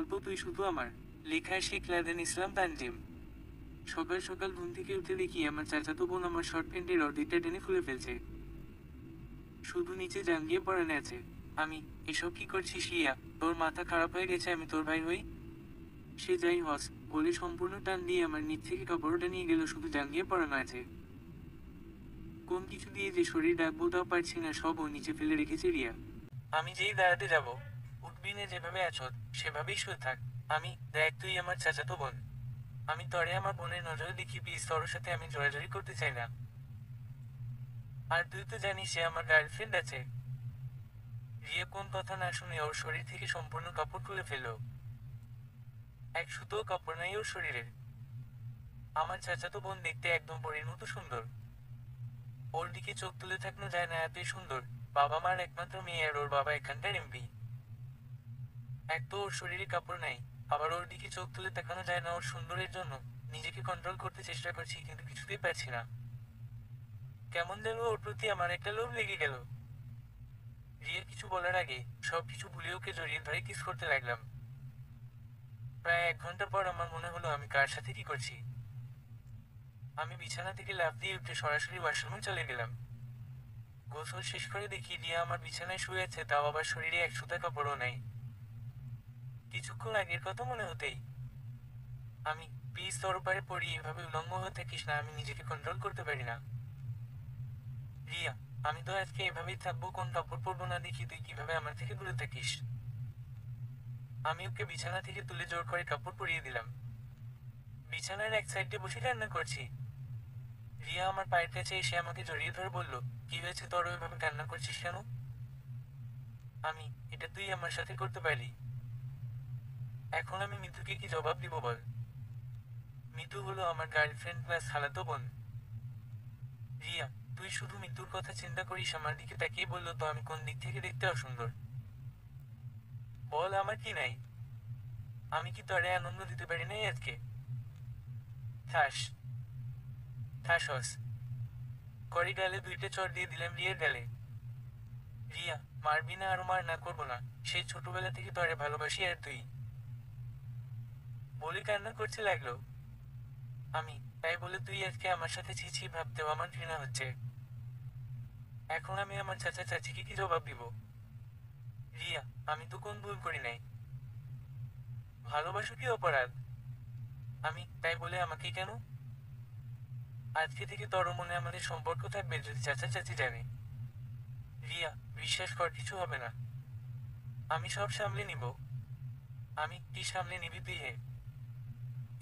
গল্প তুই শুধু আমার। লেখায় শেখ লাদেন ইসলাম তানজিম। সকাল সকাল ঘুম থেকে উঠে দেখি আমার চাচাতো বোন আমার শর্ট প্যান্টের অর্ধেকটা টেনে খুলে ফেলছে, শুধু নিচে জাঙ্গিয়ে পরানো আছে। আমি, এসব কি করছিস রিয়া? তোর মাথা খারাপ হয়ে গেছে? আমি তোর ভাই হই? সে যাই হস বলে সম্পূর্ণ টান দিয়ে আমার নিচ থেকে কাপড়টা নিয়ে গেল, শুধু জাঙ্গিয়ে পরানো আছে। কোন কিছু দিয়ে যে শরীর ডাকবো তাও পারছি না, সব ও নিচে ফেলে রেখেছে রিয়া। আমি যেই দাঁড়াতে যাব, উঠবি না, যেভাবে আছো সেভাবেই শুয়ে থাক। আমি, দেখ তুই আমার চাচাতো বোন। আমি তরে আমার বোনের নজরে দেখি, প্লিজ তোর সাথে আমি জোরাজুরি করতে চাই না। আর তুই তো জানিস সে আমার গার্লফ্রেন্ড আছে। রিয়া কোন কথা না শুনে ওর শরীর থেকে সম্পূর্ণ কাপড় খুলে ফেলল। এক সুতো কাপড় নাই ওর শরীরের। আমার চাচাতো বোন দেখতে একদম পরীর মতো সুন্দর। ওর দিকে চোখ তুলে থাকানো যায় না, এতই সুন্দর। বাবা মার একমাত্র মেয়ে, আর ওর বাবা এখানকার এমপি। এক তো ওর শরীরে কাপড় নাই, আবার ওর দিকে চোখ তুলে তাকানো যায় না। ওর সুন্দরের জন্য নিজেকে কন্ট্রোল করতে চেষ্টা করছি, কিন্তু কিছুতেই পারছি না। কেমন যেন ওর প্রতি আমার একটা লোভ লেগে গেল। রিয়া কিছু বলার আগে সবকিছু ভুলে ওকে জড়িয়ে ধরে কিস করতে লাগলাম। প্রায় 1 ঘন্টা পর আমার মনে হলো আমি কার সাথে কি করছি। আমি বিছানা থেকে লাফ দিয়ে উঠে সরাসরি ওয়াশরুমে চলে গেলাম। গোসল শেষ করে দেখি রিয়া আমার বিছানায় শুয়ে আছে, তাও আবার শরীরে এক সুতা কাপড়ও নাই। কিছুক্ষণ আগের কথা মনে হতেই আমি, প্লিজ তোর পারে পড়ি, এভাবে উলঙ্গ হয়ে থাকিস না, আমি নিজেকে কন্ট্রোল করতে পারি না। রিয়া, আমি তো আজকে এভাবেই থাকবো, কোন কাপড় পরবো না দেখি তুই কিভাবে আমার থেকে দূরে থাকিস। আমি ওকে বিছানা থেকে তুলে জোর করে কাপড় পরিয়ে দিলাম। বিছানার এক সাইডে বসে কান্না করছি। রিয়া আমার পায়ের কাছে এসে আমাকে জড়িয়ে ধরে বলল, কি হয়েছে তোর, ওইভাবে কান্না করছিস কেন? আমি, এটা তুই আমার সাথে করতে পারলি। এখন আমি মিতুকে কি জবাব দিব বল? মিতু হলো আমার গার্লফ্রেন্ড প্লাস খালাতো বোন। রিয়া, তুই শুধু মিতুর কথা চিন্তা করিস। আমার দিকে তাকিয়ে বলল, তো আমি কোন দিক থেকে দেখতে অসুন্দর? বল আমার কি নাই? আমি কি তোরে আনন্দ দিতে পারি নাই আজকে? ঠাস ঠাসস করি গালে 2টা চড় দিয়ে দিলাম রিয়ার গালে। রিয়া, মারবি না? আরো মার না, করবো না। সেই ছোটবেলা থেকে তোরে ভালোবাসি, আর তুই বলে কান্না করতে লাগলো। আমি, তাই বলে তুই আজকে আমার সাথে ছি ছি ভাবতেও আমার ঘৃণা হচ্ছে। এখন আমি আমার চাচা চাচিকে কি জবাব দিব? রিয়া, আমি তো কোন ভুল করি নাই। ভালোবাসো কি অপরাধ? আমি, তাই বলে আমাকে কেন? আজকে থেকে তোর মনে আমাদের সম্পর্ক থাকবে যদি চাচা চাচি জানে। রিয়া, বিশ্বাস কর, কিছু হবে না। আমি সব সামলে নিব। আমি, কি সামলে নিবি তুই হে?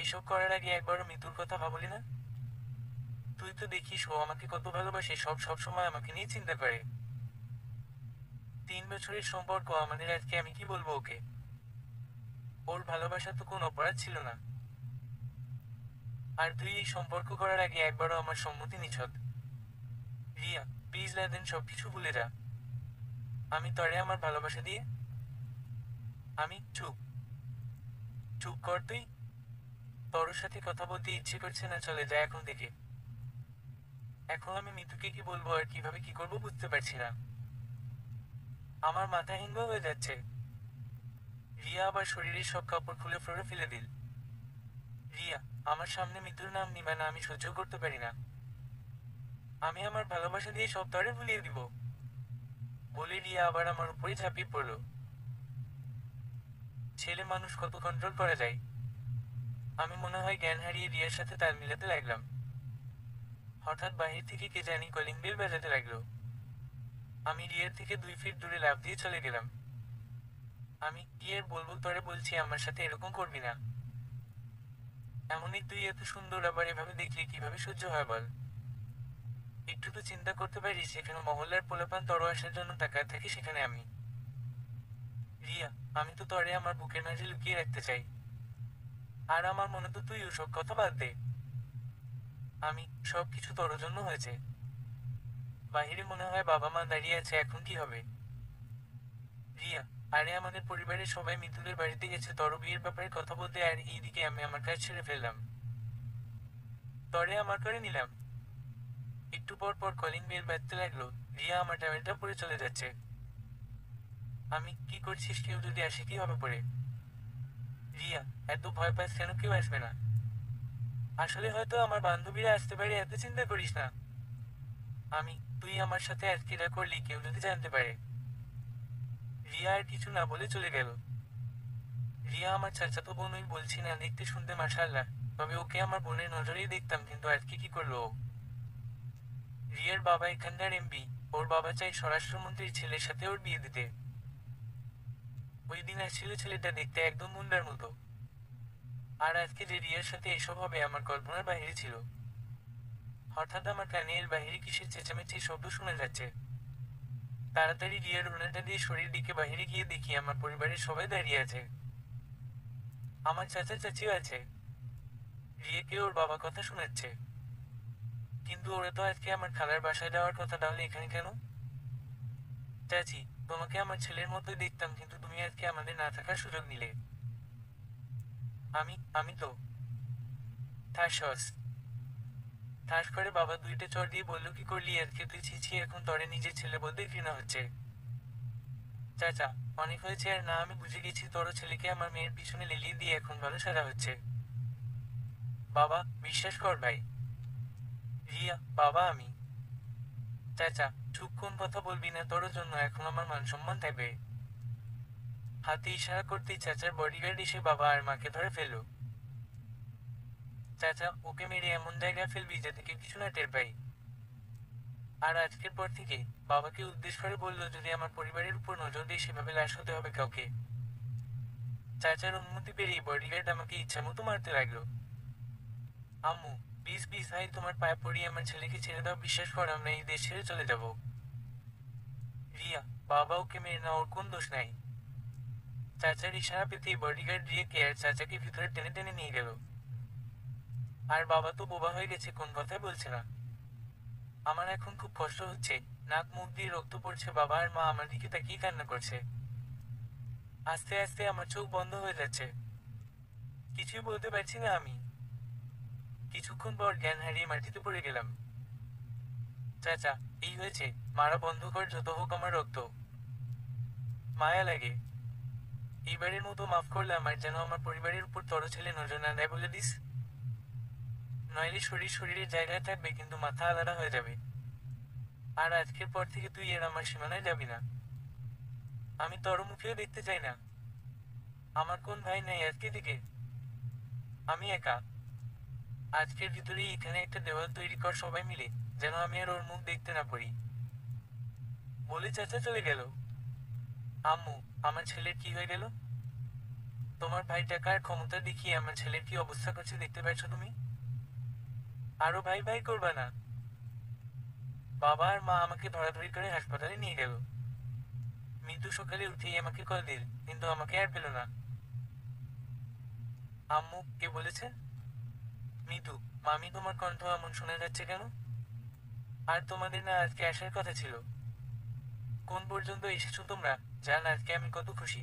এসব করার আগে একবারও মৃত্যুর কথা ভাবলি না? তুই তো দেখিস ও আমাকে কত ভালোবাসে, সব সব সময় আমাকে নিয়ে চিন্তা করে। 3 বছরের সম্পর্ক আমাদের, আজকে আমি কি বলবো ওকে? ওর ভালোবাসা তো কোন অপরাধ ছিল না। আর তুই এই সম্পর্ক করার আগে একবারও আমার সম্মতি নিছদ। রিয়া, প্লিজ লাদেন, সবকিছু ভুলে যা। আমি তরে আমার ভালোবাসা দিয়ে। আমি, চুপ চুপ কর তুই। তোর সাথে কথা বলতে ইচ্ছে করছে না, চলে যা এখন থেকে। এখন আমি মিতুকে কি বলবো আর কিভাবে কি করবো বুঝতে পারছি না। আমার মাথা হিঙ্গ হয়ে যাচ্ছে। রিয়া আবার শরীরের সব কাপড় খুলে ফ্লোরে ফেলে দিল। রিয়া, আমার সামনে মিতুর নাম নিবে না, আমি সহ্য করতে পারি না। আমি আমার ভালোবাসা দিয়ে সব তরে ভুলিয়ে দিব বলে রিয়া আবার আমার উপরে ঝাঁপিয়ে পড়ল। ছেলে মানুষ কত কন্ট্রোল করা যায়। আমি মনে হয় জ্ঞান হারিয়ে রিয়ার সাথে তাল মিলাতে লাগলাম। হঠাৎ বাহির থেকে কে জানি কলিং বেল বাজাতে লাগলো। আমি রিয়ার থেকে 2 ফিট দূরে লাফ দিয়ে চলে গেলাম। আমি, কি আর বলবো তরে, বলছি আমার সাথে এরকম করবি না। এমনই তুই এত সুন্দর, আবার এভাবে দেখলে কিভাবে সহ্য হয় বল? একটু তো চিন্তা করতে পারিস, যেখানে মহল্লার পোলাপান তর আসার জন্য তাকায় থাকি, সেখানে আমি। রিয়া, আমি তো তরে আমার বুকের মাঝে লুকিয়ে রাখতে চাই। আর আমার মনে তো তুই ওসব কথা বাদ দে। আমি, সবকিছু তোর জন্য হয়েছে। বাহিরে মনে হয় বাবা মা দাঁড়িয়ে আছে, এখন কি হবে? রিয়া, আরে আমাদের পরিবারের সবাই মিতুলের বাড়িতে গেছে তর বিয়ের ব্যাপারে কথা বলতে, আর এইদিকে আমি আমার কাজ ছেড়ে ফেললাম, তরে আমার করে নিলাম। একটু পর পর কলিং বেল বাজতে লাগলো। রিয়া আমার টাওয়েলটা পরে চলে যাচ্ছে। আমি, কি করছিস? কেউ যদি আসে কি হবে পরে? রিয়া, এত ভয় পাস কেন? কেউ আসবে না। আসলে হয়তো আমার বান্ধবীরা আসতে পারে, এত চিন্তা করিস না। তুই আমার সাথে আজকে এটা করলি, কেউ যদি জানতে পারে। রিয়া আর কিছু না বলে চলে গেল। রিয়া আমার চাচাতো বোনই বলছি না, দেখতে শুনতে মাশাআল্লাহ, তবে ওকে আমার বোনের নজরেই দেখতাম, কিন্তু আজকে কি করলো ও? রিয়ার বাবা এখানকার এমপি। ওর বাবা চাই স্বরাষ্ট্রমন্ত্রীর ছেলের সাথে ওর বিয়ে দিতে। ওই দিন আসছিল ছেলেটা দেখতে একদম মুন্ডার মতো। আর আজকে যে রিয়ার সাথে এসব হবে আমার কল্পনার বাইরে ছিল। হঠাৎ আমার কানে এর বাহিরে কিসের চেঁচামেচির শব্দ শোনা যাচ্ছে। তাড়াতাড়ি রিয়ার ওড়নাটা দিয়ে শরীর দিকে বাহিরে গিয়ে দেখি আমার পরিবারের সবাই দাঁড়িয়ে আছে। আমার চাচা চাচিও আছে। রিয়াকে ওর বাবা কথা শোনাচ্ছে। কিন্তু ওরা তো আজকে আমার খালার বাসায় যাওয়ার কথা, তাহলে এখানে কেন? চাচি, তোমাকে আমার ছেলের মতোই দেখতাম, কিন্তু তুমি আজকে আমাদের না থাকার সুযোগ নিলে। আমি তো ঠাস ঠাস করে বাবা দুইটা চড় দিয়ে বলল, কি করলি আজকে তুই? ছিছি, এখন তরে নিজের ছেলে বলতে ঘৃণা হচ্ছে। চাচা, অনেক হয়েছে আর না, আমি বুঝে গেছি তোর ছেলেকে আমার মেয়ের পিছনে লেলিয়ে দিয়ে এখন ভালো সাজা হচ্ছে। বাবা, বিশ্বাস কর ভাই। রিয়া, বাবা আমি। চাচা, চুপ, কোন কথা বলবি না, তোর জন্য এখন আমার মান সম্মান থাকবে। হাতে ইশারা করতেই চাচার বডিগার্ড এসে বাবা আর মাকে ধরে ফেলল। চাচা, ওকে মেরে এমন জায়গায় ফেলবি যাতে কেউ কিছু না টের পাই। আর আজকের পর থেকে বাবাকে উদ্দেশ্য করে বলল, যদি আমার পরিবারের উপর নজর দিয়ে সেভাবে লাশ হতে হবে কাউকে। চাচার অনুমতি পেরিয়ে বডিগার্ড আমাকে ইচ্ছা মতো মারতে লাগলো। আম্মু, প্লিজ প্লিজ ভাই, তোমার পায়ে পড়ি, আমার ছেলেকে ছেড়ে দাও, বিশ্বাস কর আমরা এই দেশ ছেড়ে চলে যাব। রিয়া, বাবা ওকে মেরে না, ওর কোন দোষ নাই। চাচার ইশারা পেতেই বডিগার্ড রিয়াকে আর চাচাকে ভিতরে টেনে টেনে নিয়ে গেল। আর বাবা তো বোবা হয়ে গেছে, কোন কথাই বলছে না। আমার এখন খুব কষ্ট হচ্ছে, নাক মুখ দিয়ে রক্ত পড়ছে, বাবা আর মা আমার দিকে তাকিয়ে কান্না করছে। আস্তে আস্তে আমার চোখ বন্ধ হয়ে যাচ্ছে, কিছুই বলতে পারছি না আমি। কিছুক্ষণ পর জ্ঞান হারিয়ে মাটিতে পড়ে গেলাম। চাচা, এই হয়েছে, মারা বন্ধ কর, যত হোক আমার রক্ত। মায়া লাগে। এইবারের মতো মাফ করলাম, আর যেন আমার পরিবারের উপর তর ছেলে নজর না দেয় বলে দিস। নইলে শরীর শরীরের জায়গায় থাকবে, কিন্তু মাথা আলাদা হয়ে যাবে। আর আজকের পর থেকে তুই এর আমার সীমানায় যাবি না। আমি তোর মুখেও দেখতে চাই না। আমার কোন ভাই নাই আজকে থেকে। আমি একা। আজকের ভিতরেই এখানে একটা দেওয়াল তৈরি কর সবাই মিলে, যেন আমি আর ওর মুখ দেখতে না পারি। বলে চাচা চলে গেল। আম্মু, আমার ছেলের কি হয়ে গেল? তোমার ভাই টাকা আর ক্ষমতা দেখিয়ে আমার ছেলের কি অবস্থা করছে দেখতে পাচ্ছ তুমি? আরো ভাই ভাই করবা না। বাবা আর মা আমাকে ধরাধরি করে হাসপাতালে নিয়ে গেল। মৃত্যু সকালে উঠেই আমাকে কল দিল, কিন্তু আমাকে আর পেল না। আম্মু, কে বলেছে? মিতু। মামি, তোমার কণ্ঠ এমন শোনা যাচ্ছে কেন? আর তোমাদের না আজকে আসার কথা ছিল? কোন পর্যন্ত এসেছো তোমরা? জান আজকে আমি কত খুশি।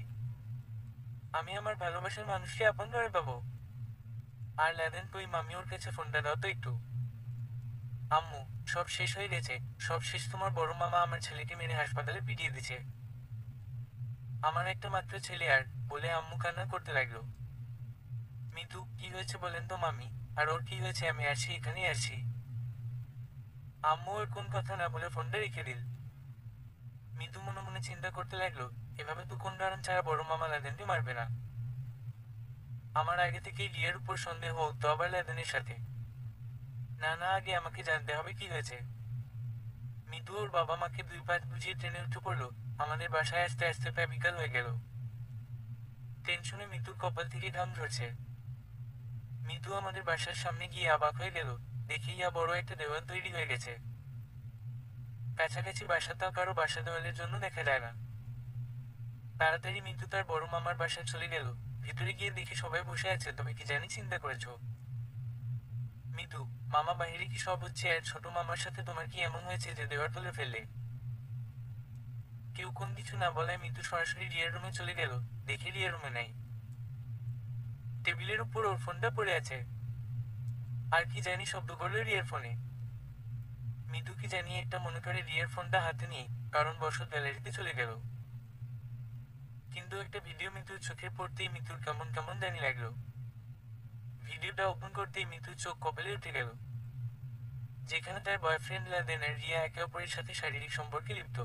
আমি আমার ভালোবাসার মানুষকে আপন করে পাবো। আর ল্যাদেন কই? মামি, ওর কাছে ফোনটা দাও তো একটু। আম্মু, সব শেষ হয়ে গেছে। সব শেষ, তোমার বড় মামা আমার ছেলেকে মেরে হাসপাতালে পিটিয়ে দিছে। আমার একটা মাত্র ছেলে আর, বলে আম্মু কান্না করতে লাগলো। মিতু, কি হয়েছে বলেন তো মামি? আর ওর কি হয়েছে? আমি আসছি, এখানেই আসছি। আম্মু ওর কোন কথা না বলে ফোনটা রেখে দিল। মিতু মনে মনে চিন্তা করতে লাগলো, এভাবে তো কোন কারণ ছাড়া বড় মামা লাদেনকে মারবে না। আমার আগে থেকেই রিয়ার উপর সন্দেহ, তো আবার লাদেনের সাথে। না না, আগে আমাকে জানতে হবে কি হয়েছে। মিতু ওর বাবা মাকে দুই পাঁচ বুঝিয়ে ট্রেনে উঠে পড়লো। আমাদের বাসায় আসতে আসতে প্রায় বিকাল হয়ে গেল। টেনশনে মিতুর কপাল থেকে ঘাম ঝরছে। মিতু আমাদের বাসার সামনে গিয়ে অবাক হয়ে গেল, দেখে ইয়া বড় একটা দেওয়াল তৈরি হয়ে গেছে। কাছাকাছি বাসাটাও কারো বাসা দেওয়ালের জন্য দেখা যায় না। তাড়াতাড়ি মিতু তার বড় মামার বাসায় চলে গেল। ভিতরে গিয়ে দেখে সবাই বসে আছে, তবে কি জানি চিন্তা করেছো? মিতু, মামা বাহিরে কি সব হচ্ছে? আর ছোট মামার সাথে তোমার কি এমন হয়েছে যে দেওয়ার তুলে ফেললে? কেউ কোন কিছু না বলায় মিতু সরাসরি রিয়ার রুমে চলে গেল। দেখে রিয়ার রুমে নাই। টেবিলের উপর ওর ফোনটা পড়ে আছে। আর কি জানি শব্দ করলো রিয়ার ফোনে। মিতু কি জানি একটা মনে করে রিয়ার ফোনটা হাতে নিয়ে কারণ বশত গ্যালারিতে চলে গেল। কিন্তু একটা ভিডিও মিতুর চোখে পড়তেই মিতুর কেমন কেমন জানি লাগলো। ভিডিওটা ওপেন করতেই মিতুর চোখ কপালে উঠে গেল, যেখানে তার বয়ফ্রেন্ড লাদেন আর রিয়া একে অপরের সাথে শারীরিক সম্পর্কে লিপ্ত।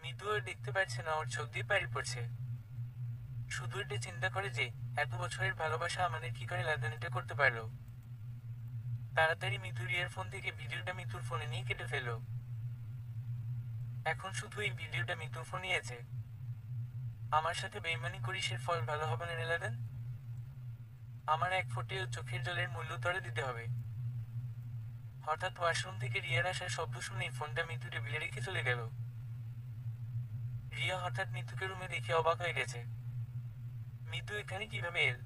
মিতু আর দেখতে পারছে না ওর চোখ দিয়ে পানি পড়ছে। শুধু এটা চিন্তা করে যে এত বছরের ভালোবাসা আমাদের কি করে লাদেন এটা করতে পারলো। তাড়াতাড়ি মিতু রিয়ার ফোন থেকে ভিডিওটা মিতুর ফোনে নিয়ে কেটে ফেলল। এখন শুধু এই ভিডিওটা মিতুর ফোনে আছে। আমার সাথে বেইমানি করিস, এর ফল ভালো হবে না রে লাদেন। আমার এক ফোঁটেও চোখের জলের মূল্য তরে দিতে হবে। হঠাৎ ওয়াশরুম থেকে রিয়ার আসার শব্দ শুনে ফোনটা মিতু টেবিলে রেখে চলে গেল। রিয়া হঠাৎ মিতুকে রুমে দেখে অবাক হয়ে গেছে। মিতু এখানে কিভাবে এল?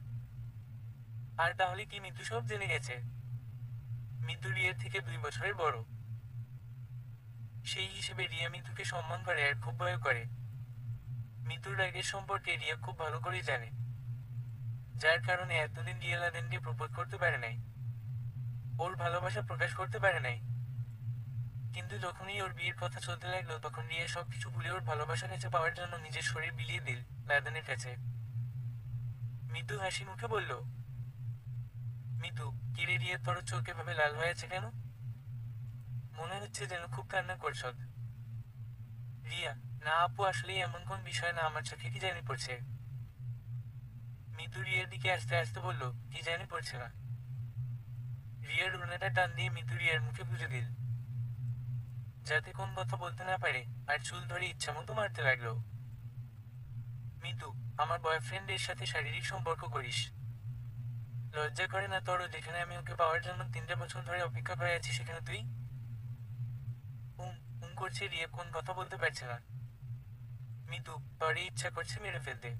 আর তাহলে কি মিতু সব জেনে গেছে? মিতু রিয়ার থেকে 2 বছরের বড়। সেই হিসেবে রিয়া মিতুকে সম্মান করে আর খুব ভয় করে। মিতুর রাগের সম্পর্কে রিয়া খুব ভালো করেই জানে, যার কারণে এতদিন রিয়া লাদেনকে প্রপোজ করতে পারে নাই, ওর ভালোবাসা প্রকাশ করতে পারে নাই। কিন্তু যখনই ওর বিয়ের কথা চলতে লাগলো তখন রিয়া সবকিছু ভুলে ওর ভালোবাসা কাছে পাওয়ার জন্য নিজের শরীর বিলিয়ে দিল লাদেনের কাছে। মিতু হাসি মুখে বলল, মিতু, কিরে রিয়া, তোর চোখ এভাবে লাল হয়ে আছে কেন? মনে হচ্ছে যেন খুব কান্না করছ। রিয়া, না আপু, আসলেই এমন কোন বিষয় না, আমার চোখে কি জানি পড়ছে। মিতু রিয়ার দিকে আস্তে আস্তে বলল, কি জানি পড়ছে না। রিয়ার রুনাটা টান দিয়ে মিতু রিয়ার মুখে পুজো দিল, যাতে কোন কথা বলতে না পারে, আর চুল ধরে ইচ্ছা মতো মারতে লাগলো। মিতু, আমার বয়ফ্রেন্ডের সাথে শারীরিক সম্পর্ক করিস? লজ্জা করে না তোর? যেখানে আমি ওকে পাওয়ার জন্য 3টা বছর ধরে অপেক্ষা করে আছি সেখানে তুই? করছে রিয়া, কোন কথা বলতে পারছে না। মিতু, তোরই ইচ্ছা করছে মেরে ফেলতে।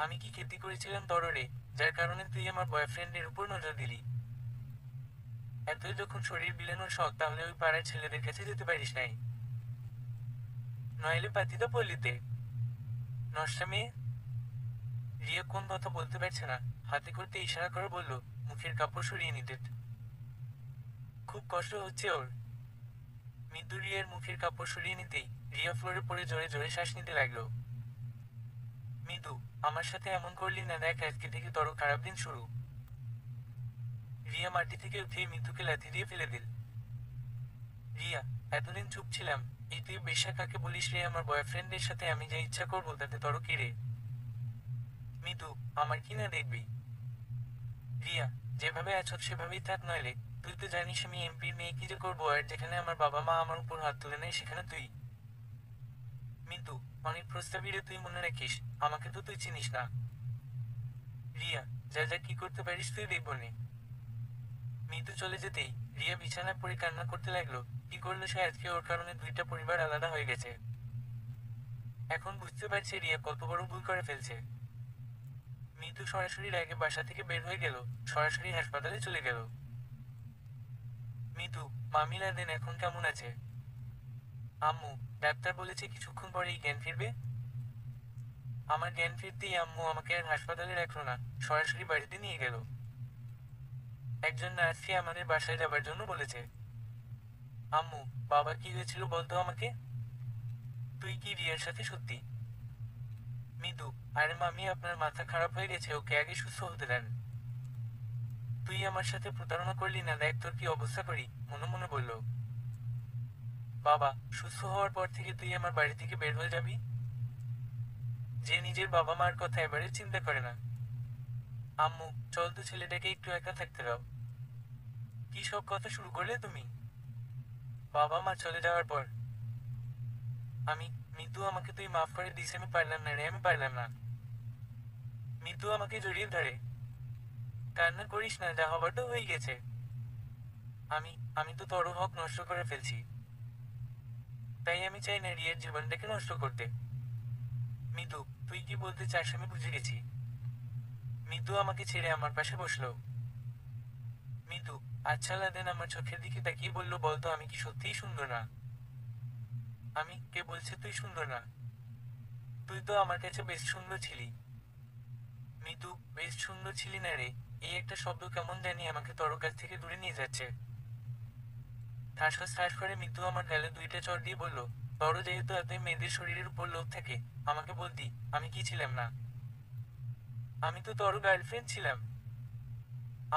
আমি কি ক্ষতি করেছিলাম তররে, যার কারণে তুই আমার বয়ফ্রেন্ডের উপর নজর দিলি? এতই যখন শরীর বিলানোর শখ, তাহলে ওই পাড়ার ছেলেদের কাছে যেতে পারিস নাই? নইলে পাতিতা পল্লীতে। নষ্টা মেয়ে। রিয়া কোন কথা বলতে পারছে না, হাতে করতে ইশারা করে বলল, মুখের কাপড় সরিয়ে নিতে। খুব কষ্ট হচ্ছে ওর। মিতু রিয়ার মুখের কাপড় সরিয়ে নিতেই রিয়া ফ্লোরে পড়ে জোরে জোরে শ্বাস নিতে লাগলো। মিতু, আমার সাথে এমন করলি না, দেখ আজকে থেকে তোর খারাপ দিন শুরু। রিয়া মাটি থেকে উঠে মিতুকে লাথি দিয়ে ফেলে দিল। রিয়া, এতদিন চুপ ছিলাম, এই তুই বেশ্যা কাকে বলিস রে? আমার বয়ফ্রেন্ডের সাথে আমি যা ইচ্ছা করবো তাতে তোর কি রে? মিতু, আমার কি না দেখবি? রিয়া, যেভাবে আছো সেভাবেই থাক, নইলে তুই তো জানিস আমি এমপির মেয়ে কি যে করবো, আর যেখানে আমার বাবা মা আমার উপর হাত তুলে নেয় সেখানে তুই। মিতু, অনেক প্রস্তাবী রে তুই, মনে রাখিস আমাকে তো তুই চিনিস না। রিয়া, যা যা কি করতে পারিস তুই, দেখবো নে। মিতু চলে যেতেই রিয়া বিছানায় পড়ে কান্না করতে লাগলো। কি করলো সে আজকে? ওর কারণে 2টা পরিবার আলাদা হয়ে গেছে। এখন বুঝতে পারছে রিয়া কত বড় ভুল করে ফেলছে। মিতু সরাসরি রাগে বাসা থেকে বের হয়ে গেল, সরাসরি হাসপাতালে চলে গেল। মিতু, মামি লাদেন এখন কেমন আছে? আম্মু, ডাক্তার বলেছে কিছুক্ষণ পরেই জ্ঞান ফিরবে। আমার জ্ঞান ফিরতেই আম্মু আমাকে আর হাসপাতালে রাখলো না, সরাসরি বাড়িতে নিয়ে গেল। একজন নার্সকে আমাদের বাসায় যাবার জন্য বলেছে। আম্মু, বাবা কি হয়েছিল বলতো আমাকে? তুই কি রিয়ার সাথে সত্যি? মিতু, আরে মামি, আপনার মাথা খারাপ হয়ে গেছে, ওকে আগে সুস্থ হতে দেন। তুই আমার সাথে প্রতারণা করলি না, দেখ তোর কি অবস্থা করি, মনে মনে বলল। বাবা, সুস্থ হওয়ার পর থেকে তুই আমার বাড়ি থেকে বের হয়ে যাবি? যে নিজের বাবা মার কথা এবারে চিন্তা করে না। আম্মু, চল তো ছেলেটাকে একটু একা থাকতে দাও। কি সব কথা শুরু করলে তুমি? বাবা মা চলে যাওয়ার পর আমি, মিতু, আমাকে তুই মাফ করে দিস, আমি পারলাম না রে, আমি পারলাম না। মিতু আমাকে জড়িয়ে ধরে, কান্না করিস না, যা হবার তো হয়ে গেছে। আমি আমি তো তোর হক নষ্ট করে ফেলছি, তাই আমি চাই না রিয়ার জীবনটাকে নষ্ট করতে। মিতু, তুই কি বলতে চাস আমি বুঝে গেছি। মিতু আমাকে ছেড়ে আমার পাশে বসলো। মিতু, আচ্ছা লাদেন আমার চোখের দিকে তাকিয়ে বলল, বলতো আমি কি সত্যিই সুন্দর না? আমি, কে বলছে তুই সুন্দর না? তুই তো আমার কাছে বেশ সুন্দর ছিলি। মিতু, বেশ সুন্দর ছিলি না রে, এই একটা শব্দ কেমন জানি আমাকে তোর কাছ থেকে দূরে নিয়ে যাচ্ছে। ঠাস ঠাস করে মিতু আমার গালে 2টা চড় দিয়ে বলল, বড় যেহেতু এতই মেয়েদের শরীরের উপর লোভ থাকে, আমাকে বলতি, আমি কি ছিলাম না? আমি তো তোর গার্লফ্রেন্ড ছিলাম।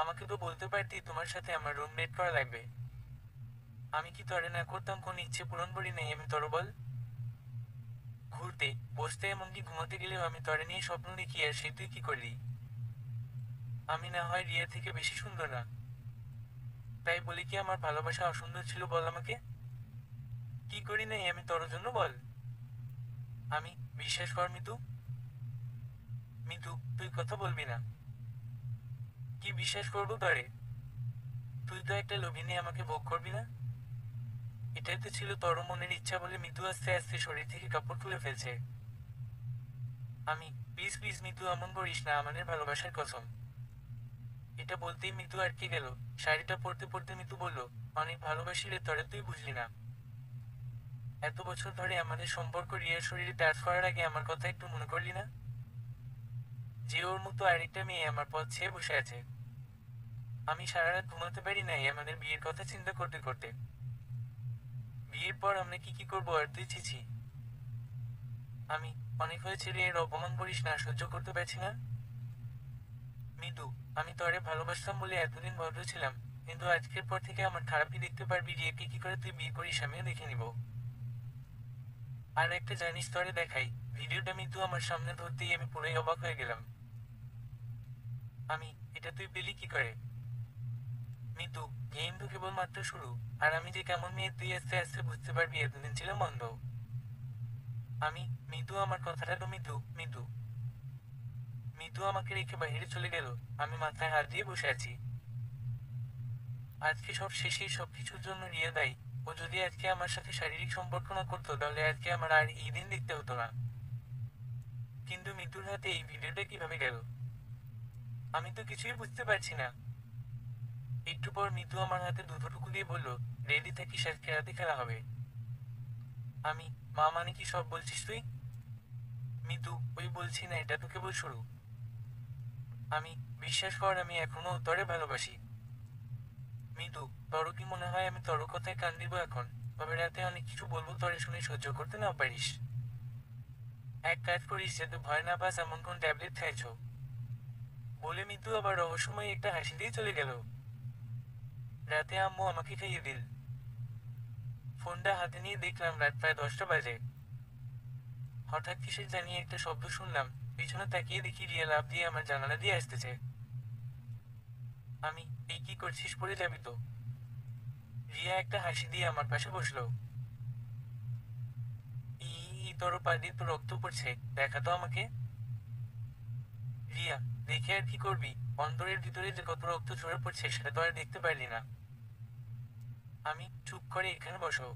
আমাকে তো বলতে পারতি তোমার সাথে আমার রুমমেট করা লাগবে। আমি কি তরে না করতাম কোন ইচ্ছে পূরণ করি নাই আমি তোর বল? ঘুরতে, বসতে এমনকি ঘুমাতে গেলেও আমি তরে নিয়ে স্বপ্ন দেখি, আর সে তুই কি করলি? আমি না হয় রিয়া থেকে বেশি সুন্দর না? তাই বলি কি আমার ভালোবাসা অসুন্দর ছিল বল আমাকে? কি করি নাই আমি তোর জন্য বল? আমি, বিশ্বাস কর মিতু। মিতু, তুই কথা বলবি না? কি বিশ্বাস করবো তরে? তুই তো একটা লোভিনী, আমাকে ভোগ করবি না? এটাই তো ছিল তোর মনের ইচ্ছা বলে মিতু আস্তে আস্তে শরীর থেকে কাপড় খুলে ফেলছে। আমি, প্লিজ প্লিজ মিতু, এমন করিস না, আমাদের ভালোবাসার কসম। এটা বলতেই মিতু আটকে গেল। শাড়িটা পরতে পরতে মিতু বলল, অনেক ভালোবাসি রে তরে, তুই বুঝলি না। এত বছর ধরে আমাদের সম্পর্ক রিয়ার শরীরে টাচ করার আগে আমার কথা একটু মনে করলি না? যে ওর মতো আরেকটা মেয়ে আমার পথ ছেয়ে বসে আছে। আমি সারা রাত ঘুমাতে পারি নাই আমাদের বিয়ের কথা চিন্তা করতে করতে। বিয়ের পর আমরা কি কি করবো আর তুই ছিছি। আমি, অনেক হয়েছে রে, এর অপমান করিস না, সহ্য করতে পারছি না। মৃদু, আমি তরে ভালোবাসতাম বলে এতদিন ভদ্র ছিলাম, কিন্তু আজকের পর থেকে আমার খারাপই দেখতে পারবি, রিয়াকে কি করে তুই বিয়ে করিস আমিও দেখে নিব। আর একটা জানিস তরে দেখাই, ভিডিওটা মৃদু আমার সামনে ধরতেই আমি পুরোই অবাক হয়ে গেলাম। আমি, এটা তুই পেলি কি করে? মৃদু, গেম তো কেবল মাত্র শুরু। আর আমি যে কেমন মেয়ে তুই আস্তে আস্তে বুঝতে পারবি, এতদিন ছিলাম অন্ধ। আমি, মৃদু আমার কথাটা তো মৃদু, মৃদু। মৃদু আমাকে রেখে বাইরে চলে গেল। আমি মাথায় হাত দিয়ে বসে আছি। আজকে সব শেষে সবকিছুর জন্য রিয়া দায়ী। ও যদি আজকে আমার সাথে শারীরিক সম্পর্ক না করতো তাহলে আজকে আমার আর এই দিন দেখতে হতো না। কিন্তু মৃত্যুর হাতে এই ভিডিওটা কিভাবে গেল? আমি তো কিছুই বুঝতে পারছি না। একটু পর মৃত্যু আমার হাতে দুধটুকু দিয়ে বলল, রেডি থাকিস, আজকে রাতে খেলা হবে। আমি, মা মানে কি সব বলছিস তুই? মৃত্যু, ওই বলছি না, এটা তো কেবল শুরু। আমি, বিশ্বাস কর আমি এখনো তরে ভালোবাসি। মৃদু, তোর কি মনে হয় আমি তোর কথায় কান দিব এখন? তবে রাতে অনেক কিছু বলবো, তরে শুনে সহ্য করতে না পারিস। এক কাজ করিস, যাতে ভয় না পাস এমন কোন ট্যাবলেট খাইছো? বলে মৃদু আবার রহস্যময় একটা হাসি দিয়ে চলে গেল। রাতে আম্মু আমাকে খাইয়ে দিল। ফোনটা হাতে নিয়ে দেখলাম রাত প্রায় 10টা বাজে। হঠাৎ কিসের জানি একটা শব্দ শুনলাম। পিছনে তাকিয়ে দেখি রিয়া লাফ দিয়ে আমার জানালা দিয়ে আসতেছে। আমি, এই কি করছিস, পড়ে যাবি তো? রিয়া একটা হাসি দিয়ে আমার পাশে বসলো। তোর পা দিয়ে তো রক্ত পড়ছে, দেখা তো আমাকে। রিয়া, দেখে আর কি করবি? অন্তরের ভিতরে যে কত রক্ত ঝরে পড়ছে সেটা তো আর দেখতে পারলি না। আমি, চুপ করে এখানে বসো।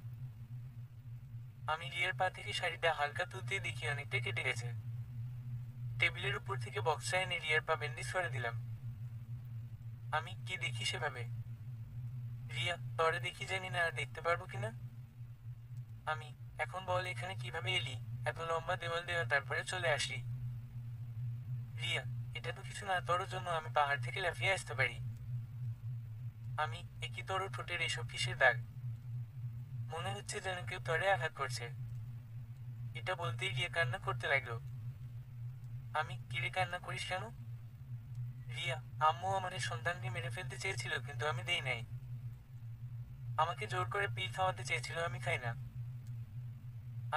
আমি রিয়ার পা থেকে শাড়িটা হালকা তুলতে দেখি অনেকটা কেটে গেছে। টেবিলের উপর থেকে বক্সটা এনে রিয়ার পা ব্যান্ডেজ করে দিলাম। আমি, কি দেখি সেভাবে? রিয়া, তরে দেখি জানি না আর দেখতে পারবো কিনা। আমি, এখন বল এখানে কিভাবে এলি? এত লম্বা দেওয়াল দেওয়া তারপরে চলে আসলি। রিয়া, এটা তো কিছু না, তোর জন্য আমি পাহাড় থেকে লাফিয়ে আসতে পারি। আমি, একই তোর ঠোঁটের এসব কিসের দাগ? মনে হচ্ছে যেন কেউ তরে আঘাত করছে। এটা বলতেই রিয়া কান্না করতে লাগলো। আমি, কিরে কান্না করিস কেন? রিয়া, আম্মু আমাদের সন্তানকে মেরে ফেলতে চেয়েছিল কিন্তু আমি দেই নাই। আমাকে জোর করে পিল খাওয়াতে চেয়েছিল, আমি খাই না।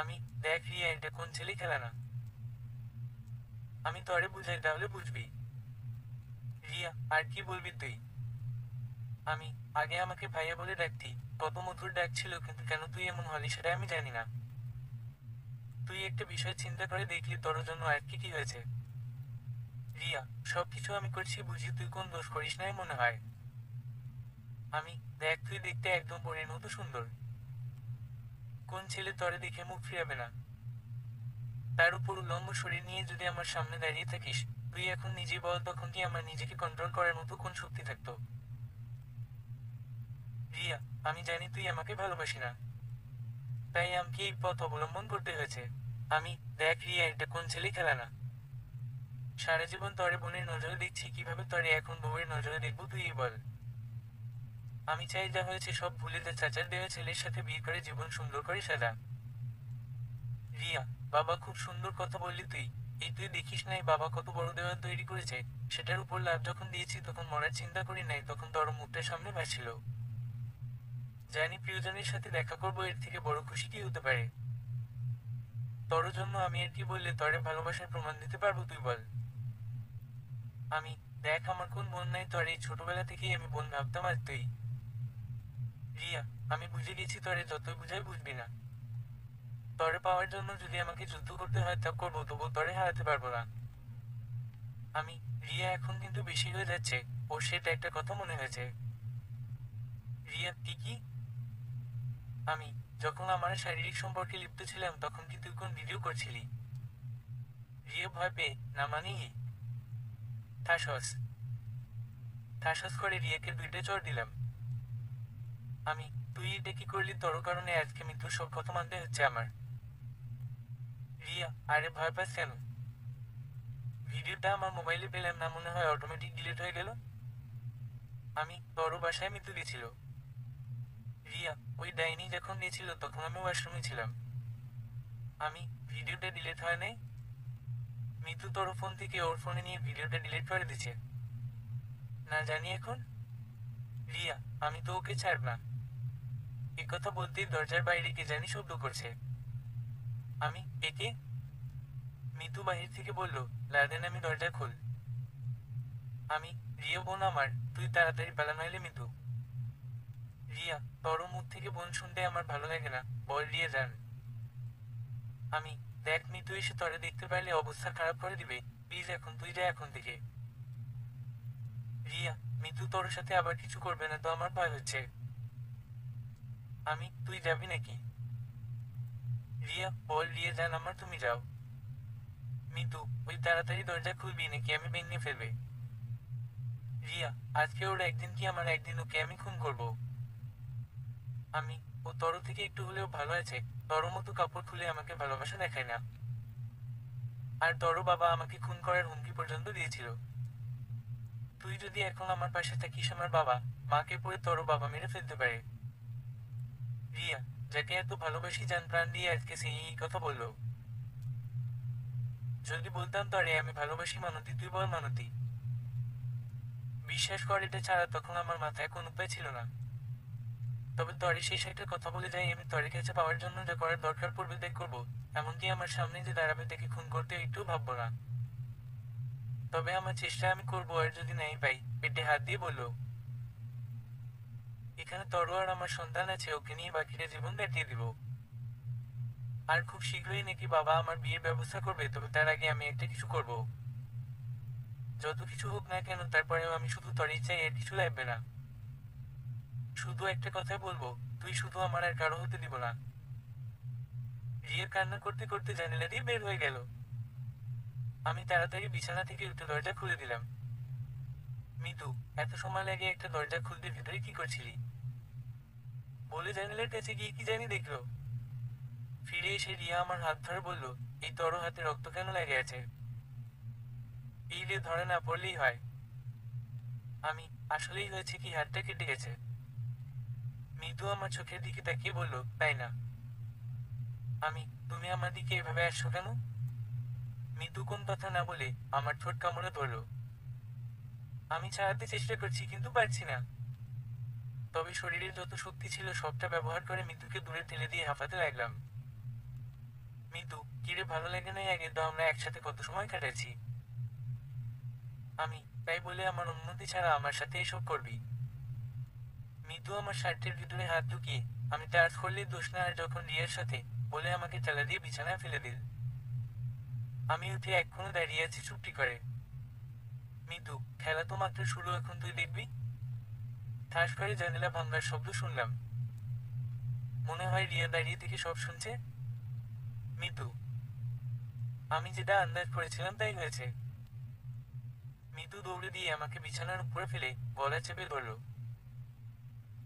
আমি, দেখ রিয়া, এটা কোন ছেলে খেলা না। আমি তরে বুঝাই, তাহলে বুঝবি। রিয়া, আর কি বলবি তুই? আমি, আগে আমাকে ভাইয়া বলে ডাকতি। কত মধুর ডাক ছিল, কিন্তু কেন তুই এমন হলি সেটা আমি জানি না। তুই একটা বিষয় চিন্তা করে দেখলি তোর জন্য আর কি কি হয়েছে? রিয়া, সবকিছু আমি করছি বুঝি, তুই কোন দোষ করিস নাই মনে হয়। আমি, দেখ তুই দেখতে একদম পরীর মতো সুন্দর। কোন ছেলে তরে দেখে মুখ ফিরাবে না? তার উপর উলম্ব শরীর নিয়ে যদি আমার সামনে দাঁড়িয়ে থাকিস, তুই এখন নিজেই বল, তখন কি আমার নিজেকে কন্ট্রোল করার মতো কোন শক্তি থাকতো? রিয়া, আমি জানি তুই আমাকে ভালোবাসি না, তাই আমাকে এই পথ অবলম্বন করতে হয়েছে। আমি, দেখ রিয়া, এটা কোন ছেলে খেলা না। সারা জীবন তরে বোনের নজরে দেখছি, কিভাবে তরে এখন বউয়ের নজরে দেখবো তুই বল? আমি চাই যা হয়েছে সব ভুলে যা, চাচার দেওয়া ছেলের সাথে বিয়ে করে জীবন সুন্দর করে সাজা। রিয়া, বাবা খুব সুন্দর কথা বললি তুই। এই তুই দেখিস নাই বাবা কত বড় দেওয়াল তৈরি করেছে। সেটার উপর লাভ যখন দিয়েছি তখন মরার চিন্তা করি নাই, তখন তোর মুখটা সামনে ভাসছিল। জানি প্রিয়জনের সাথে দেখা করবো, এর থেকে বড় খুশি কি হতে পারে? তোর জন্য আমি আর কি বললে তরে ভালোবাসার প্রমাণ দিতে পারবো তুই বল? আমি, দেখ আমার কোন বোন নাই, তোর এই ছোটবেলা থেকেই আমি বোন ভাবতাম আর তুই। রিয়া, আমি বুঝে গেছি তোরে যতই বুঝাই বুঝবি না। তরে পাওয়ার জন্য যদি আমাকে যুদ্ধ করতে হয় তা করবো, তবু তরে হারাতে পারবো না আমি। রিয়া, এখন কিন্তু বেশি হয়ে যাচ্ছে। ওর সেটা একটা কথা মনে হয়েছে। রিয়া, কি? আমি, যখন আমার শারীরিক সম্পর্কে লিপ্ত ছিলাম তখন কি তুই কোন ভিডিও করছিলি? রিয়া ভয় পেয়ে, না মানে ঠাসস ঠাসস করে রিয়াকে দুইটা চড় দিলাম আমি। তুই এটা কি করলি? তোর কারণে আজকে মৃত্যুর সব কথা মানতে হচ্ছে আমার। রিয়া, আরে ভয় পাস কেন? ভিডিওটা আমার মোবাইলে পেলাম না, মনে হয় অটোমেটিক ডিলিট হয়ে গেল। আমি, তোরও বাসায় মৃত্যু গেছিল? রিয়া, ওই ডাইনি যখন নিয়েছিল তখন আমি ওয়াশরুমে ছিলাম। আমি, ভিডিওটা ডিলিট হয় নাই? মিতু তোর ফোন থেকে ওর ফোনে নিয়ে ভিডিওটা ডিলিট করে দিছে। না জানি এখন। রিয়া, আমি তো ওকে ছাড়ব না। এ কথা বলতেই দরজার বাইরে কে জানি শব্দ করছে। আমি, একে? মিতু বাহির থেকে বলল, লাদেন আমি দরজা খোল। আমি, রিয়া বোন আমার, তুই তাড়াতাড়ি পালা নইলে মিতু। রিয়া, তোর মুখ থেকে বোন শুনতে আমার ভালো লাগে না, বল রিয়া যান। আমি, দেখ মিতু এসে তরে দেখতে পাইলে অবস্থা খারাপ করে দিবে, প্লিজ এখন তুই যা এখন থেকে। রিয়া, মিতু তোর সাথে আবার কিছু করবে না তো? আমার ভয় হচ্ছে। আমি, তুই যাবি নাকি? রিয়া, বল রিয়া যান আমার, তুমি যাও। মিতু, ওই তাড়াতাড়ি দরজা খুলবি নাকি আমি ভেঙে ফেলবে। রিয়া, আজকে ওর একদিন কি আমার একদিন, ওকে আমি খুন করব। আমি, ও তর থেকে একটু হলেও ভালো আছে। তর মতো কাপড় খুলে আমাকে ভালোবাসা দেখায় না। আর তর বাবা আমাকে খুন করার হুমকি পর্যন্ত দিয়েছিল। তুই যদি এখন আমার পাশে থাকিস, আমার বাবা মাকে পড়ে তর বাবা মেরে ফেলতে পারে। রিয়া, যাকে এত ভালোবাসি জান প্রাণ দিয়ে, আজকে সেই এই কথা বললো। যদি বলতাম তরে আমি ভালোবাসি মানতি, তুই বল মানতি। বিশ্বাস কর এটা ছাড়া তখন আমার মাথায় কোন উপায় ছিল না। তবে তরে সেই একটা কথা বলে যাই, আমি তরে কাছে পাওয়ার জন্য যা করার দরকার পড়বে তাই করবো। এমনকি আমার সামনে যে দাঁড়াবে তাকে খুন করতে একটু ভাববো না। তবে আমার চেষ্টা আমি করবো, আর যদি নাই পাই পেটে হাত দিয়ে বললো, এখানে তরো আর আমার সন্তান আছে, ওকে নিয়ে বাকিটা জীবন কাটিয়ে দিব। আর খুব শীঘ্রই নাকি বাবা আমার বিয়ের ব্যবস্থা করবে, তবে তার আগে আমি একটা কিছু করব। যত কিছু হোক না কেন তারপরেও আমি শুধু তরেই চাই, এর কিছু লাগবে না। শুধু একটা কথাই বলবো, তুই শুধু আমার, আর কারো হতে দিব না। রিয়া কান্না করতে করতে জানালা দিয়ে বের হয়ে গেল। আমি তাড়াতাড়ি বিছানা থেকে উঠে দরজা খুলে দিলাম। মিতু, এত সময় লাগে একটা দরজা খুলতে, ভিতরে কি করছিলি? বলে জানালার কাছে গিয়ে কি জানি দেখলো। ফিরে এসে রিয়া আমার হাত ধরে বলল, এই তর হাতে রক্ত কেন লেগে আছে? এই রে, ধরে না পড়লেই হয়। আমি, আসলেই হয়েছে কি, হাতটা কেটে গেছে। মৃদু আমার চোখের দিকে তাকিয়ে বলল, তাই না? আমি, তুমি আমার দিকে এভাবে আসছো কেন? মৃদু কোন কথা না বলে আমার ঠোঁট কামড়ে ধরল। আমি ছাড়াতে চেষ্টা করছি কিন্তু পারছি না। তবে শরীরের যত শক্তি ছিল সবটা ব্যবহার করে মৃদুকে দূরে ঠেলে দিয়ে হাঁপাতে লাগলাম। মৃদু, কিরে ভালো লাগে নাই? আগে তো আমরা একসাথে কত সময় কাটাচ্ছি। আমি, তাই বলে আমার অনুমতি ছাড়া আমার সাথে এসব করবি? মৃদু আমার শার্টের ভিতরে হাত ঢুকিয়ে, আমি টাচ করলে দোষ না, আর যখন রিয়ার সাথে বলে আমাকে চালা দিয়ে বিছানায় ফেলে দিল। আমি উঠে এক্ষুনি দাঁড়িয়ে আছি চুপটি করে। মৃদু, খেলা তো মাত্র শুরু, এখন তুই দেখবি। ঠাস করে জানালা ভাঙার শব্দ শুনলাম। মনে হয় রিয়া দাঁড়িয়ে থেকে সব শুনছে। মৃদু, আমি যেটা আন্দাজ করেছিলাম তাই হয়েছে। মৃদু দৌড়ে দিয়ে আমাকে বিছানার উপরে ফেলে গলা চেপে ধরল।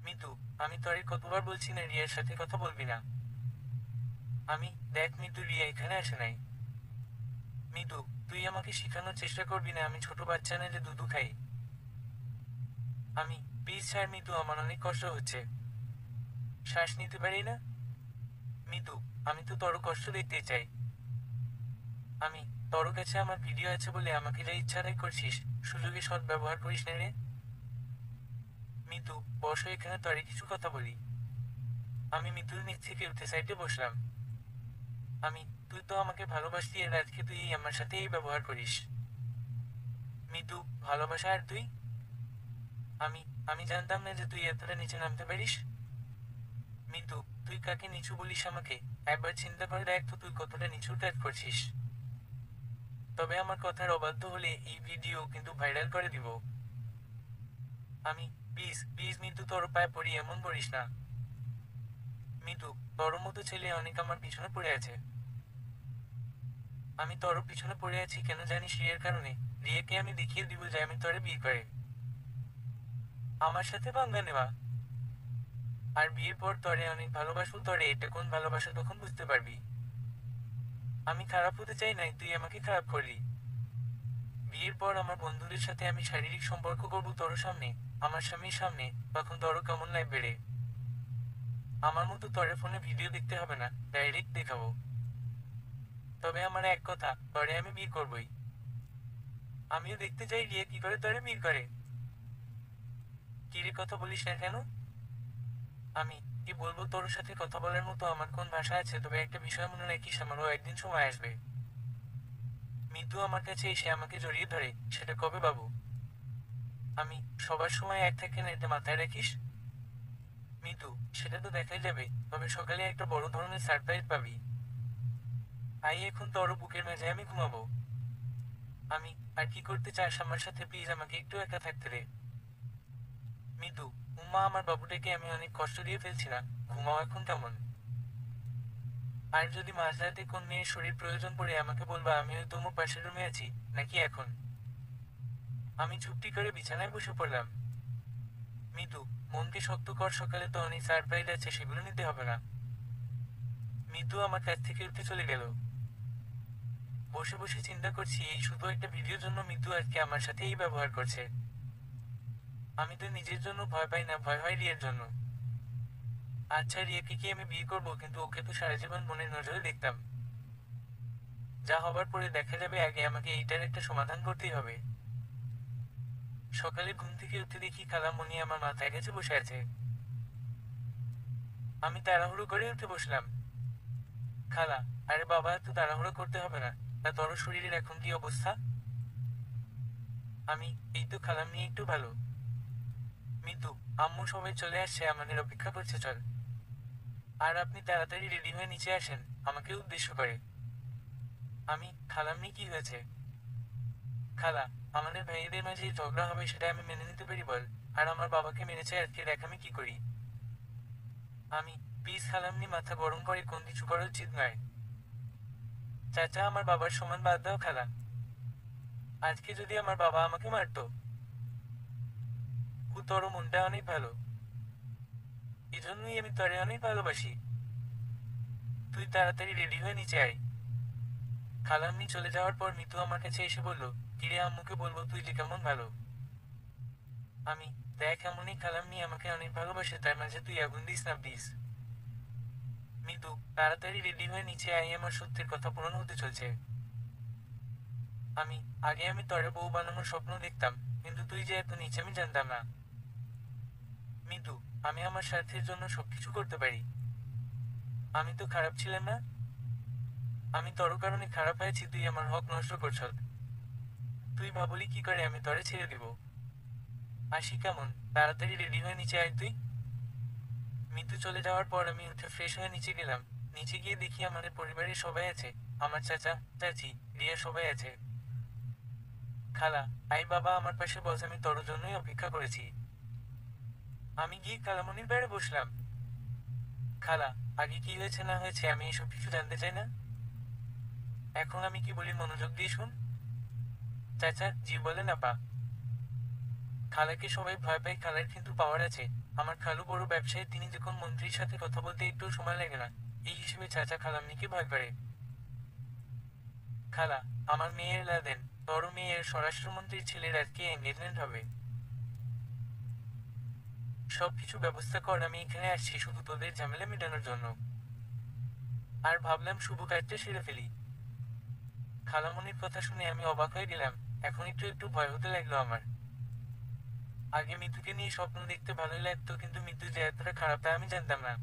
মিতু, আমি তোরে কতবার বলছি না রিয়ার সাথে কথা বলবি না। আমি, দেখ মিতু, রিয়া এখানে আসে নাই। মিতু, তুই আমাকে শেখানোর চেষ্টা করবি না আমি ছোট বাচ্চা না যে দুধু খাই। আমি, প্লিজ মিতু, আমার অনেক কষ্ট হচ্ছে, শ্বাস নিতে পারি না। মিতু, আমি তো তোর কষ্ট দেখতে চাই। আমি তোর কাছে আমার ভিডিও আছে বলে আমাকে যা ইচ্ছা তাই করছিস, সুযোগে সৎ ব্যবহার করিস না রে। মিতু, বসো এখানে, তোরে কিছু কথা বলি। আমি মিতুর নিচ থেকে উঠে সাইডে বসলাম। আমি, তুই তো আমাকে ভালোবাসতি, আর আজকে তুই আমার সাথে এই ব্যবহার করিস। মিতু, ভালোবাসা আর তুই? আমি আমি জানতাম না যে তুই এতটা নিচে নামতে পারিস। মিতু, তুই কাকে নিচু বলিস আমাকে? একবার চিন্তা করে দেখ তো তুই কতটা নিচুর কাজ করছিস। তবে আমার কথার অবাধ্য হলে এই ভিডিও কিন্তু ভাইরাল করে দিব। আমি, প্লিজ প্লিজ মিতু, তোর পায়ে পড়ি, এমন করিস না। মিতু, তোর মতো ছেলে অনেক আমার পিছনে পড়ে আছে। আমি তোর পিছনে পড়ে আছি কেন জানিস? রিয়ের কারণে। রিয়াকে আমি দেখিয়ে দিব যে আমি তোরে বিয়ে করে আমার সাথে পাঙ্গা নেওয়া। আর বিয়ের পর তোরে অনেক ভালোবাসবো, তোরে এটা কোন ভালোবাসা তখন বুঝতে পারবি। আমি খারাপ হতে চাই নাই, তুই আমাকে খারাপ করলি। বিয়ের পর আমার বন্ধুদের সাথে আমি শারীরিক সম্পর্ক করবো তোর সামনে, আমার স্বামীর সামনে, তখন তোরও কেমন লাগবে রে? আমার মতো তোরে ফোনে ভিডিও দেখতে হবে না, ডাইরেক্ট দেখাবো। তবে আমার এক কথা, তোরে আমি বিয়ে করবই। আমিও দেখতে চাই রিয়া কি করে তোরে বিয়ে করে। কিরে, কথা বলিস না কেন? আমি কি বলবো, তোর সাথে কথা বলার মতো আমার কোন ভাষা আছে? তবে একটা বিষয় মনে রাখিস, আমারও একদিন সময় আসবে। মিতু আমার কাছে এসে আমাকে জড়িয়ে ধরে, সেটা কবে বাবু? আমি, সবার সময় এক থাকে না, এটা মাথায় রাখিস। মিতু, সেটা তো দেখাই যাবে, তবে সকালে একটা বড় ধরনের সারপ্রাইজ পাবি। আই, এখন তোর বুকের মেঝে আমি ঘুমাবো। আমি, আর কি করতে চাস আমার সাথে? প্লিজ আমাকে একটু একা থাকতে দে। মিতু, উম্মা, আমার বাবুটাকে আমি অনেক কষ্ট দিয়ে ফেলছি না? ঘুমাও এখন কেমন। আর যদি মাঝরাতে কোন মেয়ের শরীর প্রয়োজন পড়ে আমাকে বলবা, আমি হয়তো তোমার পাশের রুমে আছি, নাকি এখন? আমি চুপটি করে বিছানায় বসে পড়লাম। মিতু, মনকে শক্ত কর, সকালে তো অনেক সারপ্রাইজ আছে, সেগুলো নিতে হবে না। মিতু আমার কাছ থেকে উঠে চলে গেল। বসে বসে চিন্তা করছি, এই শুধু একটা ভিডিওর জন্য মিতু আজকে আমার সাথে এই ব্যবহার করছে। আমি তো নিজের জন্য ভয় পাই না, ভয় হয় রিয়ার জন্য। আচ্ছা, রিয়াকে কি আমি বিয়ে করবো, কিন্তু ওকে তো সারা জীবন মনের নজরে দেখতাম। যা হবার পরে দেখা যাবে, আগে আমাকে এইটার একটা সমাধান করতেই হবে। সকালে ঘুম থেকে উঠে দেখি খালামণি আমার মাথায় কাছে বসে আছে। আমি তাড়াহুড়ো করে উঠে বসলাম। খালা, আরে বাবা, এত তাড়াহুড়ো করতে হবে না। তা তোর শরীরের এখন কি অবস্থা? আমি, এই তো খালাম্মি, একটু ভালো। মিতু, আম্মু সবাই চলে আসছে, আমাদের অপেক্ষা করছে, চল। আর আপনি তাড়াতাড়ি রেডি হয়ে নিচে আসেন, আমাকে উদ্দেশ্য করে। আমি, খালাম্মি, কি হয়েছে? খালা, আমাদের ভাইদের মাঝে ঝগড়া হবে সেটা আমি মেনে নিতে পারি বল, আর আমার বাবাকে মেরেছে আজকে, দেখ আমি কি করি। আমি, প্লিজ খালাম্মি, মাথা গরম করে কোন কিছু করা উচিত নয়। চাচা, আমার বাবার সমান বাদ দাও খালা। আজকে যদি আমার বাবা আমাকে মারতো? তোর মনটা অনেক ভালো, এজন্যই আমি তোরে অনেক ভালোবাসি। তুই তাড়াতাড়ি রেডি হয়ে নিচে আয়। খালাম্মি চলে যাওয়ার পর মিতু আমার কাছে এসে বলল, কিরে, আম্মুকে বলবো তুই যে কেমন ভালো। আমি, দেখ, এমনই খালাম্মি আমাকে অনেক ভালোবাসে, তার মাঝে তুই আগুন দিস না প্লিজ। মিতু, তাড়াতাড়ি রেডি হয়ে নিচে আই, আমার সত্যের কথা পূরণ হতে চলছে। আমি, আগে আমি তোরে বউ বানানোর স্বপ্ন দেখতাম, কিন্তু তুই যে এত নিচে আমি জানতাম না। মিতু, আমি আমার স্বার্থের জন্য সবকিছু করতে পারি। আমি তো খারাপ ছিলাম না। আমি তোর কারণে খারাপ হয়েছি, তুই আমার হক নষ্ট করছ। তুই ভাবলি কি করে আমি তোরে ছেড়ে দিব? আসি কেমন, তাড়াতাড়ি রেডি হয়ে নিচে আয় তুই। মিতু চলে যাওয়ার পর আমি উঠে ফ্রেশ হয়ে নিচে গেলাম। নিচে গিয়ে দেখি আমাদের পরিবারের সবাই আছে। আমার চাচা, চাচি, রিয়া সবাই আছে। খালা, আই বাবা, আমার পাশে বস, আমি তোর জন্যই অপেক্ষা করেছি। আমি গিয়ে খালামণির বাইরে বসলাম। খালা, আগে কি হয়েছে না হয়েছে আমি এসব কিছু জানতে চাই না। এখন আমি কি বলি মনোযোগ দিয়ে শুন। চাচা, জি বলেন আপা। খালাকে সবাই ভয় পায়, খালার কিন্তু পাওয়ার আছে। আমার খালু বড় ব্যবসায়ী, তিনি যখন মন্ত্রীর সাথে কথা বলতে একটু সময় লাগে না। এই হিসেবে চাচা খালাম্মিকে ভয় করে। খালা, আমার মেয়ের লাদেন, বড় মেয়ের স্বরাষ্ট্রমন্ত্রীর ছেলের আজকে এঙ্গেজমেন্ট হবে। সবকিছু ব্যবস্থা কর, আমি এখানে আসছি শুধু তোদের ঝামেলা মেটানোর জন্য। আর ভাবলাম শুভ কাজটা সেরে ফেলি। খালামণির কথা শুনে আমি অবাক হয়ে গেলাম। এখন একটু একটু ভয় হতে লাগলো আমার। আগে মিতুকে নিয়ে স্বপ্ন দেখতে ভালোই লাগতো, কিন্তু মিতু যে এতটা খারাপ তা আমি জানতাম না।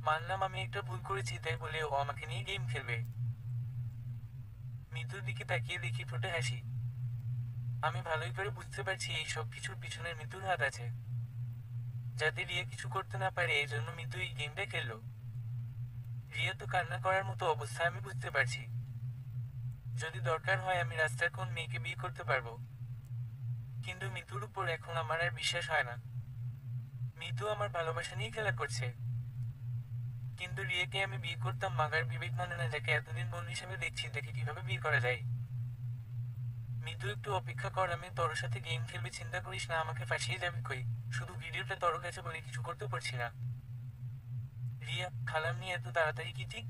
মানলাম আমি একটা ভুল করেছি, তাই বলে ও আমাকে নিয়ে গেম খেলবে। মিতুর দিকে তাকিয়ে দেখি ঠোঁটে হাসি। আমি ভালোই করে বুঝতে পারছি এই সব কিছুর পিছনে মিতুর হাত আছে। যাতে রিয়া কিছু করতে না পারে এই জন্য মিতু এই গেমটা খেললো। রিয়া তো কান্না করার মতো অবস্থা আমি বুঝতে পারছি। যদি দরকার হয় আমি রাস্তার কোন মেয়েকে বিয়ে করতে পারবো। কিন্তু মিতুর উপর এখন আমার আর বিশ্বাস হয় না। মিতু আমার ভালোবাসা নিয়ে খেলা করছে। কিন্তু রিয়াকে আমি বিয়ে করতাম, মাগার বিবেক মানে না যাকে এতদিন বোন হিসেবে দেখছি তাকে কিভাবে বিয়ে করা যায়। মিতু একটু অপেক্ষা কর, আমি তোর সাথে গেম খেলবি, চিন্তা করিস না, আমাকে ফাঁসিয়ে যাবি কই। শুধু ভিডিওটা তোর কাছে বলে কিছু করতে পারছি না। রিয়া, খালাম নিয়ে এত তাড়াতাড়ি কি ঠিক?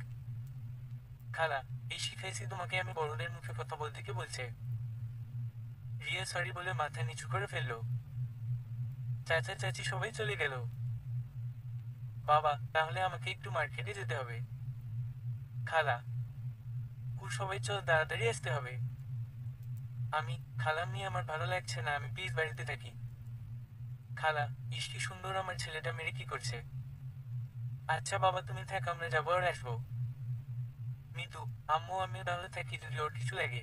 খালা, এই শিখাইছি তোমাকে আমি, বড়দের মুখে কথা বলতে কে বলছে? রিয়া সরি বলে মাথা নিচু করে ফেললো। চাচা চাচি সবাই চলে গেল। বাবা, তাহলে আমাকে একটু মার্কেটে যেতে হবে। খালা, সবাই চল, তাড়াতাড়ি আসতে হবে। আমি, খালাম নিয়ে আমার ভালো লাগছে না, আমি প্লিজ বাড়িতে থাকি। খালা, ইস কি সুন্দর আমার ছেলেটা মেরে কি করছে। আচ্ছা বাবা তুমি থাক, আমরা যাবো আর আসবো। মিতু, আম্মু আমিও তাহলে থাকি যদি ওর কিছু লাগে।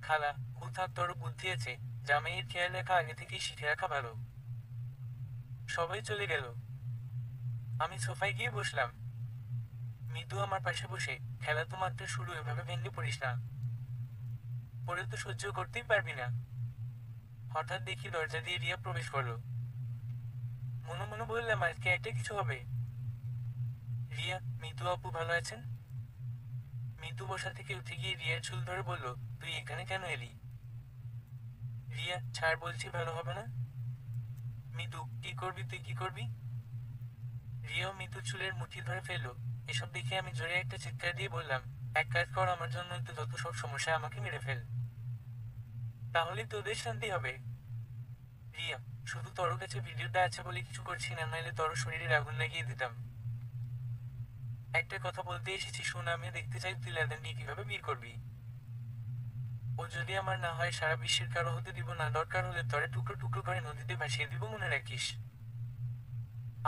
খালা, ও থাক, তোর বুদ্ধি আছে। জামাইয়ের খেয়াল রাখা আগে থেকেই শিখে রাখা ভালো। সবাই চলে গেল। আমি সোফায় গিয়ে বসলাম। মিতু আমার পাশে বসে, খেলা তো মাত্র শুরু, এভাবে ভেঙে পড়িস না। পরে তো সহ্য করতেই পারবি না। হঠাৎ দেখি দরজা দিয়ে রিয়া প্রবেশ করলো। মনে মনে বললাম আজকে একটা কিছু হবে। রিয়া, মিতু আপু ভালো আছেন? মিতু বসা থেকে উঠে গিয়ে রিয়ার চুল ধরে বলল, তুই এখানে কেন এলি? রিয়া, ছাড় বলছি, ভালো হবে না। মিতু, কি করবি তুই, কি করবি? রিয়াও মিতু চুলের মুঠি ধরে ফেললো। এসব দেখে আমি জোরে একটা চিৎকার দিয়ে বললাম, এক কাজ কর, আমার জন্য একটু যত সব সমস্যা আমাকে মেরে ফেল, তাহলেই তোদের শান্তি হবে। রিয়া, শুধু তোর কাছে ভিডিওটা আছে বলে কিছু করছি না, নাহলে তোর শরীরে আগুন লাগিয়ে দিতাম। একটা কথা বলতে এসেছি শোন, আমি দেখতে চাই তুই লাদেন নিয়ে কিভাবে বিয়ে করবি। ও যদি আমার না হয় সারা বিশ্বের কারো হতে দিব না, দরকার হলে তরে টুকরো টুকরো করে নদীতে ভাসিয়ে দিব, মনে রাখিস।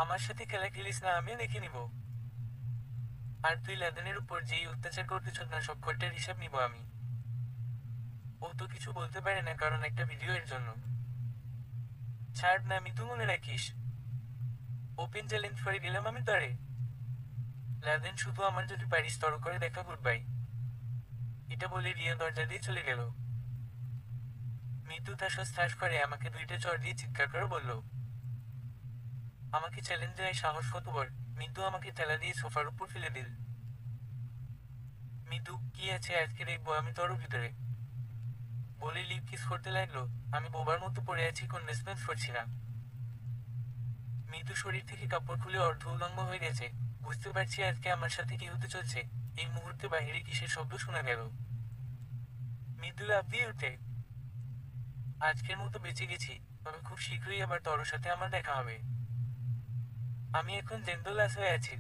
আমার সাথে খেলা খেলিস না, আমিও দেখে নিব। আর তুই লাদেনের উপর যেই অত্যাচার করতেছ না, সব কয়টার হিসাব নিব আমি। ও তো কিছু বলতে পারে না, কারণ একটা ভিডিও এর জন্য। ছাড় না, আমি তো মনে রাখিস। ওপেন চ্যালেঞ্জ করে দিলাম আমি তরে। লাদেন, শুধু আমার যদি পারিস তর করে দেখা, গুড বাই। এটা বলে রিয়া দরজা দিয়ে চলে গেল। মৃত্যু ঠাস ঠাস করে আমাকে দুইটা চড় দিয়ে চিৎকার করে বলল, আমাকে চ্যালেঞ্জ দেয় সাহস কত বড়। মিতু আমাকে ঠেলা দিয়ে সোফার উপর ফেলে দিল। মিতু, কি আছে আজকে দেখবো আমি তোর ভিতরে। বলে লিপ কিস করতে লাগলো। আমি বোবার মতো পড়ে আছি, কোন রেসপন্স করছি না। মিতু শরীর থেকে কাপড় খুলে অর্ধ উলঙ্গ হয়ে গেছে। বুঝতে পারছি আজকে আমার সাথে কি হতে চলছে। এই মুহূর্তে বাহিরে কিসের শব্দ শোনা গেল। মিতু লাফ দিয়ে উঠে, আজকের মতো বেঁচে গেছি, তবে খুব শীঘ্রই আবার তোর সাথে আমার দেখা হবে। আমি এখন জেন্দোলাস হয়ে আছি।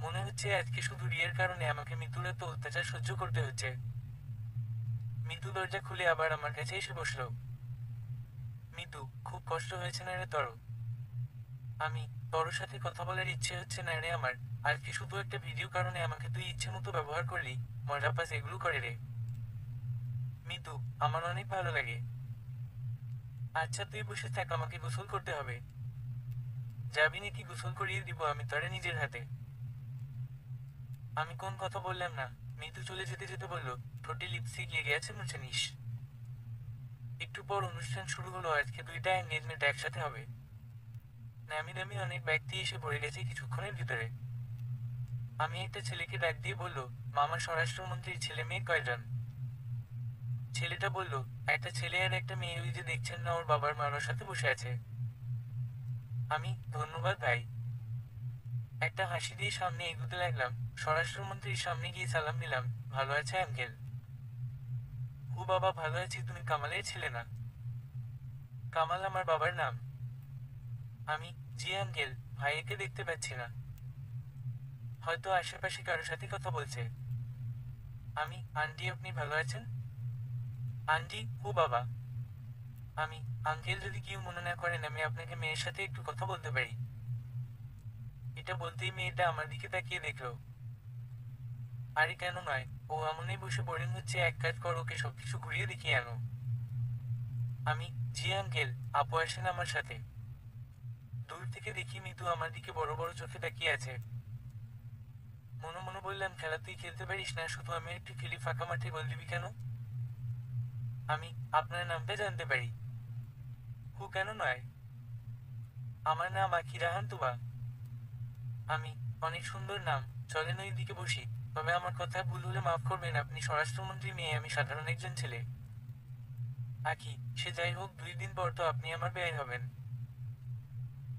মনে হচ্ছে আজকে শুধু রিয়ার কারণে আমাকে মৃত্যুর এত অত্যাচার সহ্য করতে হচ্ছে। মিতু দরজা খুলে আবার আমার কাছে এসে বসলো। মিতু, খুব কষ্ট হয়েছে না রে তোর? আমি, তোর সাথে কথা বলার ইচ্ছে হচ্ছে না রে আমার। আজকে শুধু একটা ভিডিও কারণে আমাকে তুই ইচ্ছে মতো ব্যবহার করলি। মজা পাস এগুলো করে রে। মিতু, আমার অনেক ভালো লাগে। আচ্ছা তুই বসে থাক, আমাকে গোসল করতে হবে। যাবি নাকি গোসল করিয়ে দিব আমি তোরে নিজের হাতে। আমি কোন কথা বললাম না। মিতু চলে যেতে যেতে বলল, ঠোঁটে লিপস্টিক লেগে আছে, মুছে নিস। একটু পর অনুষ্ঠান শুরু হলো। আজকে দুইটা এঙ্গেজমেন্ট একসাথে হবে। নামি দামি অনেক ব্যক্তি এসে পড়ে গেছে কিছুক্ষণের ভিতরে। আমি একটা ছেলেকে ডাক দিয়ে বলল, মামা স্বরাষ্ট্রমন্ত্রীর ছেলে মেয়ে কয়জন? ছেলেটা বলল, একটা ছেলে আর একটা মেয়ে, ওই যে দেখছেন না ওর বাবার মামার সাথে বসে আছে। আমি, ধন্যবাদ ভাই। একটা হাসি দিয়ে সামনে এগোতে লাগলাম। স্বরাষ্ট্রমন্ত্রীর সামনে গিয়ে সালাম দিলাম, ভালো আছে আঙ্কেল? ও বাবা ভালো আছি, তুমি কামালের ছেলে না? কামাল আমার বাবার নাম। আমি, জি আঙ্কেল, ভাইয়াকে দেখতে পাচ্ছি না। হয়তো আশেপাশে কারোর সাথে কথা বলছে। আমি, আন্টি আপনি ভালো আছেন? আন্টি, ও বাবা। আমি, আঙ্কেল যদি কেউ মনে না করেন আমি আপনাকে মেয়ের সাথে একটু কথা বলতে পারি। এটা বলতেই মেয়েটা আমার দিকে তাকিয়ে দেখলো। আরে কেন নয়, ও এমনই বসে বোরিং হচ্ছে, এক কাজ কর ওকে সবকিছু ঘুরিয়ে দেখিয়ে আনো। আমি, জি আঙ্কেল, আপু আসেন আমার সাথে। দূর থেকে দেখি মিতু আমার দিকে বড় বড় চোখে তাকিয়ে আছে। মনে মনে বললাম, খেলা তুই খেলতে পারিস না, শুধু আমি একটু খেলি, ফাঁকা মাঠে বল দিবি কেন? আমি, আপনার নামটা জানতে পারি? হু কেন নয়? আমার নাম আখি রাহান তুবা। আমি, অনেক সুন্দর নাম। চলেন ওই দিকে বসি। তবে আমার কথা ভুল হলে মাফ করবেন, আপনি স্বরাষ্ট্রমন্ত্রী মেয়ে, আমি সাধারণ একজন ছেলে। আখি, সে যাই হোক, 2 দিন পর তো আপনি আমার বেয়াই হবেন।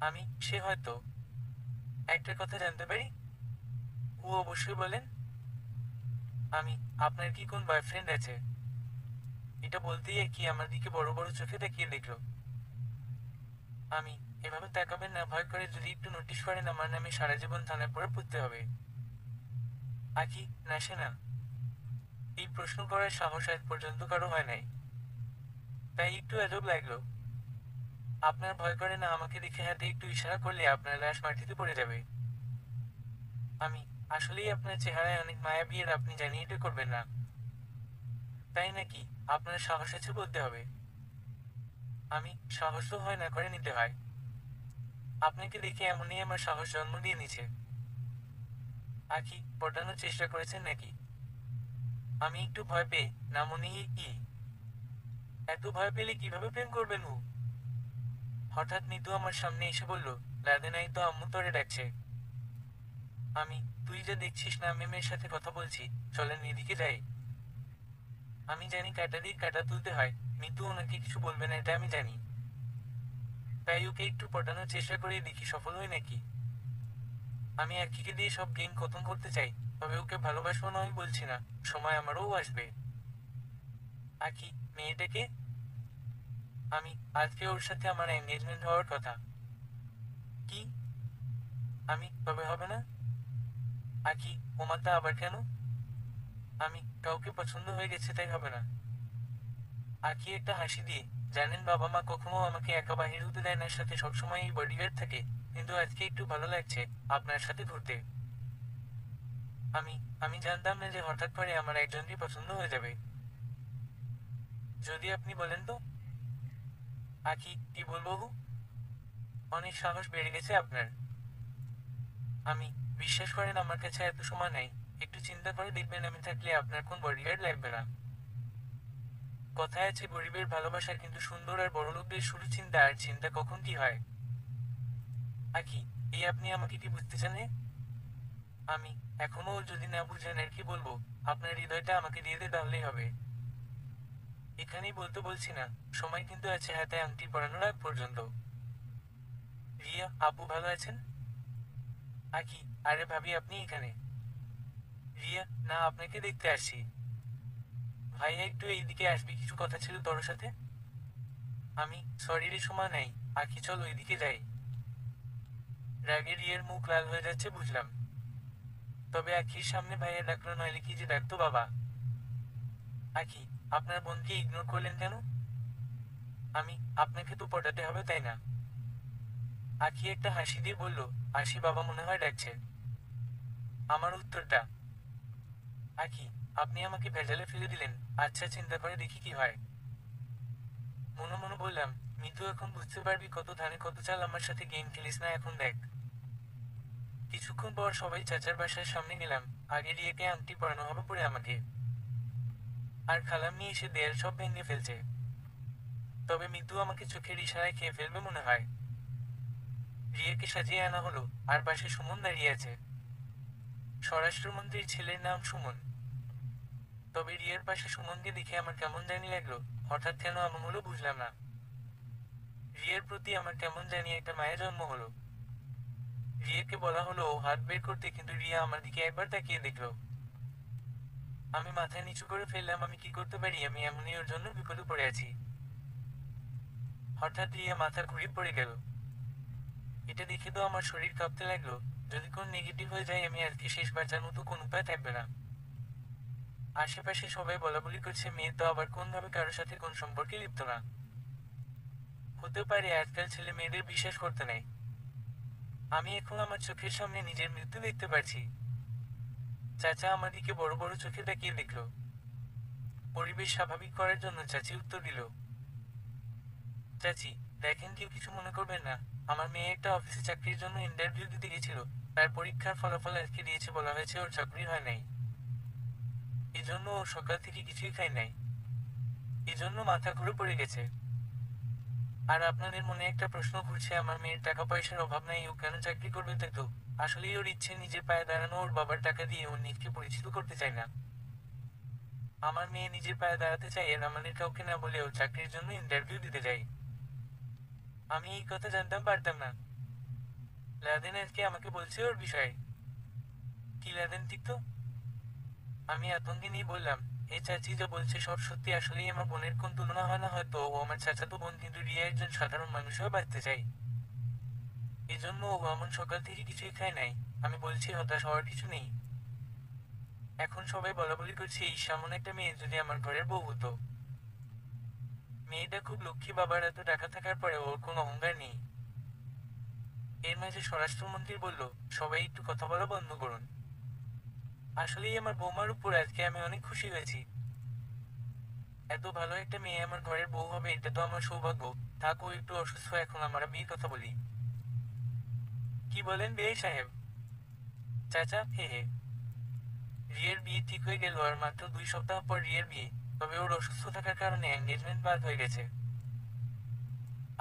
আমি, সে হয়তো। একটা কথা জানতে পারি? ও অবশ্যই বলেন। আমি, আপনার কি কোন বয়ফ্রেন্ড আছে? এটা বলতেই কি আমার দিকে বড় বড় চোখে তাকিয়ে দেখল। আমি, এভাবে তাকাবেন না, ভয় করে যদি একটু নোটিশ করেন আমার নামে সারা জীবন থানায় পড়ে পড়তে হবে। আখি, না সে না। এই প্রশ্ন করার সাহস আজ পর্যন্ত কারো হয় নাই, তাই একটু আজব লাগলো। আপনার ভয় করে না আমাকে দেখে হাতে একটু ইশারা করলে আপনার লাশ মাটিতে পড়ে যাবে? আমি, আসলেই আপনার চেহারায় অনেক মায়াবী, আর আপনি জানি এটা করবেন না। তাই নাকি? আপনার সাহস আছে বলতে হবে। আমি, সাহস তো হয় না, করে নিতে হয়। আপনাকে দেখে এমনই আমার সাহস জন্ম দিয়ে নিছে। আখি, পটানোর চেষ্টা করেছেন নাকি? আমি একটু ভয় পেয়ে, না মনে কি? এত ভয় পেলে কিভাবে প্রেম করবেন ও? হঠাৎ নিতু আমার সামনে এসে বলল, রাধে নাই তো, আম্মু তোরে ডাকছে। আমি, তুই যা দেখছিস না আমি মেয়ের সাথে কথা বলছি, চলেন এদিকে যাই। আমি জানি কাটা দিয়ে কাটা তুলতে হয়, মিতু ওনাকে কিছু বলবে না এটা আমি জানি। তাই ওকে একটু পটানোর চেষ্টা করে দেখি সফল হয় নাকি। আমি আখিকে দিয়ে সব গেম খতম করতে চাই, তবে ওকে ভালোবাসবো না আমি বলছি না, সময় আমারও আসবে। আখি, মেয়েটাকে? আমি, আজকে ওর সাথে আমার এঙ্গেজমেন্ট হওয়ার কথা। কি? আমি, তবে হবে না? আখি, ওমাতা আবার কেন? আমি, কাউকে পছন্দ হয়ে গেছে তাই হবে না। আঁকি একটা হাসি দিয়ে, জানেন বাবা মা কখনো আমাকে একা বাহির হতে দেয় না, সাথে সবসময় এই বডিগার্ড থাকে, কিন্তু আজকে একটু ভালো লাগছে আপনার সাথে ঘুরতে। আমি, আমি জানতাম না যে হঠাৎ করে আমার একজনকে পছন্দ হয়ে যাবে। যদি আপনি বলেন তো। আঁকি, কি বলবো হু? অনেক সাহস বেড়ে গেছে আপনার। আমি, বিশ্বাস করেন আমার কাছে এত সময় নাই, একটু চিন্তা করে দেখবেন আমি থাকলে আপনার কোন বডিগার্ড লাগবে না। কথায় আছে গরিবের ভালোবাসা কিন্তু সুন্দর, আর বড়লোকদের শুরু চিন্তা, আর চিন্তা কখন কি হয়। আকি, এই আপনি আমাকে কি বুঝতে চান? আমি, এখনো যদি না বুঝেন আর কি বলবো, আপনার হৃদয়টা আমাকে দিয়ে দে তাহলেই হবে। এখানেই বলতে বলছি না, সময় কিন্তু আছে হাতে আংটি পরানোর আগ পর্যন্ত। রিয়া, আপু ভালো আছেন? আকি, আরে ভাবি আপনি এখানে? রিয়া, না আপনাকে দেখতে আসছি। ভাইয়া একটু এইদিকে আসবি, কিছু কথা ছিল তোর সাথে। আমি, সরি রে সময় নাই, আকি চল ওইদিকে যাই। রাগে রিয়ার মুখ লাল হয়ে যাচ্ছে বুঝলাম। তবে আখির সামনে ভাইয়া ডাকলো, নইলে কি যে ডাকতো বাবা। আখি, আপনার বোনকে ইগনোর করলেন কেন? আমি, আপনাকে তো পটাতে হবে তাই না? আখি একটা হাসি দিয়ে বলল, আশি বাবা মনে হয় ডাকছে। আমার উত্তরটা, আখি, আপনি আমাকে ভেজালে ফেলে দিলেন, আচ্ছা চিন্তা করে দেখি কি হয়। মনে মনে বললাম, মিতু এখন বুঝতে পারবি কত ধানে কত চাল, আমার সাথে গেম খেলিস না এখন দেখ। কিছুক্ষণ পর সবাই চাচার বাসার সামনে গেলাম। আগে রিয়াকে আংটি পরানো হবে পরে আমাকে, আর খালাম্মি এসে দেয়াল সব ভেঙে ফেলছে। তবে মিতু আমাকে চোখের ইশারায় খেয়ে ফেলবে মনে হয়। রিয়াকে সাজিয়ে আনা হলো, আর পাশে সুমন দাঁড়িয়ে আছে। স্বরাষ্ট্রমন্ত্রীর ছেলের নাম সুমন। তবে রিয়ার পাশে সুমনকে দেখে আমার কেমন জানি লাগলো, হঠাৎ কেন এমন হলো বুঝলাম না। রিয়ার প্রতি আমার কেমন জানি একটা মায়া জন্ম হলো। রিয়াকে বলা হলো ও হাত বের করতে, কিন্তু রিয়া আমার দিকে একবার তাকিয়ে দেখলো। আমি মাথা নিচু করে ফেললাম, আমি কি করতে পারি, আমি এমনই ওর জন্য বিপদে পড়ে আছি। হঠাৎ রিয়া মাথা ঘুরিয়ে পড়ে গেল। এটা দেখে তো আমার শরীর কাঁপতে লাগলো। যদি কোন নেগেটিভ হয়ে যায় আমি আর কি শেষ বাঁচার মতো কোন উপায় থাকবে না। আশেপাশে সবাই বলাবলি করছে মেয়ে তো আবার কোনভাবে কারোর সাথে কোন সম্পর্কে লিপ্ত না। হতে পারে আজকাল ছেলে মেয়েদের বিশ্বাস করতে নাই। আমি এখন আমার চোখের সামনে নিজের মৃত্যু দেখতে পারছি। চাচা আমার দিকে বড় বড় চোখে তাকিয়ে দেখলো। পরিবেশ স্বাভাবিক করার জন্য চাচি উত্তর দিল, চাচি দেখেন কেউ কিছু মনে করবেন না, আমার মেয়ে একটা অফিসে চাকরির জন্য ইন্টারভিউ দিতে গেছিল। তার পরীক্ষার ফলাফল আজকে দিয়েছে, বলা হয়েছে ওর চাকরি হয় নাই। এজন্য ও সকাল থেকে কিছুই খায় নাই। এজন্য মাথা ঘুরে পড়ে গেছে। আর আপনাদের মনে একটা প্রশ্ন ঘুরছে আমার মেয়ের টাকা পয়সার অভাব নাই, ও কেন চাকরি করবে, তাই তো? আসলেই ওর ইচ্ছে নিজের পায়ে দাঁড়ানো, ওর বাবার টাকা দিয়ে ওর নিজকে পরিচিত করতে চায় না। আমার মেয়ে নিজের পায়ে দাঁড়াতে চায় আর আমাদের কাউকে না বলে ও চাকরির জন্য ইন্টারভিউ দিতে যায়। আমি এই কথা জানতাম পারতাম না। লাদেন আজকে আমাকে বলছে ওর বিষয়ে। কি লাদেন ঠিক তো? আমি আতঙ্কে নিয়ে বললাম, এই চাচি যা বলছে সব সত্যি। আসলেই আমার বোনের কোন তুলনা হয় না, হয়তো ও আমার চাচাতো বোন, কিন্তু রিয়া একজন সাধারণ মানুষ হয়ে বাঁচতে চাই। এজন্য ও এমন সকাল থেকে কিছুই খায় নাই। আমি বলছি হতাশ হওয়ার কিছু নেই। এখন সবাই বলাবলি করছে এই সামনে একটা মেয়ে যদি আমার ঘরের বউ হতো। মেয়েটা খুব লক্ষ্মী, বাবার এত টাকা থাকার পরে ওর কোনো অহংকার নেই। এর মাঝে স্বরাষ্ট্রমন্ত্রী বলল, সবাই একটু কথা বলা বন্ধ করুন। আসলেই আমার বৌমার উপর আজকে আমি অনেক খুশি হয়েছি। এত ভালো একটা মেয়ে আমার ঘরের বউ হবে, এটা তো আমার সৌভাগ্য। থাক, ও একটু অসুস্থ, এখন আমরা বিয়ের কথা বলি। কি বলেন বেই সাহেব? চাচা, হে হে। রিয়ের বিয়ে ঠিক হয়ে গেল আর মাত্র 2 সপ্তাহ পর রিয়ের বিয়ে। তবে ওর অসুস্থ থাকার কারণে এঙ্গেজমেন্ট বাদ হয়ে গেছে।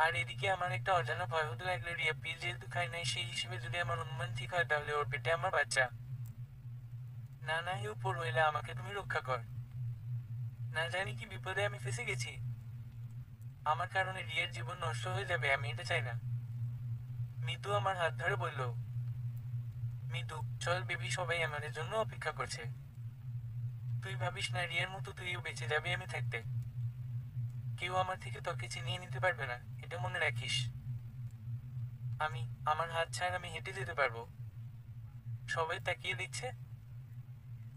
আর এদিকে আমার একটা অজানা ভয় হতে লাগলো, রিয়া পিল যেহেতু খায় নাই, সেই হিসেবে যদি আমার অনুমান ঠিক হয় তাহলে ওর পেটে আমার বাচ্চা। না না, হে উপর হইলে আমাকে তুমি রক্ষা কর। না জানি কি বিপদে আমি ফেসে গেছি। আমার কারণে রিয়ের জীবন নষ্ট হয়ে যাবে, আমি এটা চাই না। মিতু আমার হাত ধরে বলল, মিতু চল বেবি, সবাই আমাদের জন্য অপেক্ষা করছে। তুই ভাবিস না রিয়ার মতো তুইও বেঁচে যাবি আমি থাকতে। কেউ আমার থেকে তোকে চিনিয়ে নিতে পারবে না, এটা মনে রাখিস। আমি, আমার হাত ছাড়, আমি হেঁটে যেতে পারবো। সবাই তাকিয়ে দেখছে।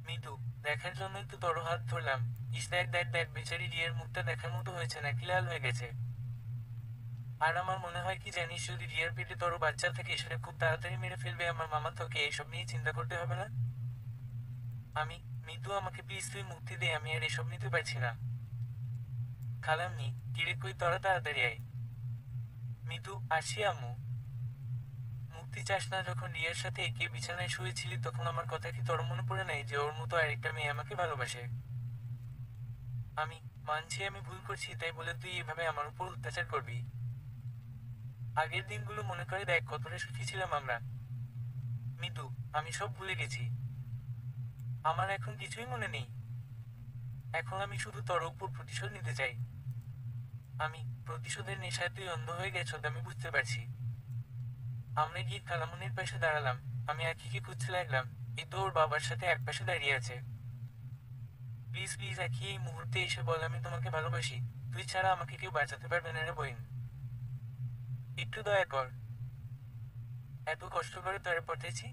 মিতু, দেখার জন্যই তো তোর হাত ধরলাম। ইস দেখ দেখ দেখ, বেচারি রিয়ার মুখটা দেখার মতো হয়েছে নাকি লাল হয়ে গেছে। আর আমার মনে হয় কি জানিস, যদি রিয়ার পেটে তোর বাচ্চা থাকে সেটা খুব তাড়াতাড়ি মেরে ফেলবে আমার মামা, তোকে এইসব নিয়ে চিন্তা করতে হবে না। আমি, মিতু আমাকে প্লিজ তুই মুক্তি দে, আমি আর এসব নিতে পারছি না। খালাম্মি, কিরে কই তোরা, তাড়াতাড়ি আয়। মিতু, আসি আম্মু। মুক্তি চাস না? যখন রিয়ার সাথে একে বিছানায় শুয়েছিলি তখন আমার কথা কি তোর মনে পড়ে নাই যে ওর মতো আরেকটা মেয়ে আমাকে ভালোবাসে? আমি মানছি আমি ভুল করছি, তাই বলে তুই এভাবে আমার উপর অত্যাচার করবি? আগের দিনগুলো মনে করে দেখ কতটা সুখী ছিলাম আমরা। মিতু, আমি সব ভুলে গেছি। আমার এখন কিছুই মনে নেই। এখন আমি শুধু তোর উপর প্রতিশোধ নিতে চাই। আমি, প্রতিশোধের নেশায় তুই অন্ধ হয়ে গেছ আমি বুঝতে পারছি। আমরা গিয়ে খালামুনির পাশে দাঁড়ালাম। আমি আখিকে খুঁজতে লাগলাম। এই তো ওর বাবার সাথে এক পাশে দাঁড়িয়ে আছে। প্লিজ প্লিজ আখি, এই মুহূর্তে এসে বল আমি তোমাকে ভালোবাসি। তুই ছাড়া আমাকে কেউ বাঁচাতে পারবে না রে বোন। একটু দয়া কর। এত কষ্ট করে তোরে পাঠিয়েছি।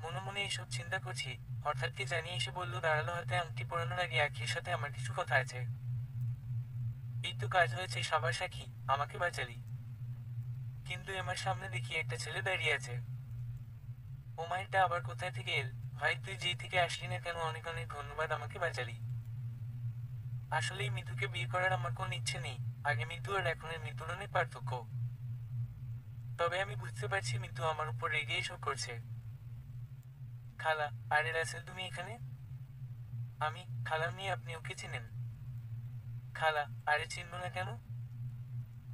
মনে মনে এইসব চিন্তা করছি, হঠাৎ কি জানি এসে বললো দাঁড়ালো হাতে আংটি পরানোর আগে আখির সাথে আমার কিছু কথা আছে। এই তো কাজ হয়েছে, সবার সাক্ষী, আমাকে বাঁচালি। কিন্তু আমার সামনে দেখি একটা ছেলে দাঁড়িয়ে আছে। ও মাইটা আবার কোথায় থেকে এল? ভাই তুই যেই থেকে আসলি না কেন, অনেক অনেক ধন্যবাদ, আমাকে বাঁচালি। আসলেই মিতুকে বিয়ে করার আমার কোনো ইচ্ছে নেই। আগে মিতু আর এখনের মিতুর অনেক পার্থক্য। তবে আমি বুঝতে পারছি মিতু আমার উপর রেগে এসব করছে। খালা, আরে রাসেল তুমি এখানে? আমি, খালা মেয়ে, আপনি ওকে চিনেন? খালা, আরে চিনব না কেন?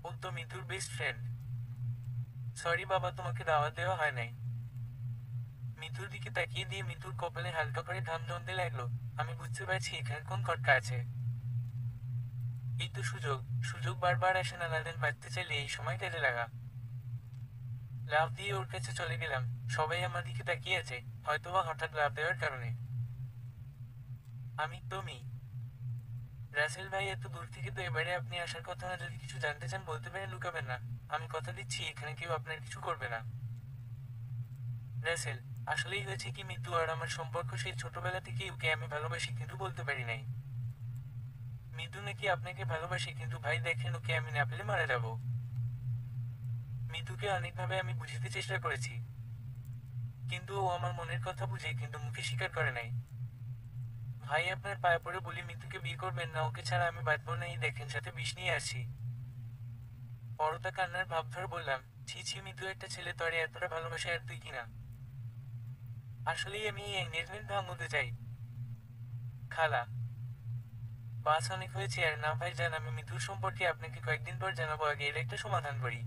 ও তো মিতুর বেস্ট ফ্রেন্ড। সরি বাবা, তোমাকে দাওয়াত দেওয়া হয় নাই। মিতুর দিকে তাকিয়ে দিয়ে মিতুর কপালে হালকা করে ঘাম জমতে লাগলো। আমি বুঝতে পারছি এখানে কোন খটকা আছে। এই তো সুযোগ। সুযোগ বারবার আসে না, লাদেন বাঁচতে চাইলে এই সময় কাজে লাগা। লাফ দিয়ে ওর কাছে চলে গেলাম। সবাই আমার দিকে তাকিয়ে আছে, হয়তোবা হঠাৎ লাফ দেওয়ার কারণে। আমি, তুমি? রাসেল ভাই, এত দূর থেকে তো এবারে আপনি আসার কথা না, যদি কিছু জানতে চান বলতে পারেন, লুকাবেন না। আমি কথা দিচ্ছি এখানে কেউ আপনার কিছু করবে না। রাসেল, আসলেই হয়েছে কি, মৃত্যু আর আমার সম্পর্ক সেই ছোটবেলা থেকেই ওকে আমি ভালোবাসি কিন্তু বলতে পারি নাই। মৃত্যু নাকি আপনাকে ভালোবাসি, কিন্তু ভাই দেখেন ওকে আমি না পেলে মারা যাব। মৃত্যুকে অনেকভাবে আমি বুঝাতে চেষ্টা করেছি, কিন্তু ও আমার মনের কথা বুঝে কিন্তু মুখে স্বীকার করে নাই। ভাই আপনার পায়ে পড়ে বলি, মৃত্যুকে বিয়ে করবেন না, ওকে ছাড়া আমি বাঁচবো না। এই দেখেন সাথে বিষ নিয়ে আসি। পরতা কান্নার ভাব ধরে বললাম, ছি ছি মৃত্যু, একটা ছেলে তরে এতটা ভালোবাসে আর তুই কিনা। আসলেই আমি এই এঙ্গেজমেন্ট ভাঙতে চাই। খালা, বাস অনেক হয়েছে আর না ভাই যান, আমি মৃত্যুর সম্পর্কে আপনাকে কয়েকদিন পর জানাবো, আগে এর একটা সমাধান করি।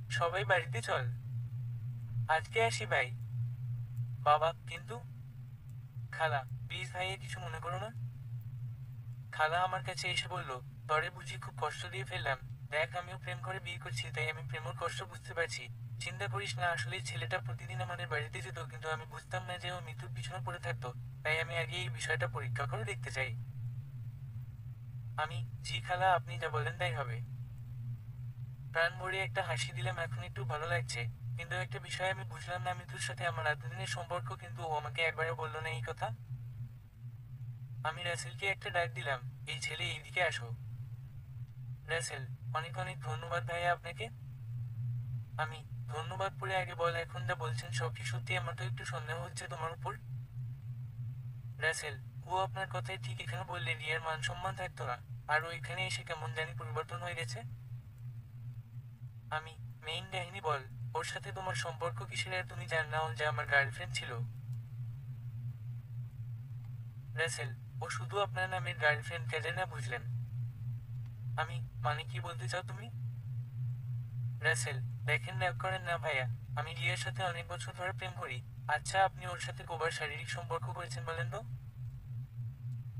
সবাই বাড়িতে চল, আজকে আসি ভাই। বাবা, কিন্তু খালা, প্লিজ ভাইয়া কিছু মনে করো না। খালা আমার কাছে এসে বলল, তরে বুঝি খুব কষ্ট দিয়ে ফেললাম। দেখ, আমিও প্রেম করে বিয়ে করছি, তাই আমি প্রেমের কষ্ট বুঝতে পারছি। চিন্তা করিস না, আসলে ছেলেটা প্রতিদিন আমাদের বাড়িতে যেত, কিন্তু আমি বুঝতাম না যে ও মৃত্যুর পিছনে পড়ে থাকতো। তাই আমি আগে এই বিষয়টা পরীক্ষা করে দেখতে চাই। আমি, জি খালা, আপনি যা বলেন তাই হবে। প্রাণ ভরে একটা হাসি দিলাম, এখন একটু ভালো লাগছে। কিন্তু একটা বিষয় আমি বুঝলাম না, মৃত্যুর সাথে আমার এতদিনের সম্পর্ক, কিন্তু ও আমাকে একবারও বললো না এই কথা। আমি রাসেলকে একটা ডাক দিলাম, এই ছেলে এইদিকে আসো। রাসেল, অনেক অনেক ধন্যবাদ ভাইয়া আপনাকে। আমি, ধন্যবাদ পরে আগে বল, এখন যা বলছেন সব কি সত্যি? আমার তো একটু সন্দেহ হচ্ছে তোমার উপর। রাসেল, ও আপনার কথাই ঠিক, এখানে বললে রিয়ার মান সম্মান থাকতো না। আর ও এখানে এসে কেমন জানি পরিবর্তন হয়ে গেছে। আমি, মেইন কাহিনী বল, ওর সাথে তোমার সম্পর্ক কিসের? আর তুমি জান না ও যে আমার গার্লফ্রেন্ড ছিল? রাসেল, ও শুধু আপনার নামের গার্লফ্রেন্ড, কেটে না বুঝলেন? আমি, মানে কি বলতে চাও তুমি? রাসেল, দেখেন রাগ করেন না ভাইয়া, আমি রিয়ার সাথে অনেক বছর ধরে প্রেম করি। আচ্ছা, আপনি ওর সাথে কবার শারীরিক সম্পর্ক করেছেন বলেন তো?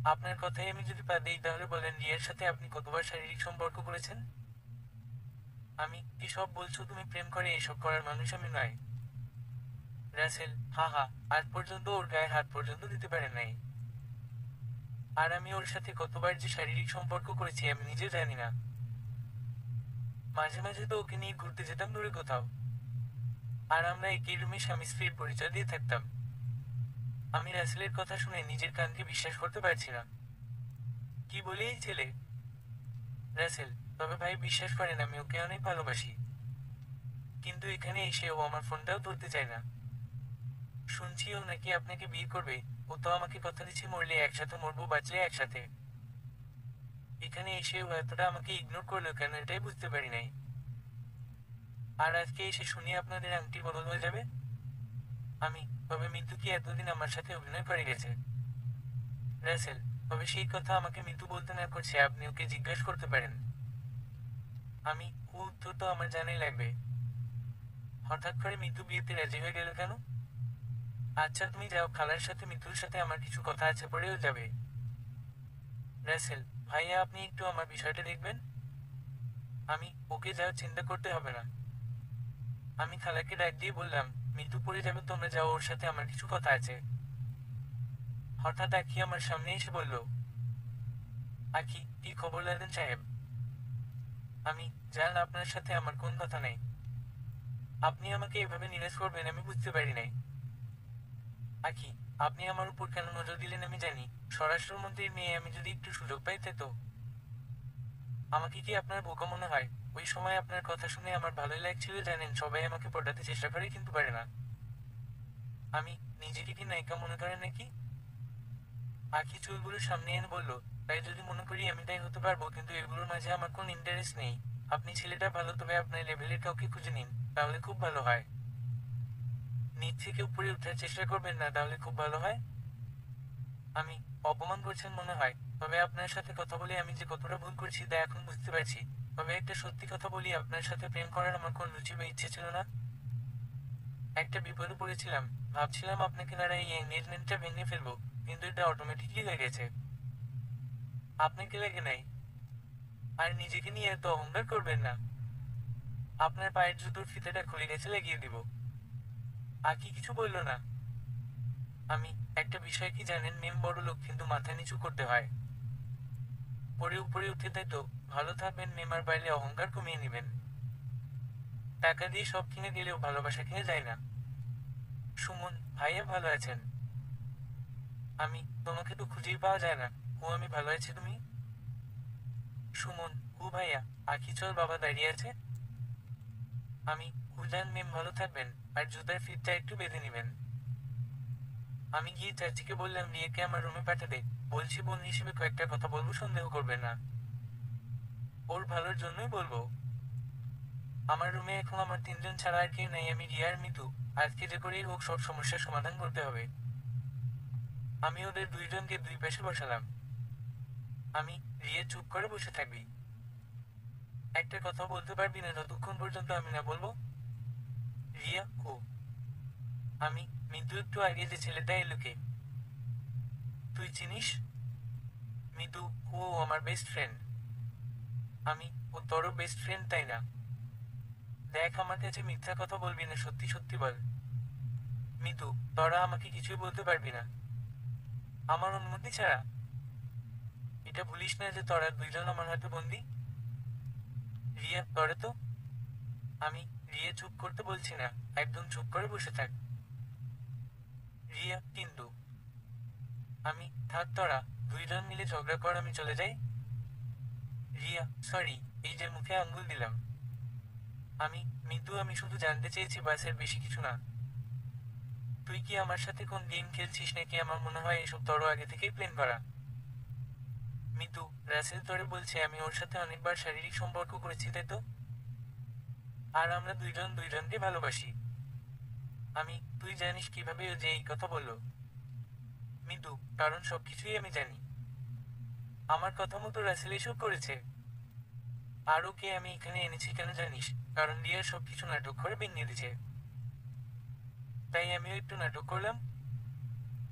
আপনার কথাই আমি যদি বাদ দিই, তাহলে বলেন রিয়ার সাথে আপনি কতবার শারীরিক সম্পর্ক করেছেন? আমি, কি সব বলছো তুমি? প্রেম করে এসব করার মানুষ আমি নয়। রাসেল, হা হা, আজ পর্যন্ত ওর গায়ে হাত পর্যন্ত দিতে পারেন নাই। আর আমি ওর সাথে কতবার যে শারীরিক সম্পর্ক করেছি আমি নিজে জানি না। মাঝে মাঝে তো ওকে নিয়ে ঘুরতে যেতাম দূরে কোথাও। আর আমরা একই রুমে স্বামী স্ত্রীর পরিচয় দিয়ে থাকতাম। আমি রাসেলের কথা শুনে নিজের কানকে বিশ্বাস করতে পারছি না। কি বলে এই ছেলে? রাসেল, তবে ভাই বিশ্বাস করেন, আমি ওকে অনেক ভালোবাসি। কিন্তু এখানে এসে ও আমার ফোনটাও ধরতে চায় না। শুনছি ও নাকি আপনাকে বিয়ে করবে। ও তো আমাকে কথা দিচ্ছে, মরলে একসাথে মরবো, বাঁচলে একসাথে। এখানে এসে ও এতটা আমাকে ইগনোর করলো কেন, এটাই বুঝতে পারি নাই। আর আজকে এসে শুনি আপনাদের আংটি বদল হয়ে যাবে। আমি, তবে মৃত্যু কি এতদিন আমার সাথে অভিনয় করে গেছে? রাসেল, তবে সেই কথা আমাকে মৃত্যু বলতে না করছে, আপনি ওকে জিজ্ঞাসা করতে পারেন। আমি, ও উত্তর তো আমার জানাই লাগবে। হঠাৎ করে মৃত্যু বিয়েতে রাজি হয়ে গেল কেন? আচ্ছা তুমি যাও, খালার সাথে মৃত্যুর সাথে আমার কিছু কথা আছে, পড়েও যাবে। রাসেল, ভাইয়া আপনি একটু আমার বিষয়টা দেখবেন। আমি, ওকে যাও, চিন্তা করতে হবে না। আমি খালাকে ডাক দিয়ে বললাম, মৃত্যু পড়ে যাবে, তোমরা যাও, ওর সাথে আমার কিছু কথা আছে। হঠাৎ আখি আমার সামনে এসে বলল, আখি, কি খবর লাদেন সাহেব? আমি, জান আপনার সাথে আমার কোন কথা নেই। আপনি আমাকে এভাবে নিরাশ করবেন আমি বুঝতে পারি নাই। আখি, আপনি আমার উপর কেন নজর দিলেন আমি জানি। স্বরাষ্ট্রমন্ত্রীর মেয়ে, আমি যদি একটু সুযোগ পাইতে তো। আমাকে কি আপনার বোকা মনে হয়? ওই সময় আপনার কথা শুনে আমার ভালোই লাগছিল, জানেন সবাই আমাকে পটাতে চেষ্টা করে কিন্তু পারে না। আমি, নিজেকে কি নায়িকা মনে করেন নাকি? আখি চুলগুলো সামনে এনে বলল, তাই যদি মনে করি আমি তাই হতে পারবো, কিন্তু এগুলোর মাঝে আমার কোন ইন্টারেস্ট নেই। আপনি ছেলেটা ভালো, তবে আপনার লেভেলের কাউকে খুঁজে নিন, তাহলে খুব ভালো হয়। নিচ থেকে উপরে ওঠার চেষ্টা করবেন না, তাহলে খুব ভালো হয়। আমি, অপমান করছেন মনে হয়। তবে আপনার সাথে কথা বলে আমি যে কতটা ভুল করছি তা এখন বুঝতে পারছি। তবে একটা সত্যি কথা বলি, আপনার সাথে প্রেম করার আমার কোন রুচি বা ইচ্ছে ছিল না। একটা বিপদে পড়েছিলাম, ভাবছিলাম আপনাকে দ্বারা এই এঙ্গেজমেন্টটা ভেঙে ফেলবো, কিন্তু এটা অটোমেটিকলি হয়ে গেছে। আপনাকে লেগে নাই। আর নিজেকে নিয়ে এত অহংকার করবেন না। আপনার পায়ের জুতোর ফিতেটা খুলে গেছে, লাগিয়ে দিব। আর কি কিছু বললো না। আমি, একটা বিষয় কি জানেন, মেম বড় লোক, কিন্তু মাথা নিচু করতে হয়। পরে উপরে উঠে তাই তো। ভালো থাকবেন মেমার, বাইরে অহংকার কমিয়ে নেবেন। টাকা দিয়ে সব কিনে দিলেও ভালোবাসা কিনে যায় না। সুমন, ভাইয়া ভালো আছেন? আমি তোমাকে তো খুঁজেই পাওয়া যায় না। ও আমি ভালো আছি, তুমি? সুমন, ও ভাইয়া, আখি চল বাবা দাঁড়িয়ে আছে। আমি, উজান মেম ভালো থাকবেন, আর জুতার ফিতটা একটু বেঁধে নেবেন। আমি গিয়ে চাচিকে বললাম রিয়াকে আমার রুমে পাঠাতে। বলছি বোন হিসেবে কয়েকটা কথা বলবো, সন্দেহ করবে না। ওর ভালোর জন্যই বলবো। আমার রুমে এখন আমার তিনজন ছাড়া আর কেউ নেই, আমি রিয়া আর মিতু। আজকে যে করেই হোক সব সমস্যার সমাধান করতে হবে। আমি ওদের দুইজনকে দুই পাশে বসালাম। আমি, রিয়া চুপ করে বসে থাকবি। একটা কথা বলতে পারবি না যতক্ষণ পর্যন্ত আমি না বলবো। রিয়া, ও। আমি, মিতু একটু আগে যে ছেলেটা এলো কে? তুই চিনিস? মিতু, ও আমার বেস্ট ফ্রেন্ড। আমি, ও তোরও বেস্ট ফ্রেন্ড তাই না? দেখ আমার কাছে মিথ্যা কথা বলবি না, সত্যি সত্যি বল। মিতু, তোরা আমাকে কিছুই বলতে পারবি না আমার অনুমতি ছাড়া। এটা ভুলিস না যে তোরা দুইজন আমার হাতে বন্দি। রিয়া, তোরে তো। আমি, রিয়া চুপ করতে বলছি না, একদম চুপ করে বসে থাক। রিয়া, কিন্তু। আমি, থাক তোরা দুইজন মিলে ঝগড়া কর, আমি চলে যাই। রিয়া, সরি, এই যে মুখে আঙ্গুল দিলাম। আমি, মিতু আমি শুধু জানতে চেয়েছি বাসের, বেশি কিছু না। তুই কি আমার সাথে কোন গেম খেলছিস নাকি? আমার মনে হয় এসব তোরও আগে থেকেই প্ল্যান করা। মিতু, রাসেল তোরে বলছে আমি ওর সাথে অনেকবার শারীরিক সম্পর্ক করেছি, তাই তো? আর আমরা দুইজন দুইজনকে ভালোবাসি। আমি, তুই জানিস কিভাবে ও যে এই কথা বললো? মিতু, কারণ সবকিছুই আমি জানি। আমার কথা মতো রাসেল এসব করেছে। আর ওকে আমি এখানে এনেছি কেন জানিস? কারণ রিয়া সবকিছু নাটক করে ভেঙে দিছে। তাই আমিও একটু নাটক করলাম।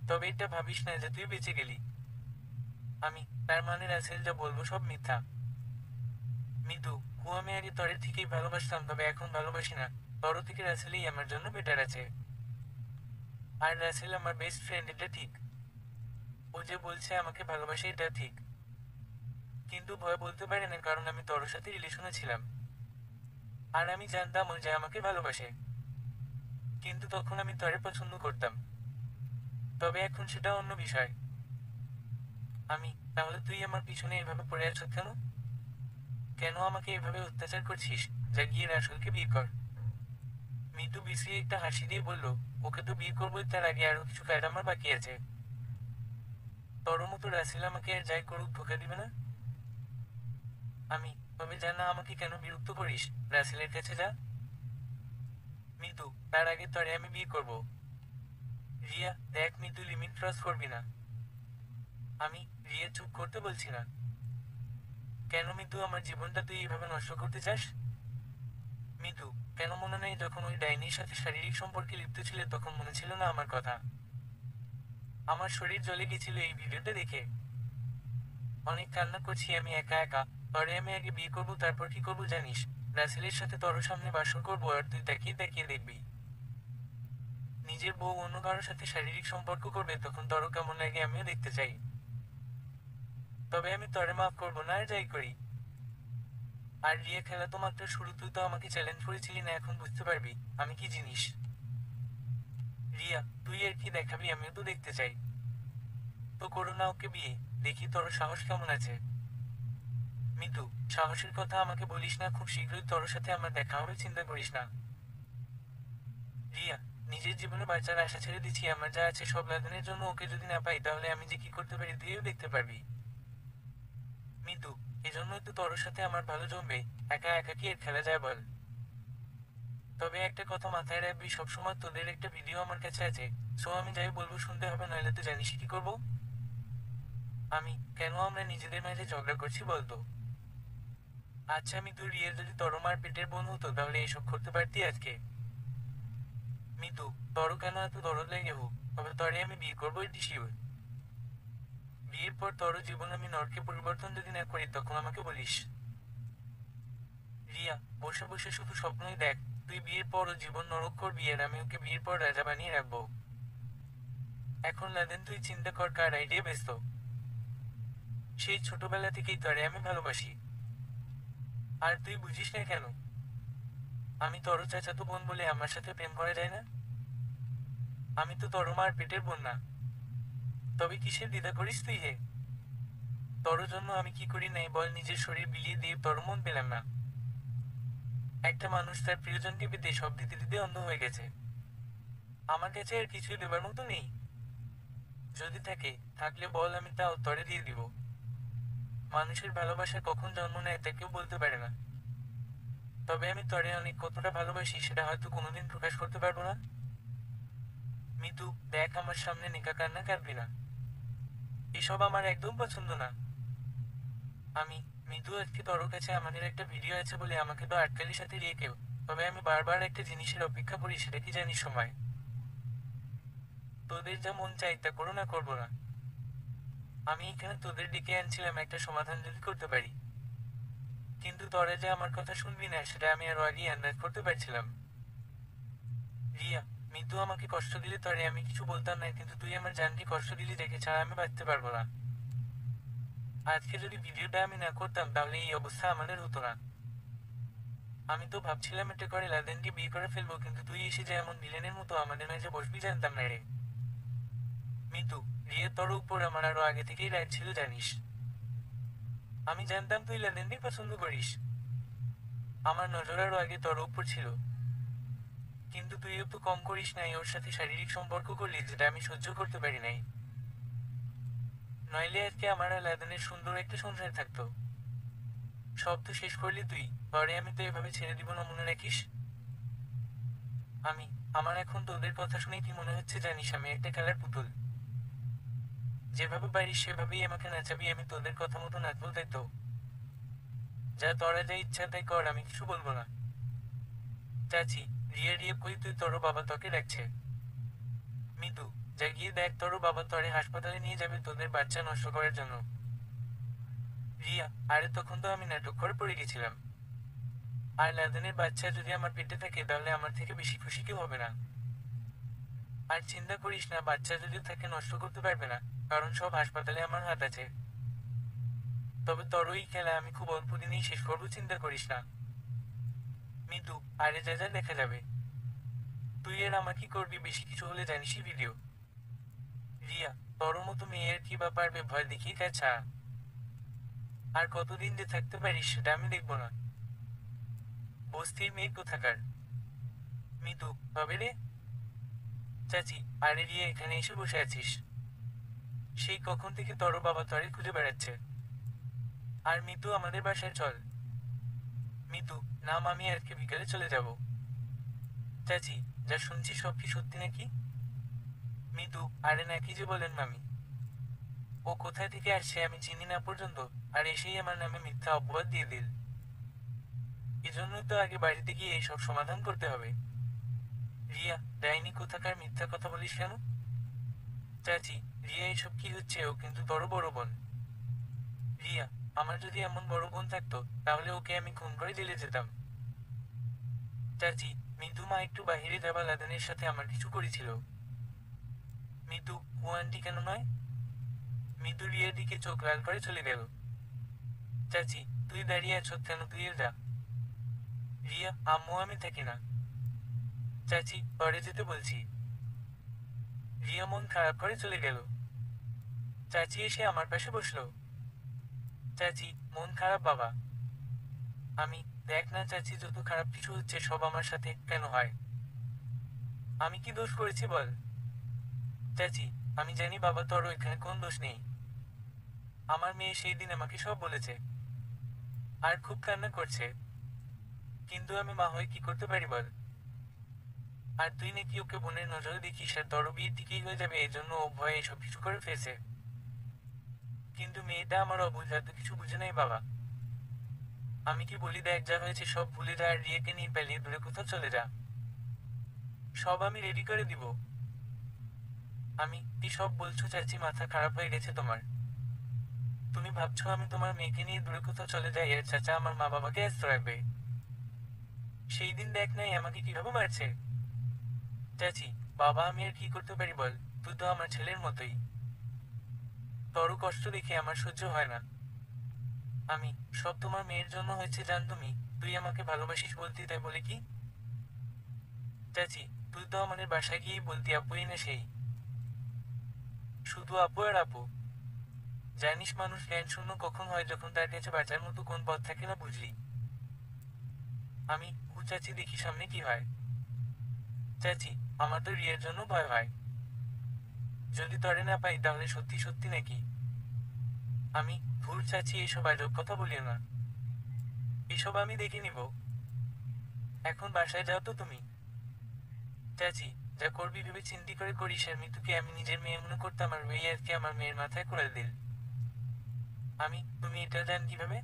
তবে এটা ভাবিস না যে তুই বেঁচে গেলি। আমি, তার মানে রাসেল যা বলবো সব মিথ্যা? মিতু, ও আমি আগে তরের থেকেই ভালোবাসতাম, তবে এখন ভালোবাসি না। তর থেকে রাসেলই আমার জন্য বেটার আছে। আর রাসেল আমার বেস্ট ফ্রেন্ড, এটা ঠিক। ও যে বলছে আমাকে ভালোবাসে এটা ঠিক। কিন্তু ভয় বলতে পারে না, কারণ আমি তোর সাথে রিলেশনে ছিলাম। আর আমি জানতাম ও যে আমাকে ভালোবাসে। কিন্তু তখন আমি তরে পছন্দ করতাম। তবে এখন সেটা অন্য বিষয়। আমি, তাহলে তুই আমার পিছনে এভাবে পড়ে আছো কেন? কেন আমাকে এভাবে অত্যাচার করছিস? যা গিয়ে রাসেলকে বিয়ে কর। মিতু বিসিয়ে একটা হাসি দিয়ে বলল, ওকে তো বিয়ে করবোই, তার আগে আরো কিছু কাজ আমার বাকি আছে। তোর মতো রাসেল আমাকে আর যাই করুক ধোকা দিবে না। আমি, তবে জানা আমাকে কেন বিরক্ত করিস? রাসেলের কাছে যা। মিতু, তার আগে তরে আমি বিয়ে করব। রিয়া, দেখ মিতু, লিমিট ক্রস করবি না। আমি, রিয়া চুপ করতে বলছি না। কেন মিতু, আমার জীবনটা তুই এইভাবে নষ্ট করতে চাস? মিতু, কেন মনে নেই যখন ওই ডাইনির সাথে শারীরিক সম্পর্কে লিপ্ত ছিলে তখন মনে ছিল না আমার কথা? আমার শরীর জ্বলে গেছিল এই ভিডিওটা দেখে। অনেক কান্না করছি আমি একা একা। পরে আমি আগে বিয়ে করবো, তারপর কি করবো জানিস? রাসেলের সাথে তোর সামনে বাসর করবো, আর তুই তাকিয়ে তাকিয়ে দেখবি। নিজের বউ অন্য কারোর সাথে শারীরিক সম্পর্ক করবে, তখন তোরও কেমন লাগে আমিও দেখতে চাই। তবে আমি তরে মাফ করবো না, আর যাই করি। আর রিয়া, খেলা তো মাত্র শুরু, তুই তো আমাকে চ্যালেঞ্জ করেছিলি না, এখন বুঝতে পারবি আমি কি জিনিস। রিয়া, তুই আর কি দেখাবি আমিও তো দেখতে চাই। তো করো না ওকে বিয়ে, দেখি তোর সাহস কেমন আছে। মিতু, সাহসের কথা আমাকে বলিস না, খুব শীঘ্রই তোর সাথে আমার দেখা হবে, চিন্তা করিস না। রিয়া, নিজের জীবনে বাঁচার আশা ছেড়ে দিচ্ছি, আমার যা আছে সব লাদানের জন্য। ওকে যদি না পাই তাহলে আমি যে কি করতে পারি তুইও দেখতে পারবি। মিতু, এজন্যই তো তোর সাথে আমার ভালো জমবে। একা একা কি এর খেলা যায় বল? তবে একটা কথা মাথায় রাখবি, সবসময় তোদের একটা ভিডিও আমার কাছে আছে। সো আমি যাই বলবো শুনতে হবে, নইলে তো জানিস কি করবো। আমি, কেন আমরা নিজেদের মাঝে ঝগড়া করছি বলতো? আচ্ছা মিতু, রিয়া যদি তোর মার পেটের বোন হতো তাহলে এসব করতে পারতি আজকে? মিতু, তোর কেন এত দরদ লেগে হোক, তবে তরে আমি বিয়ে করবো, এটি শিওর। বিয়ের পর তোর জীবন আমি নরকে পরিবর্তন যদি না করি তখন আমাকে বলিস। রিয়া, বসে বসে শুধু স্বপ্নই দেখ। তুই বিয়ের পরও জীবন নরক করবি, আর আমি ওকে বিয়ের পর রাজা বানিয়ে রাখবো। এখন লাদেন, তুই চিন্তা কর কার আইডিয়া ব্যস্ত। সেই ছোটবেলা থেকেই তরে আমি ভালোবাসি। আর তুই বুঝিস না কেন? আমি তোর চাচাতো বোন বলে আমার সাথে প্রেম করা যায় না? আমি তো তোর মার পেটের বোন না। তবে কিসের দ্বিধা করিস তুই হে? তোর জন্য আমি কি করি নাই বল, নিজের শরীর বিলিয়ে দিয়ে তোর মন পেলাম না। একটা মানুষ তার প্রিয়জনকে পেতে সব দিতে দিতে অন্ধ হয়ে গেছে। আমার কাছে আর কিছুই দেবার মতো নেই। যদি থাকলে বল, আমি তাও তরে দিয়ে দিব। মানুষের ভালোবাসা কখন জন্ম নেয় তা কেউ বলতে পারে না। তবে আমি তরে অনেক কতটা ভালোবাসি সেটা হয়তো কোনোদিন প্রকাশ করতে পারবো না। মিতু, দেখ, আমার সামনে নেকা কান্না কাঁদবি না। এসব আমার একদম পছন্দ না। আমি মিতু, আজকে তোর কাছে আমাদের একটা ভিডিও আছে বলে আমাকে তো আটকালির সাথে রিয়ে কেউ। তবে আমি বারবার একটা জিনিসের অপেক্ষা করি, সেটা কি জানিস? সময়। তোদের যা মন চাই তা করো, না করবো না। আমি এখানে তোদের ডেকে আনছিলাম একটা সমাধান যদি করতে পারি। কিন্তু তোরা যে আমার কথা শুনবি না সেটা আমি আরো আগেই আন্দাজ করতে পারছিলাম। রিয়া, মিতু আমাকে কষ্ট দিলে তরে আমি কিছু বলতাম না, কিন্তু তুই আমার জানকে কষ্ট দিলি, দেখে ছাড়া আমি বাঁচতে পারবো না। আজকে যদি ভিডিওটা আমি না করতাম তাহলে এই অবস্থা আমাদের হতো না। আমি তো ভাবছিলাম এটা করে লাদেনকে বিয়ে করে ফেলবো, কিন্তু তুই এসে যে এমন ভিলেনের মতো আমাদের মাঝে বসবি জানতাম না রে। মিতু, রিয়া, তোর উপর আমার আরো আগে থেকেই রাগ ছিল জানিস। আমি জানতাম তুই লাদেনকে পছন্দ করিস। আমার নজর আরো আগে তোর উপর ছিল। কিন্তু তুই একটু কম করিস নাই, ওর সাথে শারীরিক সম্পর্ক করলি, যেটা আমি সহ্য করতে পারি নাই। নইলে আজকে আমার আর লাদেনের সুন্দর একটা সংসার থাকতো। সব তো শেষ করলি তুই। পরে আমি তো এভাবে ছেড়ে দিব না, মনে রাখিস। আমি আমার এখন তোদের কথা শুনে কি মনে হচ্ছে জানিস? আমি একটা খেলার পুতুল। যেভাবে পারিস সেভাবেই আমাকে নাচাবি, আমি তোদের কথা মতো নাচবো, তাই তো? যা, তোরা যা ইচ্ছা তাই কর, আমি কিছু বলবো না। চাচি, রিয়া রিয়া কই তুই? তোর বাবা তোকে ডাকছে। মিতু, যা গিয়ে দেখ, তোর বাবা তোরে হাসপাতালে নিয়ে যাবে তোদের বাচ্চা নষ্ট করার জন্য। রিয়া, আরে তখন তো আমি নাটক করে পড়ে গেছিলাম। আর লাদেনের বাচ্চা যদি আমার পেটে থাকে তাহলে আমার থেকে বেশি খুশি কেউ হবে না। আর চিন্তা করিস না, বাচ্চা যদি থাকে নষ্ট করতে পারবে না, কারণ সব হাসপাতালে আমার হাত আছে। তবে তোর ওই খেলা আমি খুব অল্প দিনেই শেষ করবো, চিন্তা করিস না। মিতু, আরে যা যা দেখা যাবে। তুই আর আমার কি করবি? বেশি কিছু হলে জানিসই ভিডিও। রিয়া, তোর মতো মেয়ের কি বা পারবে ভয় দেখিয়ে কাছা? আর কতদিন যে থাকতে পারিস সেটা আমি দেখবো না। বস্তির মেয়ে কোথাকার। মিতু, তবে রে? চাচি, আরে রিয়া, এখানে এসে বসে আছিস? সেই কখন থেকে তোর বাবা তরে খুঁজে বেড়াচ্ছে। আর মিতু, আমাদের বাসায় চল। মিতু, নাম, আমি আজকে বিকালে চলে যাব। চাচি, যা শুনছি সব কি সত্যি নাকি? মিতু, আরে নাকি যে বলেন মামি। ও কোথায় থেকে আসছে আমি চিনি না পর্যন্ত, আর এসেই আমার নামে মিথ্যা অপবাদ দিয়ে দিল। এজন্যই তো আগে বাড়িতে গিয়ে এইসব সমাধান করতে হবে। রিয়া, ডাইনি কোথাকার, মিথ্যা কথা বলিস কেন? চাচি, রিয়া, এসব কি হচ্ছে? ও কিন্তু বড় বড় বোন। রিয়া, আমার যদি এমন বড় বোন থাকতো তাহলে ওকে আমি খুন করে জেলে যেতাম। চাচি, মিতু মা একটু বাহিরে যাবা, লাদেনের সাথে আমার কিছু করেছিল। মিতু, ও আন্টি কেন নয়? মিতু রিয়ার দিকে চোখ লাল করে চলে গেল। চাচি, তুই দাঁড়িয়ে আছো কেন? তুই যা। রিয়া, আম্মু, আমি থাকি না। চাচি, পরে যেতে বলছি। রিয়া মন খারাপ করে চলে গেল। চাচি এসে আমার পাশে বসলো। চাচি, মন খারাপ বাবা? আমি, দেখ না চাচি, যত খারাপ কিছু হচ্ছে সব আমার সাথে কেন হয়? আমি কি দোষ করেছি বল? চাচি, আমি জানি বাবা, তোর এখানে কোন দোষ নেই। আমার মেয়ে সেই দিন আমাকে সব বলেছে। আর খুব কান্না করছে। কিন্তু আমি মা হয়ে কি করতে পারি বল? আর তুই নাকি ওকে বোনের নজরে দেখিস আর তোর বিয়ের দিকেই হয়ে যাবে, এই জন্য ও ভয়ে এসব কিছু করে ফেলছে। কিন্তু মেয়েটা আমার অবুঝ, এত কিছু বুঝে নাই বাবা। আমি কি বলি, দেখ, যা হয়েছে সব ভুলে যা আর রিয়েকে নিয়ে পালিয়ে দূরে কোথাও চলে যা। সব আমি রেডি করে দিব। আমি, কি সব বলছো চাচি? মাথা খারাপ হয়ে গেছে তোমার? তুমি ভাবছো আমি তোমার মেয়েকে নিয়ে দূরে কোথাও চলে যাই আর চাচা আমার মা বাবাকে ব্যস্ত রাখবে? সেই দিন দেখ নাই আমাকে কিভাবে মারছে। চাচি, বাবা, আমি আর কি করতে পারি বল? তুই তো আমার ছেলের মতোই। তোরও কষ্ট দেখে আমার সহ্য হয় না। আমি, সব তোমার মেয়ের জন্য হয়েছে জান তুমি। তুই আমাকে ভালোবাসিস বলতি, তাই বলে কি? চাচি, তুই তো আমাদের বাসায় গিয়েই বলতি আপুই না সেই, শুধু আপু আর আপু। জানিস মানুষ জ্ঞান শূন্য কখন হয়, যখন তার কাছে বাঁচার মতো কোন পথ থাকে না, বুঝলি? আমি চাচি দেখি সামনে কি হয়। চাচি, আমার তো রিয়ের জন্য ভয় হয়। যদি তরে না পাই তাহলে সত্যি সত্যি নাকি? আমি ভুল চাচি, এসব আজব কথা বলিও না। এসব আমি দেখে নিব। এখন বাসায় যাও তো তুমি। চাচি, যা করবি ভেবে চিন্তি করে করিস। আর মৃত্যুকে আমি নিজের মেয়ে মনে করতাম, আর ওই আজকে আমার মেয়ের মাথায় করে দিল। তুমি এটা জান কিভাবে?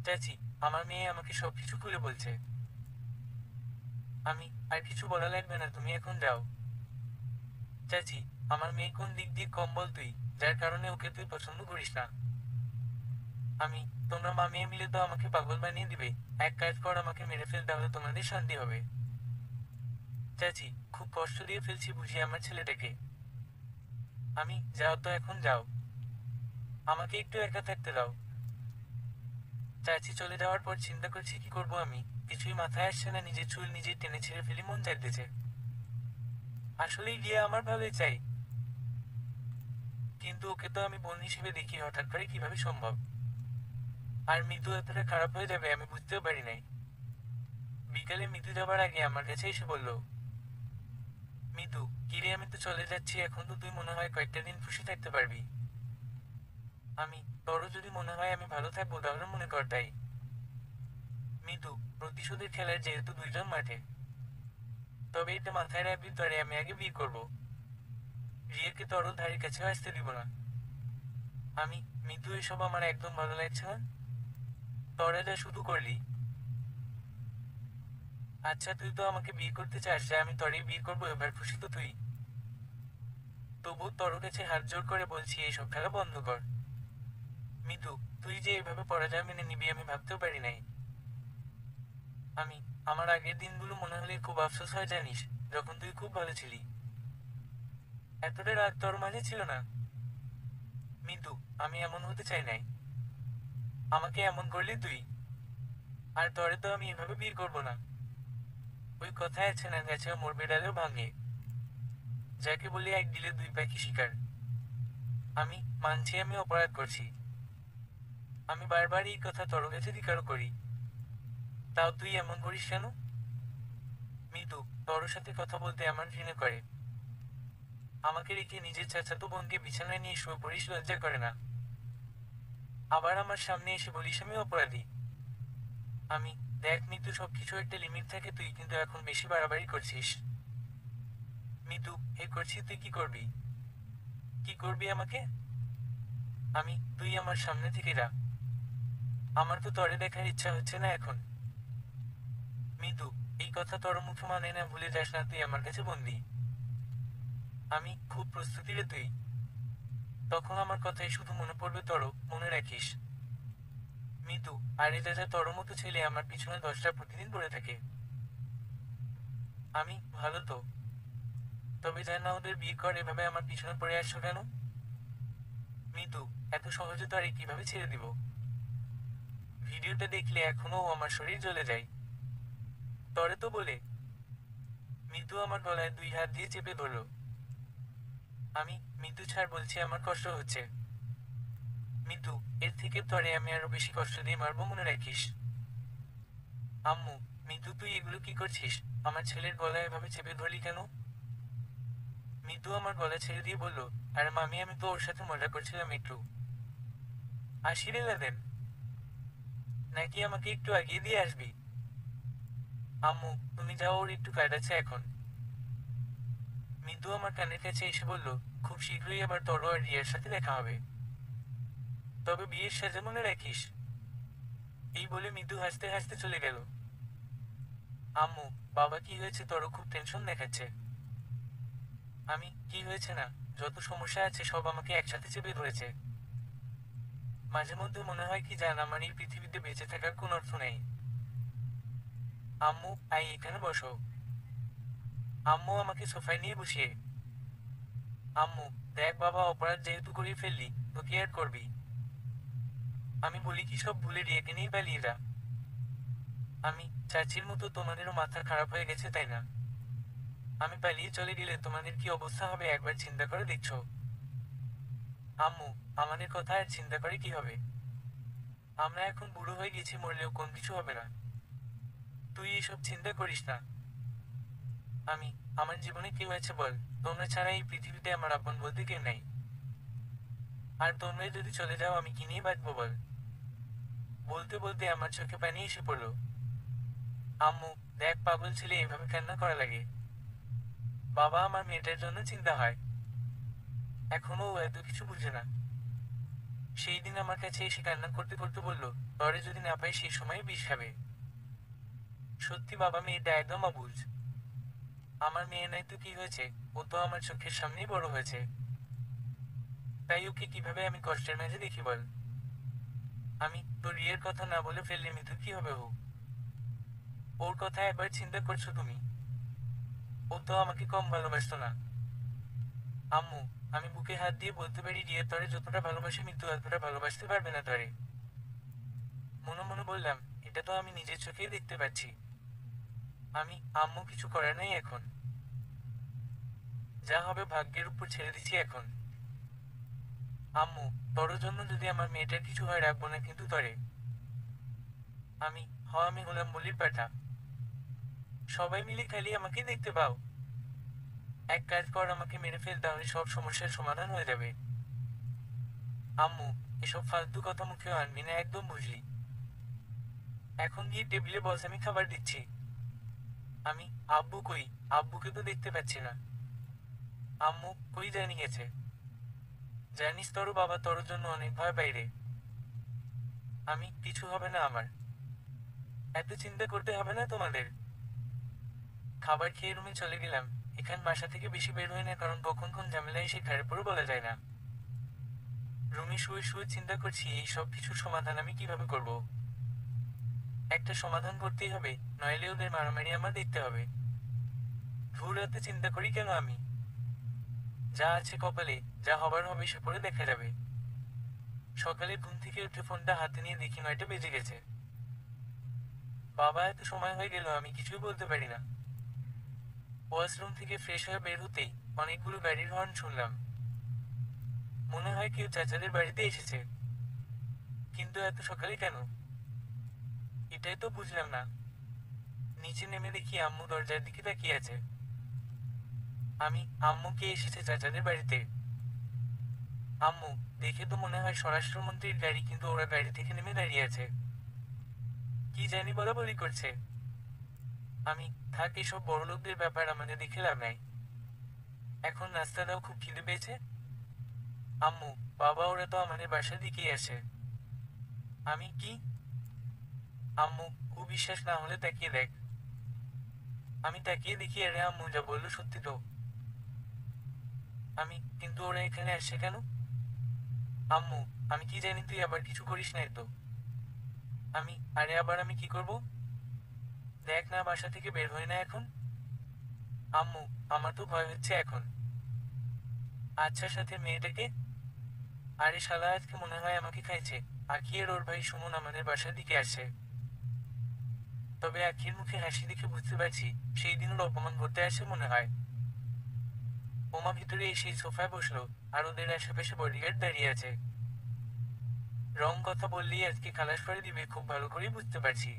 চাচি, আমার মেয়ে আমাকে সবকিছু খুলে বলছে। আর কিছু বলা লাগবে না, তুমি এখন যাও। চাচি, আমার মেয়ে কোন দিক দিয়ে কম বল তুই, যার কারণে ওকে তুই পছন্দ করিস না? আমি তোমরা মা মেয়ে মিলে তো আমাকে পাগল বানিয়ে দিবে। এক কাজ কর, আমাকে মেরে ফেল, তাহলে তোমাদের শান্তি হবে। চাচি, খুব কষ্ট দিয়ে ফেলছি বুঝি আমার ছেলেটাকে। যাও তো, এখন যাও। আমাকে একটু একা থাকতে দাও। চাচি চলে যাওয়ার পর চিন্তা করছি কি করব আমি। কিছুই মাথায় আসছে না, নিজের চুল নিজে টেনে ছিঁড়ে ফেলি মন চাইতেছে। আসলেই গিয়ে আমার ভালোই চাই, কিন্তু ওকে তো আমি বোন হিসেবে দেখি, হঠাৎ করে কিভাবে সম্ভব? আর মৃদু এতটা খারাপ হয়ে যাবে আমি বুঝতেও পারি নাই। বিকালে মৃদু যাবার আগে আমার কাছে এসে বলল, মিতু, কিরে, আমি তো চলে যাচ্ছি, এখন তো তুই মনে হয় কয়েকটা দিন খুশি থাকতে পারবি। আমি তোরও যদি মনে হয় আমি ভালো থাকবো তাহলে মনে কর তাই। মিতু, প্রতিশোধের খেলার যেহেতু দুইজন মাঠে, তবে এটা মাথায় রাখবি, তরে আমি আগে বিয়ে করবো। রিয়াকে তোরও ধারের কাছেও আসতে দিব না। আমি মিতু, এসব আমার একদম ভালো লাগছে না। তোরা যা শুধু করলি। আচ্ছা, তুই তো আমাকে বিয়ে করতে চাস, যে আমি তোরই বিয়ে করবো, এবার খুশি তো তুই? তবু তোর কাছে হাত জোর করে বলছি, এইসব খেলা বন্ধ কর। মিতু, তুই যে এভাবে পরাজয় মেনে নিবি আমি ভাবতেও পারি নাই। আমি আমার আগের দিনগুলো মনে হলে খুব আফসোস হয় জানিস, যখন তুই খুব ভালো ছিলি। এতটা রাগ তোর মাঝে ছিল না। মিতু, আমি এমন হতে চাই নাই। আমাকে এমন করলি তুই। আর তরে তো আমি এভাবে বিয়ে করবো না। ওই কথায় আছে না, গেছে মরবে ডালেও ভাঙে। যাকে বলি এক দিলে দুই পাখি শিকার। আমি মানছি আমি অপরাধ করছি। আমি বারবার এই কথা তোর কাছে স্বীকার করি। তাও তুই এমন করিস কেন? মিতু, তোর সাথে কথা বলতে আমার ঘৃণা করে। আমাকে রেখে নিজের চাচাতো বোনকে বিছানায় নিয়ে শুয়ে পড়িস, লজ্জা করে না? আবার আমার সামনে এসে বলিস আমি অপরাধী। আমি দেখ মিতু, সবকিছু একটা লিমিট থাকে, তুই কিন্তু এখন বেশি বাড়াবাড়ি করছিস। মিতু, করছি, তুই কি করবি? কি করবি আমাকে? তুই আমার সামনে থেকে যা। আমার তো তরে দেখার ইচ্ছা হচ্ছে না এখন। মিতু, এই কথা তোর মুখে মানে না, ভুলে যাস না তুই আমার কাছে বন্দি। খুব প্রস্তুতি রে তুই। তখন আমার কথাই শুধু মনে পড়বে তোর, মনে রাখিস। মিতু, আর এটা যা তোর মতো ছেলে আমার পিছনে 10টা প্রতিদিন পড়ে থাকে। ভালো তো। তবে জান না, ওদের বিয়ে কর, এভাবে আমার পিছনে পড়ে আসছো কেন? মিতু, এত সহজে তো আর কিভাবে ছেড়ে দিব? ভিডিওটা দেখলে এখনো আমার শরীর জ্বলে যায়। তরে তো বলে। মিতু আমার গলায় 2 হাত দিয়ে চেপে ধরল। মিতু ছাড় বলছি, আমার কষ্ট হচ্ছে। মিতু, এর থেকে তরে আমি আরো বেশি কষ্ট দিয়ে মারবো, মনে রাখিস। আম্মু, মিতু, তুই এগুলো কি করছিস? আমার ছেলের গলায় এভাবে চেপে ধরলি কেন? মিতু আমার গলা ছেড়ে দিয়ে বলল, আরে মামি, আমি তো ওর সাথে মজা করছিলাম একটু। আশিরে দেন, নাকি আমাকে একটু আগিয়ে দিয়ে আসবি? আম্মু, তুমি যাও, ওর একটু কাজ আছে এখন। মিতু আমার কানের কাছে এসে বলল, খুব শীঘ্রই আবার তোর আর রিয়ার সাথে দেখা হবে। তবে বিয়ের সাজে মনে রাখিস। এই বলে মিতু হাসতে হাসতে চলে গেল। আম্মু, বাবা কি হয়েছে? তোর খুব টেনশন দেখাচ্ছে। কি হয়েছে না? যত সমস্যা আছে সব আমাকে একসাথে চেপে ধরেছে। মাঝে মধ্যে মনে হয় কি জান, আমার এই পৃথিবীতে বেঁচে থাকার কোন অর্থ নেই। আম্মু, আই এখানে বসো। আম্মু আমাকে সোফায় নিয়ে বসিয়ে। আম্মু, দেখ বাবা, অপরাধ যেহেতু করে ফেললি, তো কি আর করবি? আমি বলি কি, সব ভুলে রিয়েকে নিয়ে পালিয়ে যা। চাচির মতো তোমাদেরও মাথা খারাপ হয়ে গেছে তাই না? আমি পালিয়ে চলে গেলে তোমাদের কি অবস্থা হবে একবার চিন্তা করে দেখছো? আম্মু, আমাদের কথা আর চিন্তা করে কি হবে? আমরা এখন বুড়ো হয়ে গেছি, মরলেও কোন কিছু হবে না। তুই এসব চিন্তা করিস না। আমি, আমার জীবনে কেউ আছে বল? তোমরা ছাড়া এই পৃথিবীতে আমার আপন বলতে কেউ নাই। আর তোমরা যদি চলে যাও আমি কি নিয়ে বাঁচবো বল? বলতে বলতে আমার চোখে পানি এসে পড়লো। আম্মু, দেখ পাগল ছেলে এভাবে কান্না করা লাগে। বাবা, আমার মেয়েটার জন্য চিন্তা হয়। এখনো ও এত কিছু বুঝে না। সেই দিন আমার কাছে এসে কান্না করতে করতে বলল, তরে যদি না পাই সেই সময় বিষ খাবে। সত্যি বাবা, মেয়েটা একদম অবুঝ। আমার মেয়ে নাই তো কি হয়েছে, ও তো আমার চোখের সামনেই বড় হয়েছে। তাই ওকে কিভাবে আমি কষ্টের মাঝে দেখি বল? আমি তো রিয়ের কথা না বলে ফেললে মৃত্যু কি হবে ও? ওর কথা একবার চিন্তা করছো তুমি? ও তো আমাকে কম ভালোবাসতো না। আম্মু, আমি বুকে হাত দিয়ে বলতে পারি রিয়া তরে যতটা ভালোবাসে মৃত্যু এতটা ভালোবাসতে পারবে না তরে। মনে মনে বললাম, এটা তো আমি নিজের চোখেই দেখতে পাচ্ছি। আমি, আম্মু কিছু করার নাই এখন। যা হবে ভাগ্যের উপর ছেড়ে দিচ্ছি এখন। আম্মু, তোর জন্য যদি আমার মেয়েটার কিছু হয় রাখবো না কিন্তু তরে। আমি, আমি হলাম বলির পাঠা। সবাই মিলে খালি আমাকে দেখতে পাও। এক কাজ কর, আমাকে মেরে ফেল, তাহলে সব সমস্যার সমাধান হয়ে যাবে। আম্মু, এসব ফালতু কথা মুখেও আনবি না একদম, বুঝলি? এখন গিয়ে টেবিলে বস, আমি খাবার দিচ্ছি। আমি, আব্বু কই? আব্বুকে তো দেখতে পাচ্ছি না। আম্মু, কই জানি গেছে। জানিস তোর বাবা তোর জন্য অনেক ভয় বাইরে। আমি, কিছু হবে না আমার। এত চিন্তা করতে হবে না তোমাদের। খাবার খেয়ে রুমে চলে গেলাম। এখান বাসা থেকে বেশি বের হয় না, কারণ কখন কোন ঝামেলা এসে ঘাড়ে পড়ে বলা যায় না। রুমে শুয়ে শুয়ে চিন্তা করছি এই সব কিছুর সমাধান আমি কিভাবে করব। একটা সমাধান করতেই হবে, নইলে ওদের মারামারি আমার দেখতে হবে। ভোর রাতে চিন্তা করি কেন আমি? যা আছে কপালে, যা হবার হবে সে পরে দেখা যাবে। সকালে ঘুম থেকে উঠে ফোনটা হাতে নিয়ে দেখি 9টা বেজে গেছে। বাবা, এত সময় হয়ে গেল আমি কিছুই বলতে পারি না। ওয়াশরুম থেকে ফ্রেশ হয়ে বের হতেই অনেকগুলো গাড়ির হর্ন শুনলাম। মনে হয় কেউ চাচাদের বাড়িতে এসেছে। কিন্তু এত সকালে কেন? এটাই তো বুঝলাম না। নিচে নেমে দেখি আম্মু দরজার দিকে তাকিয়ে আছে। আমি, আম্মু কে এসেছে চাচাদের বাড়িতে? আম্মু, দেখে তো মনে হয় স্বরাষ্ট্রমন্ত্রীর গাড়ি, কিন্তু ওরা গাড়ি থেকে নেমে দাঁড়িয়ে আছে। কি জানি বলা বলি করছে। আমি, থাক এসব বড়লোকদের ব্যাপার, আমাদের দেখে লাভ নাই। এখন নাস্তা দাও, খুব খিদে পেয়েছে। আম্মু, বাবা ওরা তো আমাদের বাসার দিকেই আসে। আমি, কি? আম্মু, খুব বিশ্বাস না হলে তাকিয়ে দেখ। আমি তাকিয়ে দেখি, আরে আম্মু যা বললো সত্যি তো। আমি, কিন্তু ওরা এখানে আসছে কেন? আম্মু, আমি কি জানি, তুই আবার কিছু করিস নাই তো? আমি, আরে আবার আমি কি করব? দেখ না, বাসা থেকে বের হয় না এখন। আম্মু, আমার তো ভয় হচ্ছে এখন। আচ্ছা, সাথে মেয়েটাকে? আরে শালা, আজকে মনে হয় আমাকে খাইছে। আখি আর ওর ভাই সুমন আমাদের বাসার দিকে আসে। তবে আখির মুখে হাসি দেখে বুঝতে পারছি সেই দিন ওর অপমান করতে আসে মনে হয়। ওমা ভিতরে এসে সোফায় বসলো, আর ওদের আশেপাশে বডিগার্ড দাঁড়িয়ে আছে। রং কথা বললেই আজকে খালাস করে দিবে, খুব ভালো করেই বুঝতে পারছি।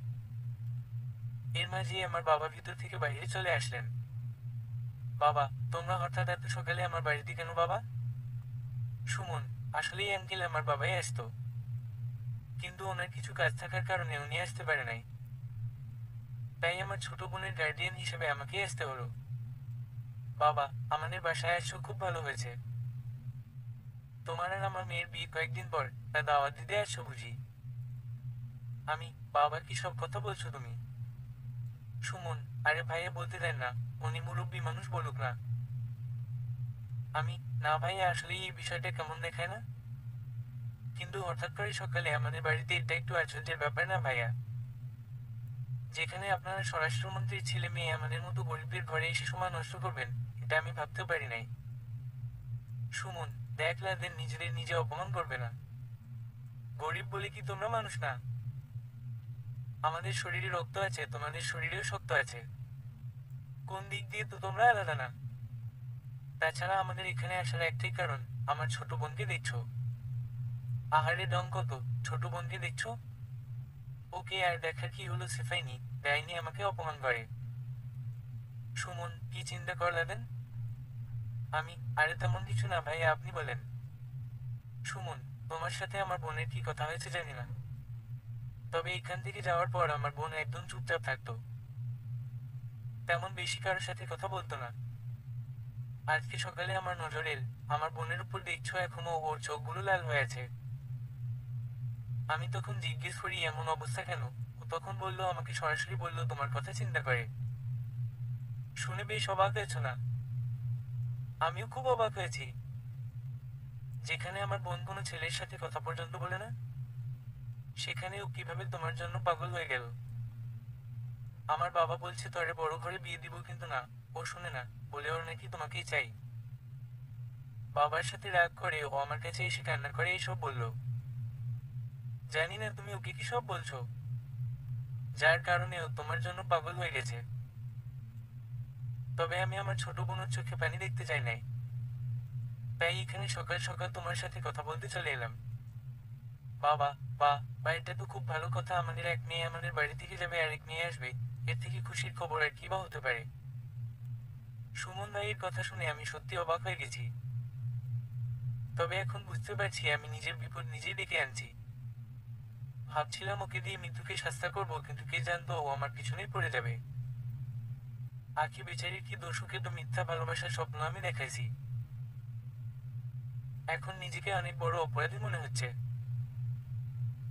এর মাঝেই আমার বাবা ভিতর থেকে বাইরে চলে আসলেন। বাবা, তোমরা হঠাৎ এত সকালে আমার বাড়িতে কেন বাবা? সুমন, আসলেই আঙ্কেল আমার বাবাই আসতো, কিন্তু ওনার কিছু কাজ থাকার কারণে উনি আসতে পারে নাই। তাই আমার ছোট বোনের গার্ডিয়ান হিসেবে আমাকেই আসতে হলো। বাবা, আমাদের বাসায় আসছো, খুব ভালো হয়েছে। তোমার আর আমার মেয়ের বিয়ে কয়েকদিন পর, তা দাওয়াত দিতে আসছো বুঝি? আমি, বাবা কি সব কথা বলছো তুমি? সুমন, আরে ভাইয়া বলতে দেন না, উনি মুরব্বী মানুষ, বলুক না। আমি, না ভাইয়া, আসলে এই বিষয়টা কেমন দেখায় না? কিন্তু হঠাৎ করে সকালে আমাদের বাড়িতে এটা একটু আশ্চর্যের ব্যাপার না ভাইয়া? যেখানে আপনারা স্বরাষ্ট্রমন্ত্রীর ছেলে মেয়ে আমাদের মতো গরিবদের ঘরে এসে সময় নষ্ট করবেন, এটা আমি ভাবতেও পারি নাই। সুমন, দেখ লাদের নিজেদের নিজে অপমান করবে না। গরিব বলে কি তোমরা মানুষ না? আমাদের শরীরে রক্ত আছে, তোমাদের শরীরেও শক্ত আছে। কোন দিক দিয়ে তো তোমরা আলাদা না। তাছাড়া আমাদের এখানে আসার একটাই কারণ, আমার ছোট বোনকে দেখছো। আহারে ডং কত, ছোট বোনকে দেখছো। ওকে আর দেখার কি হলো, সিফাইনি ডাইনি আমাকে অপমান করে। সুমন, কি চিন্তা করলেন? আমি, আরে তেমন কিছু না ভাই, আপনি বলেন। সুমন, তোমার সাথে আমার বোনের কি কথা হয়েছে জানি না, তবে এখান থেকে যাওয়ার পর আমার বোন একদম চুপচাপ থাকতো, তেমন বেশি কারোর সাথে কথা বলতো না। আজকে সকালে আমার নজর এল, আমার বোনের উপর দেখছো এখনো ওর চোখগুলো লাল হয়ে আছে। আমি তখন জিজ্ঞেস করি এমন অবস্থা কেন। ও তখন বলল, আমাকে সরাসরি বলল তোমার কথা চিন্তা করে। শুনে বেশ অবাক হয়েছ না? আমিও খুব অবাক হয়েছি। যেখানে আমার বোন কোনো ছেলের সাথে কথা পর্যন্ত বলে না, সেখানে ও কিভাবে তোমার জন্য পাগল হয়ে গেল। আমার বাবা বলছে তোরে বড় ঘরে বিয়ে দিব, কিন্তু না, ও শুনে না, বলে ওর নাকি তোমাকেই চাই। বাবার সাথে রাগ করে ও আমার কাছে এসে কান্না করে এইসব বলল। জানি না তুমি ওকে কি সব বলছো, যার কারণে ও তোমার জন্য পাগল হয়ে গেছে। তবে আমি আমার ছোট বোনের চোখে পানি দেখতে চাই নাই, তাই এখানে সকাল সকাল তোমার সাথে কথা বলতে চলে এলাম। বাবা, বা বা এটা তো খুব ভালো কথা, আমাদের এক মেয়ে আমাদের বাড়ি থেকে যাবে আর এক মেয়ে আসবে, এর থেকে খুশির খবর আর কি বা হতে পারে। সুমন ভাইয়ের কথা শুনে আমি সত্যি অবাক হয়ে গেছি। তবে এখন বুঝতে পারছি আমি নিজের বিপদ নিজেই ডেকে আনছি। ভাবছিলাম ওকে দিয়ে মৃত্যুকে শাস্তা করবো, কিন্তু কে জানতো ও আমার পিছনেই পড়ে যাবে। আখি বেচারির কি দোষ, ওকে তো মিথ্যা ভালোবাসার স্বপ্ন আমি দেখাইছি। এখন নিজেকে অনেক বড় অপরাধী মনে হচ্ছে।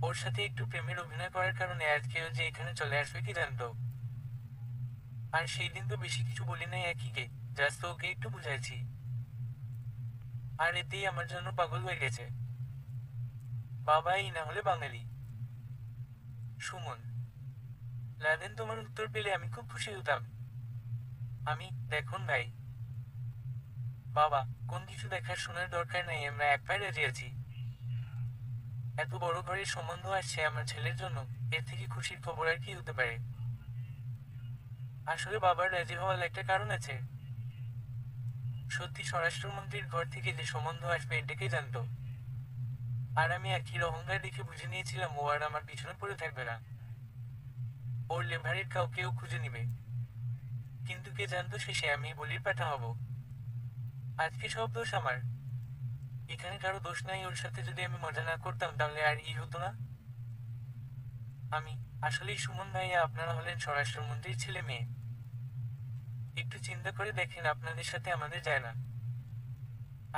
ওর সাথে একটু প্রেমের অভিনয় করার কারণে আজকেও যে এখানে চলে আসবে কি জানতো। আর সেই দিন তো বেশি কিছু বলি নাই আখিকে, জাস্ট ওকে একটু বুঝাইছি, আর এতেই আমার জন্য পাগল হয়ে গেছে। বাবাই না হলে বাঙালি। সুমন, লাদেন, তোমার উত্তর পেলে আমি খুব খুশি হতাম। আমি, দেখুন ভাই। বাবা, কোন কিছু দেখার শোনার দরকার নাই, আমরা এক পায়ে রাজি আছি। এত বড় ঘরের সম্বন্ধ আসছে আমার ছেলের জন্য, এর থেকে খুশির খবর আর কি হতে পারে। আসলে বাবার রাজি হওয়ার একটা কারণ আছে। সত্যি স্বরাষ্ট্রমন্ত্রীর ঘর থেকে যে সম্বন্ধ আসবে এটাকে জানতো, আর আমি আখির অহংকার দেখে বুঝে নিয়েছিলাম ও আর আমার পিছনে পড়ে থাকবে না, ওর লেভারের কাউকেও খুঁজে নিবে। কিন্তু কে জানতো শেষে আমি বলির পাঠা হব। আজকে সব দোষ আমার, এখানে কারো দোষ নাই। ওর সাথে যদি আমি মজা না করতাম তাহলে আর হতো না। আমি, আসলেই সুমন ভাইয়া, আপনারা হলেন স্বরাষ্ট্রমন্ত্রীর ছেলে মেয়ে। একটু চিন্তা করে দেখেন, আপনাদের সাথে আমাদের যায় না।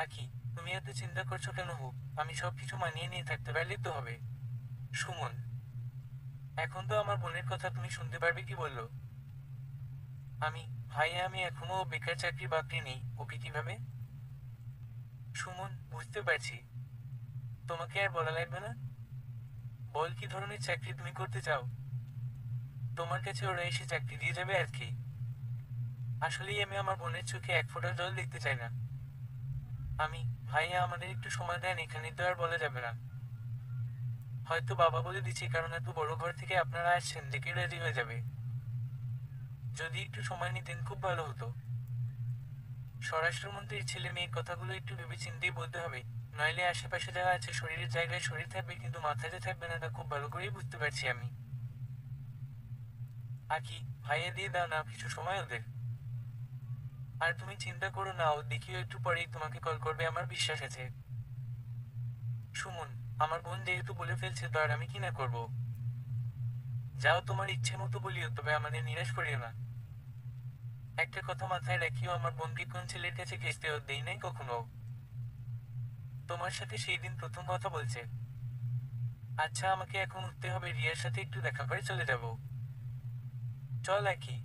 আকি, তুমি এত চিন্তা করছো কেন? হোক, আমি সবকিছু মানিয়ে নিয়ে থাকতে পারলেই তো হবে। সুমন, এখন তো আমার বোনের কথা তুমি শুনতে পারবে কি বললো। আমি, ভাইয়া, আমি এখনো বেকার, চাকরি বাকরি নেই, ওকে কিভাবে। সুমন, বুঝতে পারছি, তোমাকে আর বলা লাগবে না। বল, কি ধরনের চাকরি তুমি করতে চাও? তোমার কাছে ওরা এসে চাকরি দিয়ে যাবে আর কি। আসলেই আমি আমার বোনের চোখে এক ফোঁটা জল দেখতে চাই না। আমি, ভাইয়া, আমাদের একটু সময় দেন, এখানে তো আর বলা যাবে না। হয়তো বাবা বলে দিচ্ছে, কারণ এত বড় ঘর থেকে আপনারা আসছেন, দেখে রাজি হয়ে যাবে। যদি একটু সময় নিতেন খুব ভালো হতো। স্বরাষ্ট্রমন্ত্রীর ছেলে মেয়ে, কথাগুলো একটু ভেবে চিন্তেই বলতে হবে, নইলে আশেপাশে যারা আছে শরীরের জায়গায় শরীর থাকবে কিন্তু মাথা যে থাকবে না, তা খুব ভালো করেই বুঝতে পারছি আমি। আকি, ভাইয়া, দিয়ে দাও না কিছু সময় ওদের। আর তুমি চিন্তা করো না, ও দেখিও একটু পরেই তোমাকে কল করবে, আমার বিশ্বাস আছে। সুমন, আমার বোন যেহেতু বলে ফেলছে তো আর আমি কি না করবো। যাও, তোমার ইচ্ছে মতো বলিও, তবে আমাদের নিরাশ করিও না। একটা কথা মাথায় রাখিও, আমার বোনকে কোন ছেলের কাছে ঘেঁষতেও দেই নাই কখনো। তোমার সাথে সেই দিন প্রথম কথা বলছে। আচ্ছা, আমাকে এখন উঠতে হবে, রিয়ার সাথে একটু দেখা করে চলে যাব। চল আকি।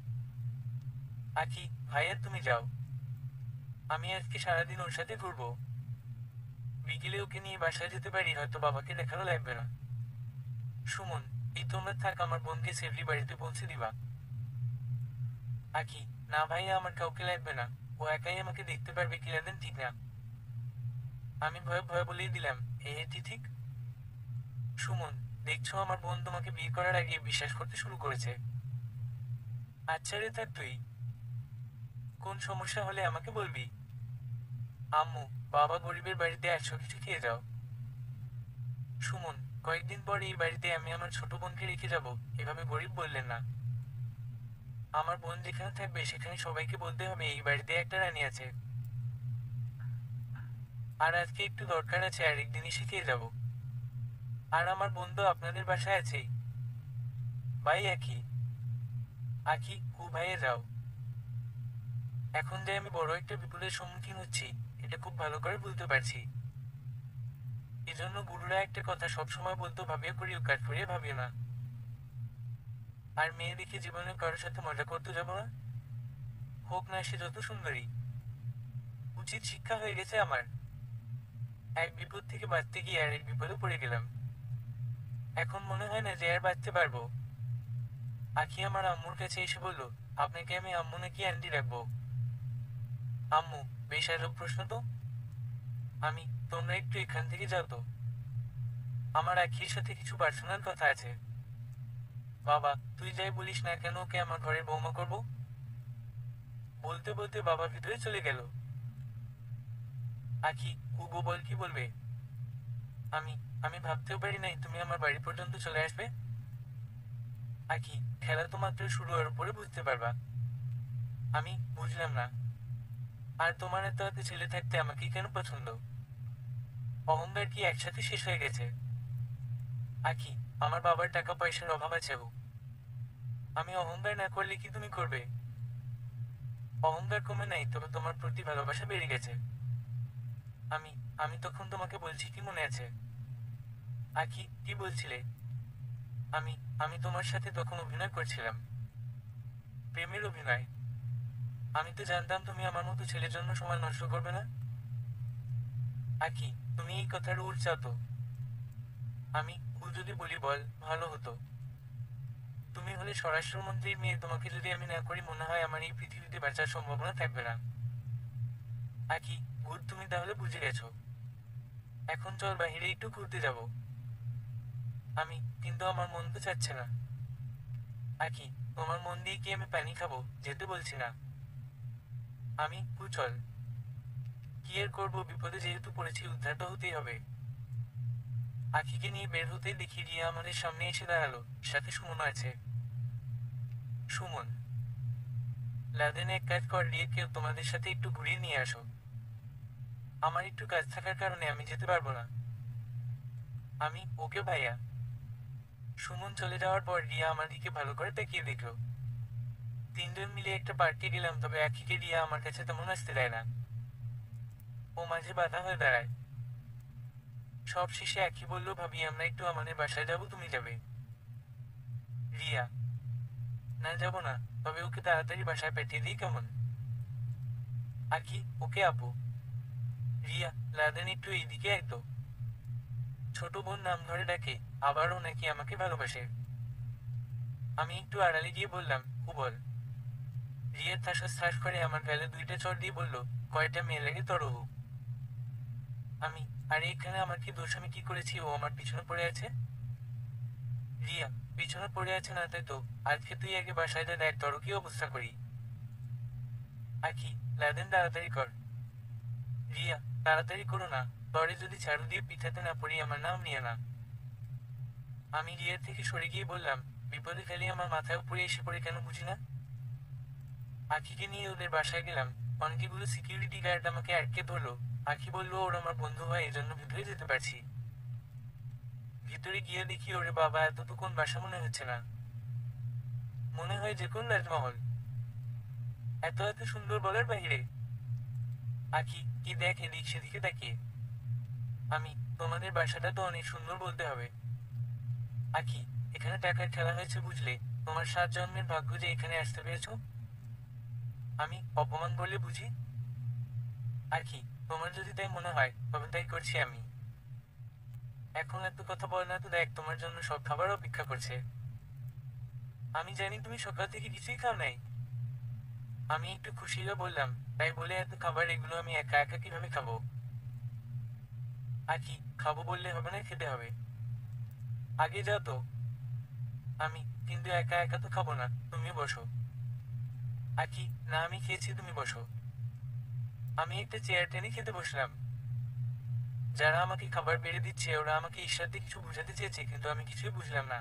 আকি, ভাইয়া, তুমি যাও, আমি আজকে সারাদিন ওর সাথে ঘুরবো। বিকেলে ওকে নিয়ে বাসায় যেতে পারি, হয়তো বাবাকে দেখারও লাগবে না। সুমন, এই তোমরা থাক, আমার বোনকে সেফলি বাড়িতে পৌঁছে দিবা। আকি, না ভাইয়া, আমার কাউকে লাগবে না, ও একাই আমাকে দেখতে পারবে, কি লাগেন ঠিক না। আমি ভয়ে ভয়ে বলেই দিলাম, এটি ঠিক। সুমন, দেখছো আমার বোন তোমাকে বিয়ে করার আগে বিশ্বাস করতে শুরু করেছে। আচ্ছা রে, থাক তুই। কোন সমস্যা হলে আমাকে বলবি। আম্মু, বাবা গরিবের বাড়িতে 100 কিছু খেয়ে যাও। সুমন, কয়েকদিন পর এই বাড়িতে আমি আমার ছোট বোনকে রেখে যাব, এভাবে গরিব বললেন না। আমার বোন যেখানে থাকবে সেখানে সবাইকে বলতে হবে এই বাড়িতে একটা রানী আছে। আর আজকে একটু দরকার আছে, আর একদিনই শিখিয়ে যাব। আর আমার বোন তো আপনাদের বাসায় আছেই। ভাই একই। আখি, ভাইয়ে যাও। এখন যে আমি বড় একটা বিপদের সম্মুখীন হচ্ছি, এটা খুব ভালো করে বুঝতে পারছি। এজন্য গুরুরা একটা কথা সবসময় বলতো, ভাবিয়া করিও কাজ করিয়া ভাবিও না। আর মেয়ে দেখে জীবনে কারোর সাথে মজা করতে যাব না, হোক না সে যত সুন্দরী। উচিত শিক্ষা হয়ে গেছে আমার। এক বিপদ থেকে বাঁচতে গিয়ে আর এক বিপদে পড়ে গেলাম। এখন মনে হয় না যে আর বাঁচতে পারবো। আখি আমার আম্মুর কাছে এসে বলল, আপনাকে আমি আম্মু নাকি আন্টি রাখবো? আম্মু, বেশ আজব প্রশ্ন তো। আমি, তোমরা একটু এখান থেকে যাও তো, আমার আখির সাথে কিছু পার্সোনাল কথা আছে। বাবা, তুই যাই বলিস না কেন ওকে আমার ঘরের বৌমা করবো? বলতে বলতে বাবা ভিতরে চলে গেল। আখি, কুবো বল কি বলবে? আমি আমি ভাবতেও পারি নাই তুমি আমার বাড়ি পর্যন্ত চলে আসবে। আখি, খেলা তো মাত্র শুরু হওয়ার পরে বুঝতে পারবা। আমি বুঝলাম না। আর তোমার এত হাতে ছেলে থাকতে আমাকে কেন পছন্দ? অহংকার কি একসাথে শেষ হয়ে গেছে? আখি, আমার বাবার টাকা পয়সার অভাব আছে ও। আমি অহংকার না করলে কি তুমি করবে? অহংকার কমে নাই, তবে তোমার প্রতি ভালোবাসা বেড়ে গেছে। আমি আমি তখন তোমাকে বলছি কি মনে আছে? আখি, কি বলছিলে? আমি আমি তোমার সাথে তখন অভিনয় করছিলাম। প্রেমের অভিনয়। আমি তো জানতাম তুমি আমার মতো ছেলের জন্য সময় নষ্ট করবে না। আখি, তুমি এই কথার উড় চাও তো? আমি যদি বলি বল, ভালো হতো। তুমি হলে স্বরাষ্ট্রমন্ত্রীর মেয়ে, তোমাকে যদি আমি না করি মনে হয় আমার এই পৃথিবীতে বাঁচার সম্ভাবনা থাকবে না। আখি, তুমি তাহলে বুঝে গেছো। এখন চল বাহিরে একটু ঘুরতে যাব। আমি, কিন্তু আমার মন তো চাচ্ছে না। আখি, তোমার মন দিয়ে কি আমি পানি খাবো? যেতে বলছি না। আমি, চল। কি আর করবো, বিপদে যেহেতু পড়েছি উদ্ধার তো হতেই হবে। আখিকে নিয়ে বের হতে দেখি রিয়া আমাদের সামনে এসে দাঁড়ালো, সাথে সুমন আছে। সুমন, লাদেন এক কাজ কর, রিয়াকে তোমাদের সাথে একটু ঘুরিয়ে নিয়ে আসো। আমার একটু কাজ থাকার কারণে আমি যেতে পারবো না। আমি, ওকে ভাইয়া। সুমন চলে যাওয়ার পর রিয়া আমার দিকে ভালো করে তাকিয়ে দেখলো। তিনজন মিলে একটা পার্টি গেলাম, তবে আখিকে রিয়া আমার কাছে তেমন আসতে দেয় না। ও মাঝে বাধা হয়ে দাঁড়ায়। সব শেষে আখি বলল, ভাবি আমরা একটু আমাদের বাসায় যাব, তুমি যাবে? রিয়া, না যাব না, তবে ওকে তাড়াতাড়ি বাসায় পাঠিয়ে দিই কেমন? আখি, ওকে আপু। রিয়া, লাদেন একটু এইদিকে আয় তো। ছোট বোন নাম ধরে ডাকে, আবারও নাকি আমাকে ভালোবাসে। আমি একটু আড়ালে গিয়ে বললাম, বল। রিয়া ঠাস করে আমার গালে দুইটা চড় দিয়ে বলল, কয়টা মেয়ে লাগে তোর? আমি, আরে এখানে আমার কি দোষ? আমি কি করেছি ও আমার পিছনে পড়ে আছে? রিয়া, পিছনে পড়ে আছে না তাই তো, আজকে তুই আগে বাসায় যা, দেখ তোর কি অবস্থা করি। আখি, লাদেন তাড়াতাড়ি কর। রিয়া, তাড়াতাড়ি করো না, তরে যদি ঝাড়ু দিয়ে পিঠাতে না পড়ি আমার নাম নিয়ে না। আমি রিয়ার থেকে সরে গিয়ে বললাম, বিপদে ফেলে আমার মাথায় উপরে এসে পড়ে কেন বুঝি না। আখিকে নিয়ে ওদের বাসায় গেলাম। অনেকগুলো সিকিউরিটি গার্ড আমাকে আটকে ধরলো। আখি বলল ওর আমার বন্ধু হয়, এজন্য ভিতরে যেতে পারছি। ভিতরে গিয়ে দেখি ওরে বাবা, এত তো কোন বাসা মনে হচ্ছে না, মনে হয় যে কোন রাজমহল। এত এত সুন্দর বলার বাহিরে। আখি, কি দেখ এদিক সেদিকে তাকিয়ে। আমি, তোমাদের বাসাটা তো অনেক সুন্দর বলতে হবে। আখি, এখানে টাকার খেলা হয়েছে বুঝলে, তোমার 7 জন্মের ভাগ্য যে এখানে আসতে পেরেছো। আমি, অপমান বলে বুঝি? আখি, তোমার যদি তাই মনে হয় তবে তাই করছি আমি। এখন এত কথা বল না তো, দেখ তোমার জন্য সব খাবার অপেক্ষা করছে। আমি জানি তুমি সকাল থেকে কিছুই খাও নাই। আমি একটু খুশি হয়ে বললাম, তাই বলে এত খাবার এগুলো আমি একা একা কিভাবে খাবো? আখি, খাবো বললে হবে না, খেতে হবে। আগে যাও তো। আমি, কিন্তু একা একা তো খাবো না, তুমিও বসো। আকি, না আমি খেয়েছি, তুমি বসো। আমি একটা চেয়ার টেনে খেতে বসলাম। যারা আমাকে খাবার বেড়ে দিচ্ছে ওরা আমাকে ইশারাতে কিছু বোঝাতে চেয়েছে, কিন্তু আমি কিছুই বুঝলাম না।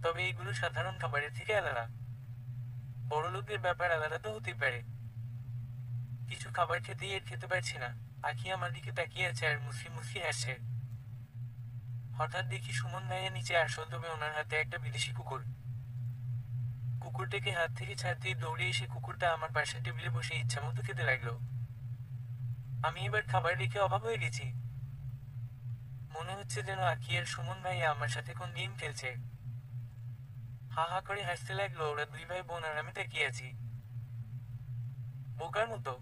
তবে এইগুলো সাধারণ খাবারের থেকে আলাদা। বড়লোকদের ব্যাপার আলাদা তো হতেই পারে। কিছু খাবার খেতেই এর খেতে পারছি না। আখি আমার দিকে তাকিয়ে আছে আর মুসকি মুসকি হাসছে। হঠাৎ দেখি সুমন ভাইয়া নিচে আসল, তবে ওনার হাতে একটা বিদেশি কুকুর। কুকুরটাকে হাত থেকে ছাড়তেই দৌড়ে এসে কুকুরটা আমার পাশের টেবিলে বসে ইচ্ছা মতো খেতে লাগলো। আমি এবার খাবার রেখে অবাক হয়ে গেছি। মনে হচ্ছে যেন আখি আর সুমন ভাইয়া আমার সাথে কোন গেম খেলছে। হা হা করে হাসতে লাগলো ওরা দুই ভাই বোন, আর আমি তাকিয়ে আছি বোকার মতো।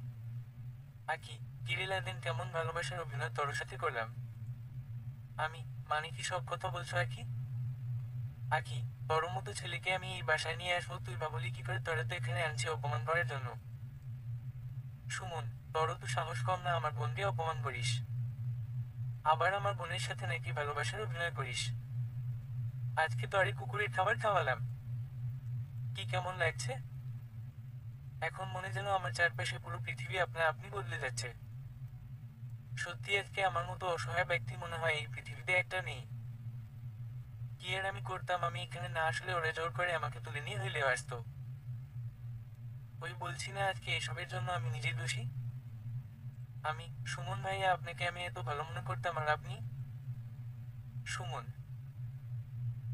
আকি, কিরে লাদেন, কেমন ভালোবাসার অভিনয় তোর সাথে করলাম আমি? মানে কি সব কথা বলছো আকি? আকি, তোর মতো ছেলেকে আমি এই বাসায় নিয়ে আসবো তুই ভাবলি কি করে? তোরা তো এখানে আনছি অপমান করার জন্য। সুমন, তোরও তো সাহস কম না আমার বোনকে অপমান করিস, আবার আমার বোনের সাথে নাকি ভালোবাসার অভিনয় করিস। আজকে তো আরে কুকুরের খাবার খাওয়ালাম, কি কেমন লাগছে? এখন মনে যেন আমার চারপাশে পুরো পৃথিবী আপনা আপনি বদলে যাচ্ছে। সত্যি আজকে আমার মতো অসহায় ব্যক্তি মনে হয় এই পৃথিবীতে একটা নেই। কি আর আমি করতাম, আমি এখানে না আসলে ওরা জোর করে আমাকে তুলে নিয়ে হইলেও আসতো। ওই বলছি না আজকে এসবের জন্য আমি নিজেই দোষী। আমি, সুমন ভাইয়া, আপনাকে আমি এত ভালো মনে করতাম আর আপনি। সুমন,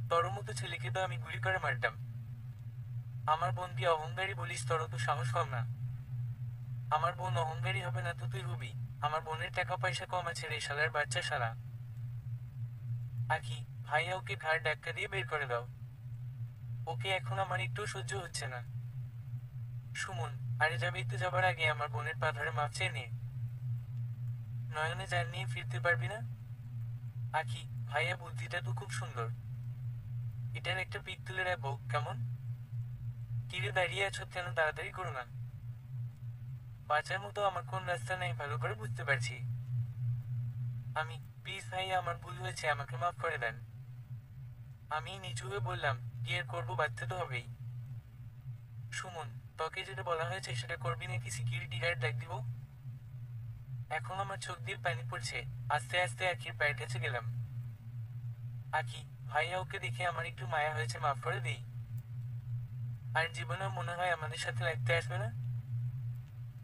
তোর মতো ছেলেকে তো আমি গুলি করে মারতাম। আমার বোন দিয়ে অহংকারী বলিস? তোর তো সাহস কম না। আমার বোন অহংকারী হবে না তো তুই হবি? আমার বোনের টাকা পয়সা কম আছে রে শালার বাচ্চা শালা। আকি, ভাইয়া ওকে ঘাড় ধাক্কা দিয়ে বের করে দাও। ওকে এখন আমার একটু সহ্য হচ্ছে না। সুমন, আরে যাবি তো, যাবার আগে আমার বোনের পা ধরে মাপ চেয়ে নে। নয়নে যার নিয়ে ফিরতে পারবি না। আকি, ভাইয়া বুদ্ধিটা তো খুব সুন্দর। এটার একটা পিক তুলে রাখবো কেমন? তীরে দাঁড়িয়ে আছো কেন? তাড়াতাড়ি করো না। বাঁচার মতো আমার কোন রাস্তা নেই ভালো করে বুঝতে পারছি। আমি, প্লিজ ভাইয়া, আমার ভুল হয়েছে, আমাকে মাফ করে দেন। আমি নিচু হয়ে বললাম, কি আর করবো, বাঁচতে তো হবেই। সুমন, তোকে যেটা বলা হয়েছে সেটা করবি নাকি সিকিউরিটি গার্ড ডাক দিব? এখন আমার চোখ দিয়ে পানি পড়ছে। আস্তে আস্তে আখির পায়ের কাছে গেলাম। আখি, ভাইয়া ওকে দেখে আমার একটু মায়া হয়েছে, মাফ করে দিই। আর জীবনেও মনে হয় আমাদের সাথে লাগতে আসবে না।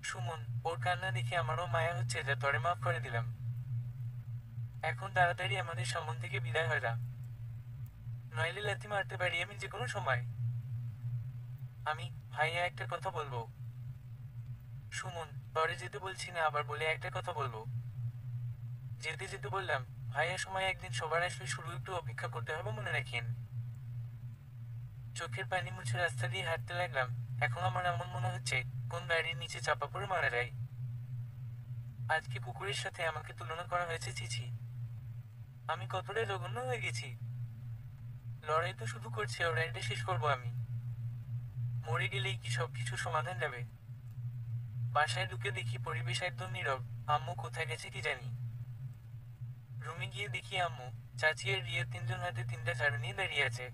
সুমন, ওর কান্না দেখে আমারও মায়া হচ্ছে, যা তরে মাফ করে দিলাম। এখন তাড়াতাড়ি আমাদের সম্বন্ধ থেকে বিদায় হয় না, নইলে লাথি মারতে পারি আমি যে কোনো সময়। আমি, ভাইয়া একটা কথা বলবো। সুমন, তরে যেতে বলছি না, আবার বলে একটা কথা বলবো। যেতে যেতে বললাম, ভাইয়া সময় একদিন সবার আসলে, শুরু একটু অপেক্ষা করতে হবে, মনে রাখেন। চোখের পানি মুছে রাস্তা দিয়ে হাঁটতে লাগলাম। এখন আমার এমন মনে হচ্ছে কোন গাড়ির নিচে চাপা পড়ে মারা যায়। আজকে কুকুরের সাথে আমাকে তুলনা করা হয়েছে, চিছি। আমি কতটা জঘন্য হয়ে গেছি। লড়াই তো শুধু করছে, ওরা এটা শেষ করবো আমি। মরে গেলেই কি সবকিছু সমাধান যাবে? বাসায় ঢুকে দেখি পরিবেশ একদম নীরব। আম্মু কোথায় গেছে কি জানি। রুমে গিয়ে দেখি আম্মু, চাচি আর রিয়া তিনজন হাতে তিনটা ঝাড়ু নিয়ে দাঁড়িয়ে আছে।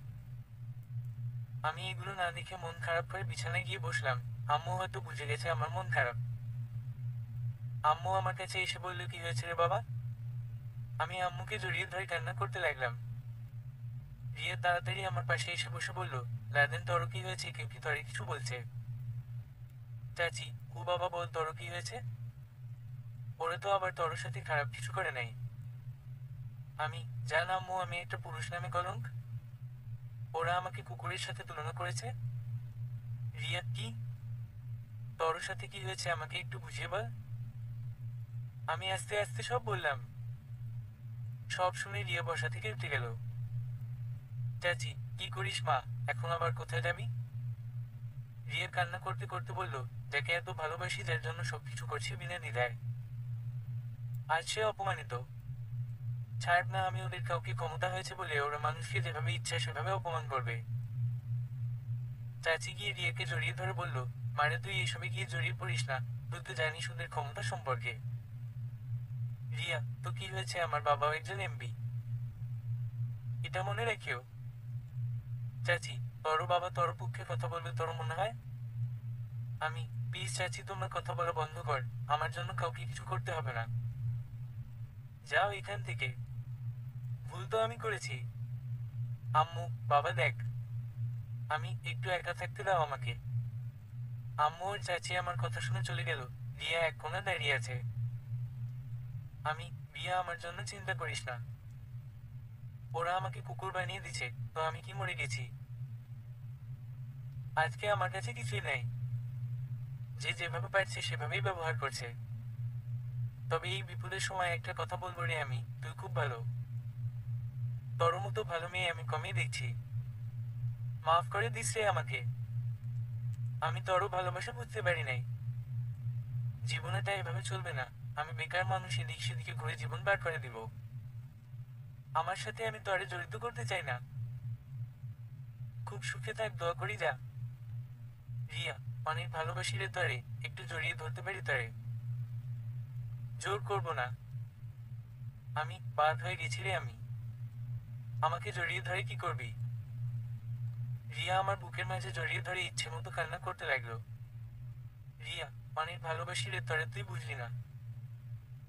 আমি এগুলো না দেখে মন খারাপ করে বিছানায় গিয়ে বসলাম। আম্মু হয়তো বুঝে গেছে আমার মন খারাপ। আম্মু আমার কাছে এসে বলল, কি হয়েছে রে বাবা? আমি আম্মুকে জড়িয়ে ধরে কান্না করতে লাগলাম। রিয়া তাড়াতাড়ি আমার পাশে এসে বসে বলল, লাদেন, তোর কি হয়েছে? কেউ কি তোরে কিছু বলছে? চাচি, ও বাবা, বল তোর কি হয়েছে? ওরা তো আবার তোর সাথে খারাপ কিছু করে নাই। আমি, জান আম্মু, আমি একটা পুরুষ নামে কলঙ্ক। ওরা আমাকে কুকুরের সাথে তুলনা করেছে। রিয়া, কি? তোর সাথে কি হয়েছে আমাকে একটু বুঝিয়ে বল। আমি আস্তে আস্তে সব বললাম। সব শুনে রিয়া বসা থেকে উঠে গেল। চাচি, কি করিস মা? এখন আবার কোথায় যাবি? রিয়া কান্না করতে করতে বলল, যাকে এত ভালোবাসি, যার জন্য সবকিছু করছি বিনা দ্বিধায়, আজ সে অপমানিত। ছাড় না, আমি ওদের কাউকে ক্ষমতা হয়েছে বলে ওরা মানুষকে যেভাবে ইচ্ছা সেভাবে অপমান করবে। চাচি গিয়ে রিয়াকে জড়িয়ে ধরে বলল, মারে, তুই এসবে গিয়ে জড়িয়ে পড়িস না, তুই তো জানিস ওদের ক্ষমতা সম্পর্কে। রিয়া, তো কি হয়েছে, আমার বাবাও একজন এমপি, এটা মনে রেখেও। চাচি, তোর বাবা তোর পক্ষে কথা বলবে তোর মনে হয়? আমি প্লিজ চাচ্ছি তোমার কথা বলা বন্ধ কর। আমার জন্য কাউকে কিছু করতে হবে না। যাও এখান থেকে। ভুল তো আমি করেছি। আম্মু, বাবা দেখ, আমি একটু একা থাকতে দাও আমাকে। আম্মু আর চাচি আমার কথা শুনে চলে গেল। রিয়া এক কোণে দাঁড়িয়ে আছে। আমি, রিয়া আমার জন্য চিন্তা করিস না। ওরা আমাকে কুকুর বানিয়ে দিছে, তো আমি কি মরে গেছি? আজকে আমার কাছে কিছুই নাই। যে যেভাবে পারছে সেভাবেই ব্যবহার করছে। তবে এই বিপদের সময় একটা কথা বলবো রে, আমি, তুই খুব ভালো। তোর মতো ভালো মেয়ে আমি কমই দেখছি। মাফ করে দিস রে আমাকে। আমি তোরও ভালোবাসা বুঝতে পারি নাই। জীবনেটা এভাবে চলবে না। আমি বেকার মানুষ এদিক সেদিকে ঘুরে জীবন বার করে দিব। আমার সাথে আমি তোরে জড়িত করতে চাই না। খুব সুখে থাক, দোয়া করি যা। রিয়া, অনেক ভালোবাসি রে তোরে, একটু জড়িয়ে ধরতে পারি তোরে। জোর করব না। আমি বাদ হয়ে গেছি রে আমি। আমাকে জড়িয়ে ধরে কি করবি? রিয়া আমার বুকের মাঝে জড়িয়ে ধরে ইচ্ছে মতো কান্না করতে লাগলো। রিয়া, অনেক ভালোবাসি রে তোরে, তুই বুঝলি না।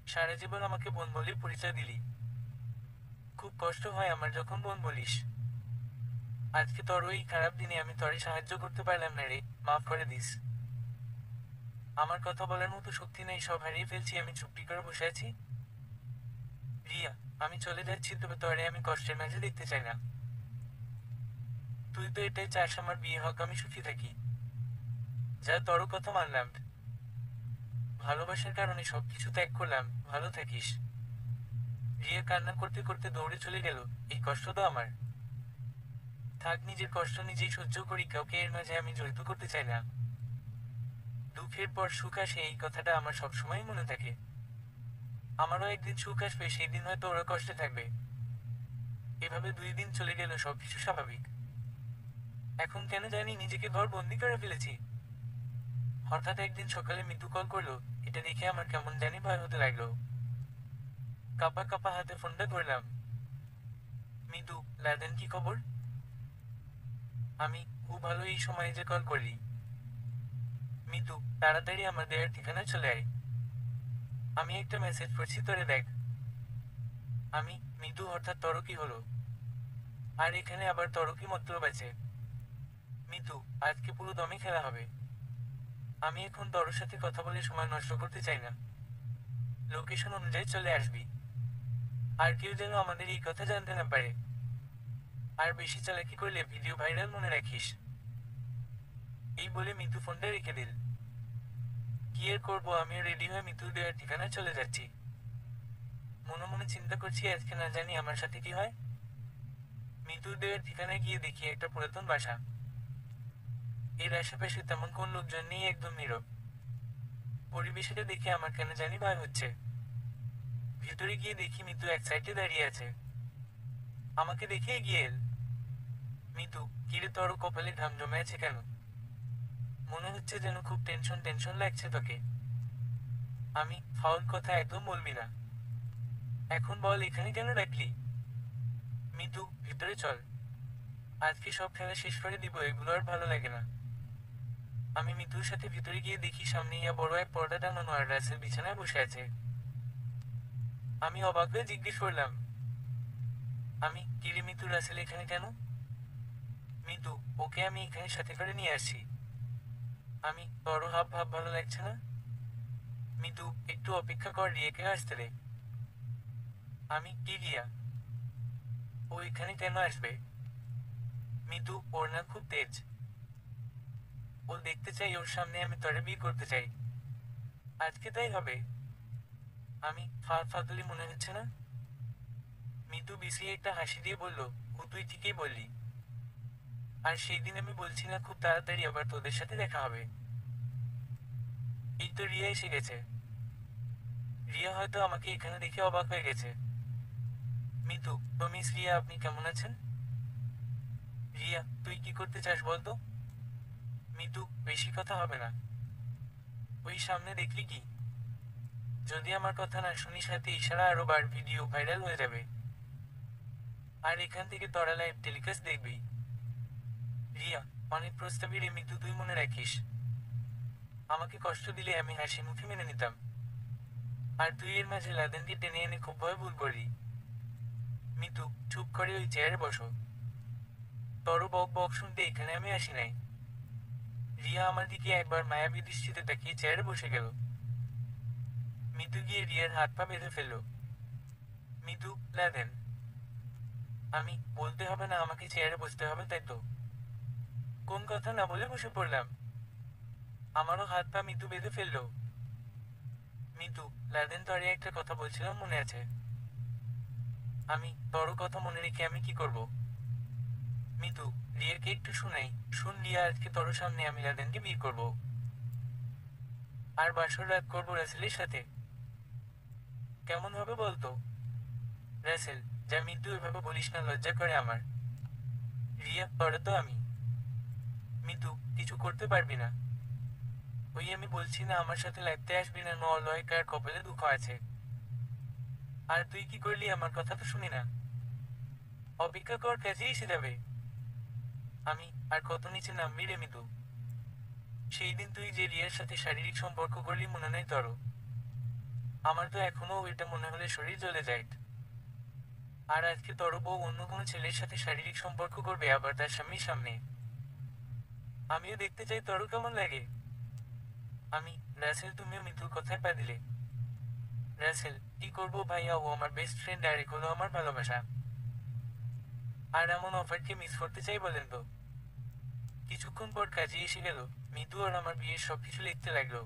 সারা জীবন আমাকে বোন বলে পরিচয় দিলি। খুব কষ্ট হয় আমার যখন বোন বলিস। আজকে তোর ওই খারাপ দিনে আমি তোরে সাহায্য করতে পারলাম না রে, মাফ করে দিস। আমার কথা বলার মতো শক্তি নেই, সব হারিয়ে ফেলছি, আমি চুপটি করে বসে আছি। রিয়া, আমি চলে যাচ্ছি, তবে তোরে আমি কষ্টের মাঝে দেখতে চাই না। তুই তো এটাই চাস আমার বিয়ে হোক, আমি সুখী থাকি। যা, তোরও কথা মানলাম। ভালোবাসার কারণে সবকিছু ত্যাগ করলাম, ভালো থাকিস। রিয়া কান্না করতে করতে দৌড়ে চলে গেল। এই কষ্ট তো আমার। থাক, নিজের কষ্ট নিজেই সহ্য করি, কাউকে এর মাঝে আমি জড়িত করতে চাই না। দুঃখের পর সুখ আসে, এই কথাটা আমার সবসময় মনে থাকে। আমারও একদিন সুখ আসবে, সেই দিন হয়তো ওরা কষ্টে থাকবে। এভাবে 2 দিন চলে গেল, সবকিছু স্বাভাবিক। এখন কেন জানি নিজেকে ঘর বন্দি করে ফেলেছি। হঠাৎ একদিন সকালে মিতু কল করলো। এটা দেখে আমার কেমন জানি ভয় হতে লাগলো। কাঁপা কাঁপা হাতে ফোনটা ধরলাম। মিতু, লাদেন, কি খবর? আমি, খুব ভালো, এই সময় যে কল করলি। মিতু, তাড়াতাড়ি আমার দেয়ার ঠিকানা চলে আয়। আমি একটা মেসেজ করছি, তোরে দেখ। আমি, মিতু, হঠাৎ তোর কি হলো? আর এখানে আবার তোর কি মতলব আছে? মিতু, আজকে পুরো দমে খেলা হবে। আমি এখন তোর সাথে কথা বলে সময় নষ্ট করতে চাই না। লোকেশন অনুযায়ী চলে আসবি। আর কেউ যেন আমাদের এই কথা জানতে না পারে। আর বেশি চালাকি করলে ভিডিও ভাইরাল, মনে রাখিস। এই বলে মিতু ফোনটা রেখে দিল। কি আর করবো, আমিও রেডি হয়ে মিতুর দেওয়ার ঠিকানায় চলে যাচ্ছি। মনে মনে চিন্তা করছি, আজকে না জানি আমার সাথে কি হয়। মিতুর দেওয়ার ঠিকানায় গিয়ে দেখি একটা পুরাতন বাসা। এর আশেপাশে তেমন কোন লোকজন নেই, একদম নীরব। পরিবেশটা দেখে আমার কেন জানি ভয় হচ্ছে। ভিতরে গিয়ে দেখি মিতু এক সাইডে দাঁড়িয়ে আছে। আমাকে দেখে এগিয়ে এল। মিতু, কিরে, তোর কপালে ঘাম জমে আছে কেন? মনে হচ্ছে যেন খুব টেনশন টেনশন লাগছে তোকে। আমি, ফাউল কথা একদম বলবি না। এখন বল, এখানে কেন ডাকলি? মিতু, ভিতরে চল। আজকে সব খেলা শেষ করে দিব, এগুলো আর ভালো লাগে না। আমি মিতুর সাথে ভিতরে গিয়ে দেখি সামনে ইয়া বড় এক পর্দা টাঙানো আর রাসেল বিছানায় বসে আছে। আমি অবাক হয়ে জিজ্ঞেস করলাম। আমি, কিরে মিতু, রাসেল এখানে কেন? মিতু, ওকে আমি এখানে সাথে করে নিয়ে আসছি। আমি, বড় হাব ভাব ভালো লাগছে না? মিতু, একটু অপেক্ষা কর, রিয়াকে আসতে দে। আমি, কি রিয়া? ও এখানে কেন আসবে? মিতু, ওর না খুব তেজ। ও দেখতে চাই ওর সামনে আমি তরে বিয়ে করতে চাই। আজকে তাই হবে। আমি, ফাদলি মনে হচ্ছে না? মিতু বিসিয়ে একটা হাসি দিয়ে বলল, ও তুই ঠিকই বললি। আর সেই দিন আমি বলছি না খুব তাড়াতাড়ি আবার তোদের সাথে দেখা হবে। এই তো রিয়া এসে গেছে। রিয়া হয়তো আমাকে এখানে দেখে অবাক হয়ে গেছে। মিতু, তো মিস রিয়া, আপনি কেমন আছেন? রিয়া, তুই কি করতে চাস বলতো? মিতু, বেশি কথা হবে না। ওই সামনে দেখলি কি? যদি আমার কথা না শুনিস, হাতে ইশারা আরো বার ভিডিও ভাইরাল হয়ে যাবে। আর এখান থেকে তোরা লাইভ টেলিকাস্ট দেখবি। রিয়া, অনেক প্রস্তাবী রে মিতু, তুই মনে রাখিস। আমাকে কষ্ট দিলে আমি হাসি মুখে মেনে নিতাম, আর তুই এর মাঝে লাদেনকে টেনে এনে খুব ভয় ভুল করলি। মিতু, চুপ করে ওই চেয়ারে বসো। তোর বক বক শুনতে এখানে আমি আসি নাই। রিয়া আমার দিকে একবার মায়াবী দৃষ্টিতে তাকিয়ে চেয়ারে বসে গেল। মিতু গিয়ে রিয়ার হাত পা বেঁধে ফেলল। মিতু, লাদেন। আমি বলতে হবে না আমাকে চেয়ারে বসতে হবে, তাই তো? কোন কথা না বলে বসে পড়লাম। আমারও হাত পা মিতু বেঁধে ফেলল। মিতু, লাদেন তরে একটা কথা বলছিলাম, মনে আছে? আমি তোর কথা মনে রেখে আমি কি করব? মিতু, রিয়াকে একটু শুনাই। শুন রিয়া, আজকে তোর সামনে আমি লাদেনকে বিয়ে করব, আর বাসর রাত করবো রাসেলের সাথে। কেমন হবে বলতো? রাসেল, যা মিতু, এভাবে বলিস না, লজ্জা করে আমার। রিয়া, তোরা তো আমি। মিতু, কিছু করতে পারবি না। ওই আমি বলছি না আমার সাথে লাগতে আসবি না, ন লয় কার কপালে দুঃখ আছে। আর তুই কি করলি, আমার কথা তো শুনি না। অপেক্ষা কর, কাজে এসে যাবে। আমি আর কত নিচে নামবি রে মিতু? সেই দিন তুই যে রিয়ার সাথে শারীরিক সম্পর্ক করলি, মনে নাই তোর? আমার তো এখনো এটা মনে হলে শরীর জ্বলে যায়। আর আজকে তোর বউ অন্য কোনো ছেলের সাথে শারীরিক সম্পর্ক করবে, আবার তার স্বামীর সামনে। আমিও দেখতে চাই তোর কেমন লাগে। আমি রাসেল, তুমিও মিতুর কথায় পা দিলে। রাসেল, কি করবো ভাইয়া, ও আমার বেস্ট ফ্রেন্ড, আর হলো আমার ভালোবাসা। আর এমন অফারকে মিস করতে চাই বলেন তো? কিছুক্ষণ পর কাজে এসে গেল। মিতু আর আমার বিয়ের সবকিছু লিখতে লাগলো।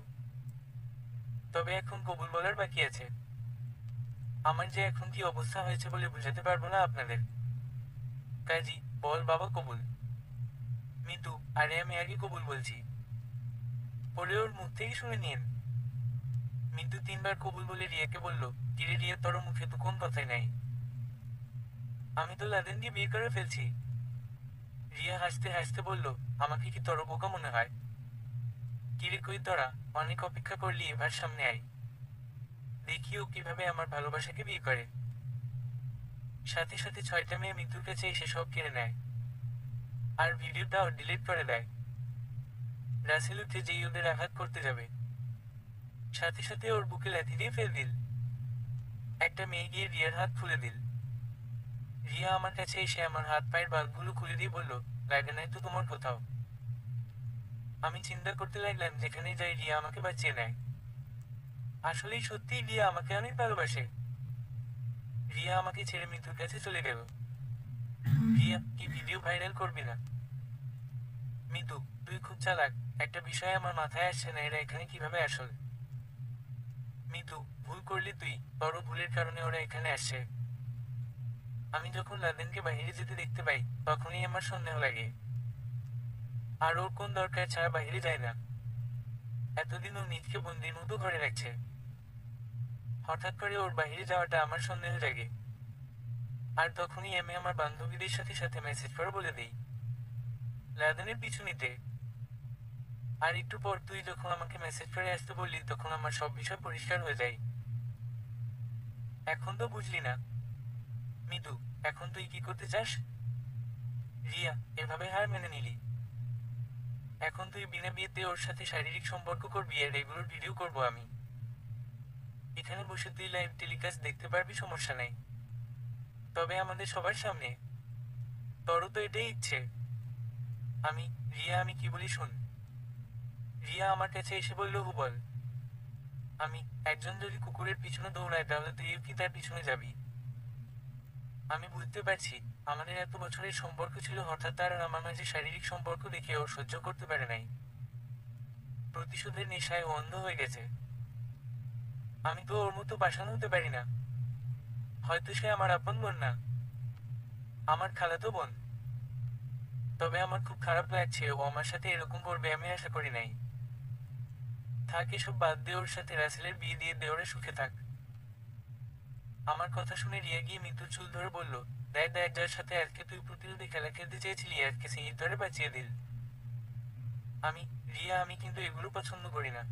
তবে এখন কবুল বলার বাকি আছে। আমার যে এখন কি অবস্থা হয়েছে বলে বুঝাতে পারবো না আপনাদের। কাজী, বল বাবা কবুল। মিতু, আরে আমি আগে কবুল বলছি, পরে ওর মুখ থেকে শুনে নিন। মিতু তিনবার কবুল বলে রিয়াকে বলল, কিরে রিয়া, তোর মুখে তো কোন কথাই নাই। আমি তো লাদেন দিয়ে বিয়ে করে ফেলছি। রিয়া হাসতে হাসতে বলল, আমাকে কি তোর বোকা মনে হয়? কিরে কই তোরা, অনেক অপেক্ষা করলি, এবার সামনে আয়, দেখিও কিভাবে আমার ভালোবাসাকে বিয়ে করে। সাথে সাথে 6টা মেয়ে মৃত্যুর কাছে এসে সব কেড়ে নেয়, আর ভিডিওটাও ডিলিট করে দেয়। রাসেল উঠে যেই ওদের আঘাত করতে যাবে, সাথে সাথে ওর বুকে লাথি দিয়ে ফেল দিল। একটা মেয়ে গিয়ে রিয়ার হাত খুলে দিল। রিয়া আমার কাছে এসে আমার হাত পায়ের বালগুলো খুলে দিয়ে বলল, লাগে নাই তো তোমার কোথাও? আমি চিন্তা করতে লাগলাম, যেখানে যাই রিয়া আমাকে বাঁচিয়ে নেয়। আসলেই সত্যিই রিয়া আমাকে অনেক ভালোবাসে। রিয়া আমাকে ছেড়ে মৃত্যুর কাছে চলে গেল। রিয়া, কি ভিডিও ভাইরাল করবি না? মিতু, তুই খুব চালাক। একটা বিষয় আমার মাথায় আসছে না, এরা এখানে কিভাবে আসল? মিতু, ভুল করলি তুই, বড় ভুলের কারণে ওরা এখানে আসছে। আমি যখন লাদেনকে বাইরে যেতে দেখতে পাই, তখনই আমার সন্দেহ লাগে। আর ওর কোন দরকার ছাড়া বাইরে যায় না? এতদিন ও নিজকে বন্দির মতো ঘরে রাখছে, হঠাৎ করে ওর বাইরে যাওয়াটা আমার সন্দেহ জাগে। আর তখনই আমি আমার বান্ধবীদের সাথে সাথে মেসেজ করে বলে দিই লাদেনের পিছু নিতে। আর একটু পর তুই যখন আমাকে মেসেজ করে আসতে বললি, তখন আমার সব বিষয় পরিষ্কার হয়ে যায়। এখন তো বুঝলি না মিতু, এখন তুই কি করতে চাস? রিয়া, এভাবে হার মেনে নিলি? এখন তুই বিনা বিয়েতে ওর সাথে শারীরিক সম্পর্ক করবি, আর এগুলোর ভিডিও করবো আমি। এখানে বসে তুই লাইভ টেলিকাস্ট দেখতে পারবি, সমস্যা নাই, তবে আমাদের সবার সামনে। তোরও তো এটাই ইচ্ছে। আমি রিয়া, আমি কি বলি শোন। রিয়া আমার কাছে এসে বলল, বল। আমি, একজন যদি কুকুরের পিছনে দৌড়ায়, তাহলে তুইও কি তার পিছনে যাবি? আমি বুঝতে পারছি আমাদের এত বছরের সম্পর্ক ছিল, হঠাৎ তার আর আমার মাঝে শারীরিক সম্পর্ক দেখে ও সহ্য করতে পারে নাই। প্রতিশোধের নেশায় ও অন্ধ হয়ে গেছে। আমি তো ওর মতো পাষাণ হতে পারি না। হয়তো সে আমার আপন বোন না, আমার খালাতো বোন, তবে আমার খুব খারাপ লাগছে ও আমার সাথে এরকম করবে, আমি আশা করি নাই। থাক, এসব বাদ দিয়ে ওর সাথে রাসেলের বিয়ে দিয়ে দে, ওরা সুখে থাক। আমার কথা শুনে রিয়া গিয়ে মৃত্যুর চুল ধরে বলল, দেখ দেখ, যার সাথে আজকে তুই প্রতিরোধে খেলা খেলতে চেয়েছিলি, আজকে সেই ধরে বাঁচিয়ে দিল। আমি রিয়া, আমি কিন্তু এগুলো পছন্দ করি না,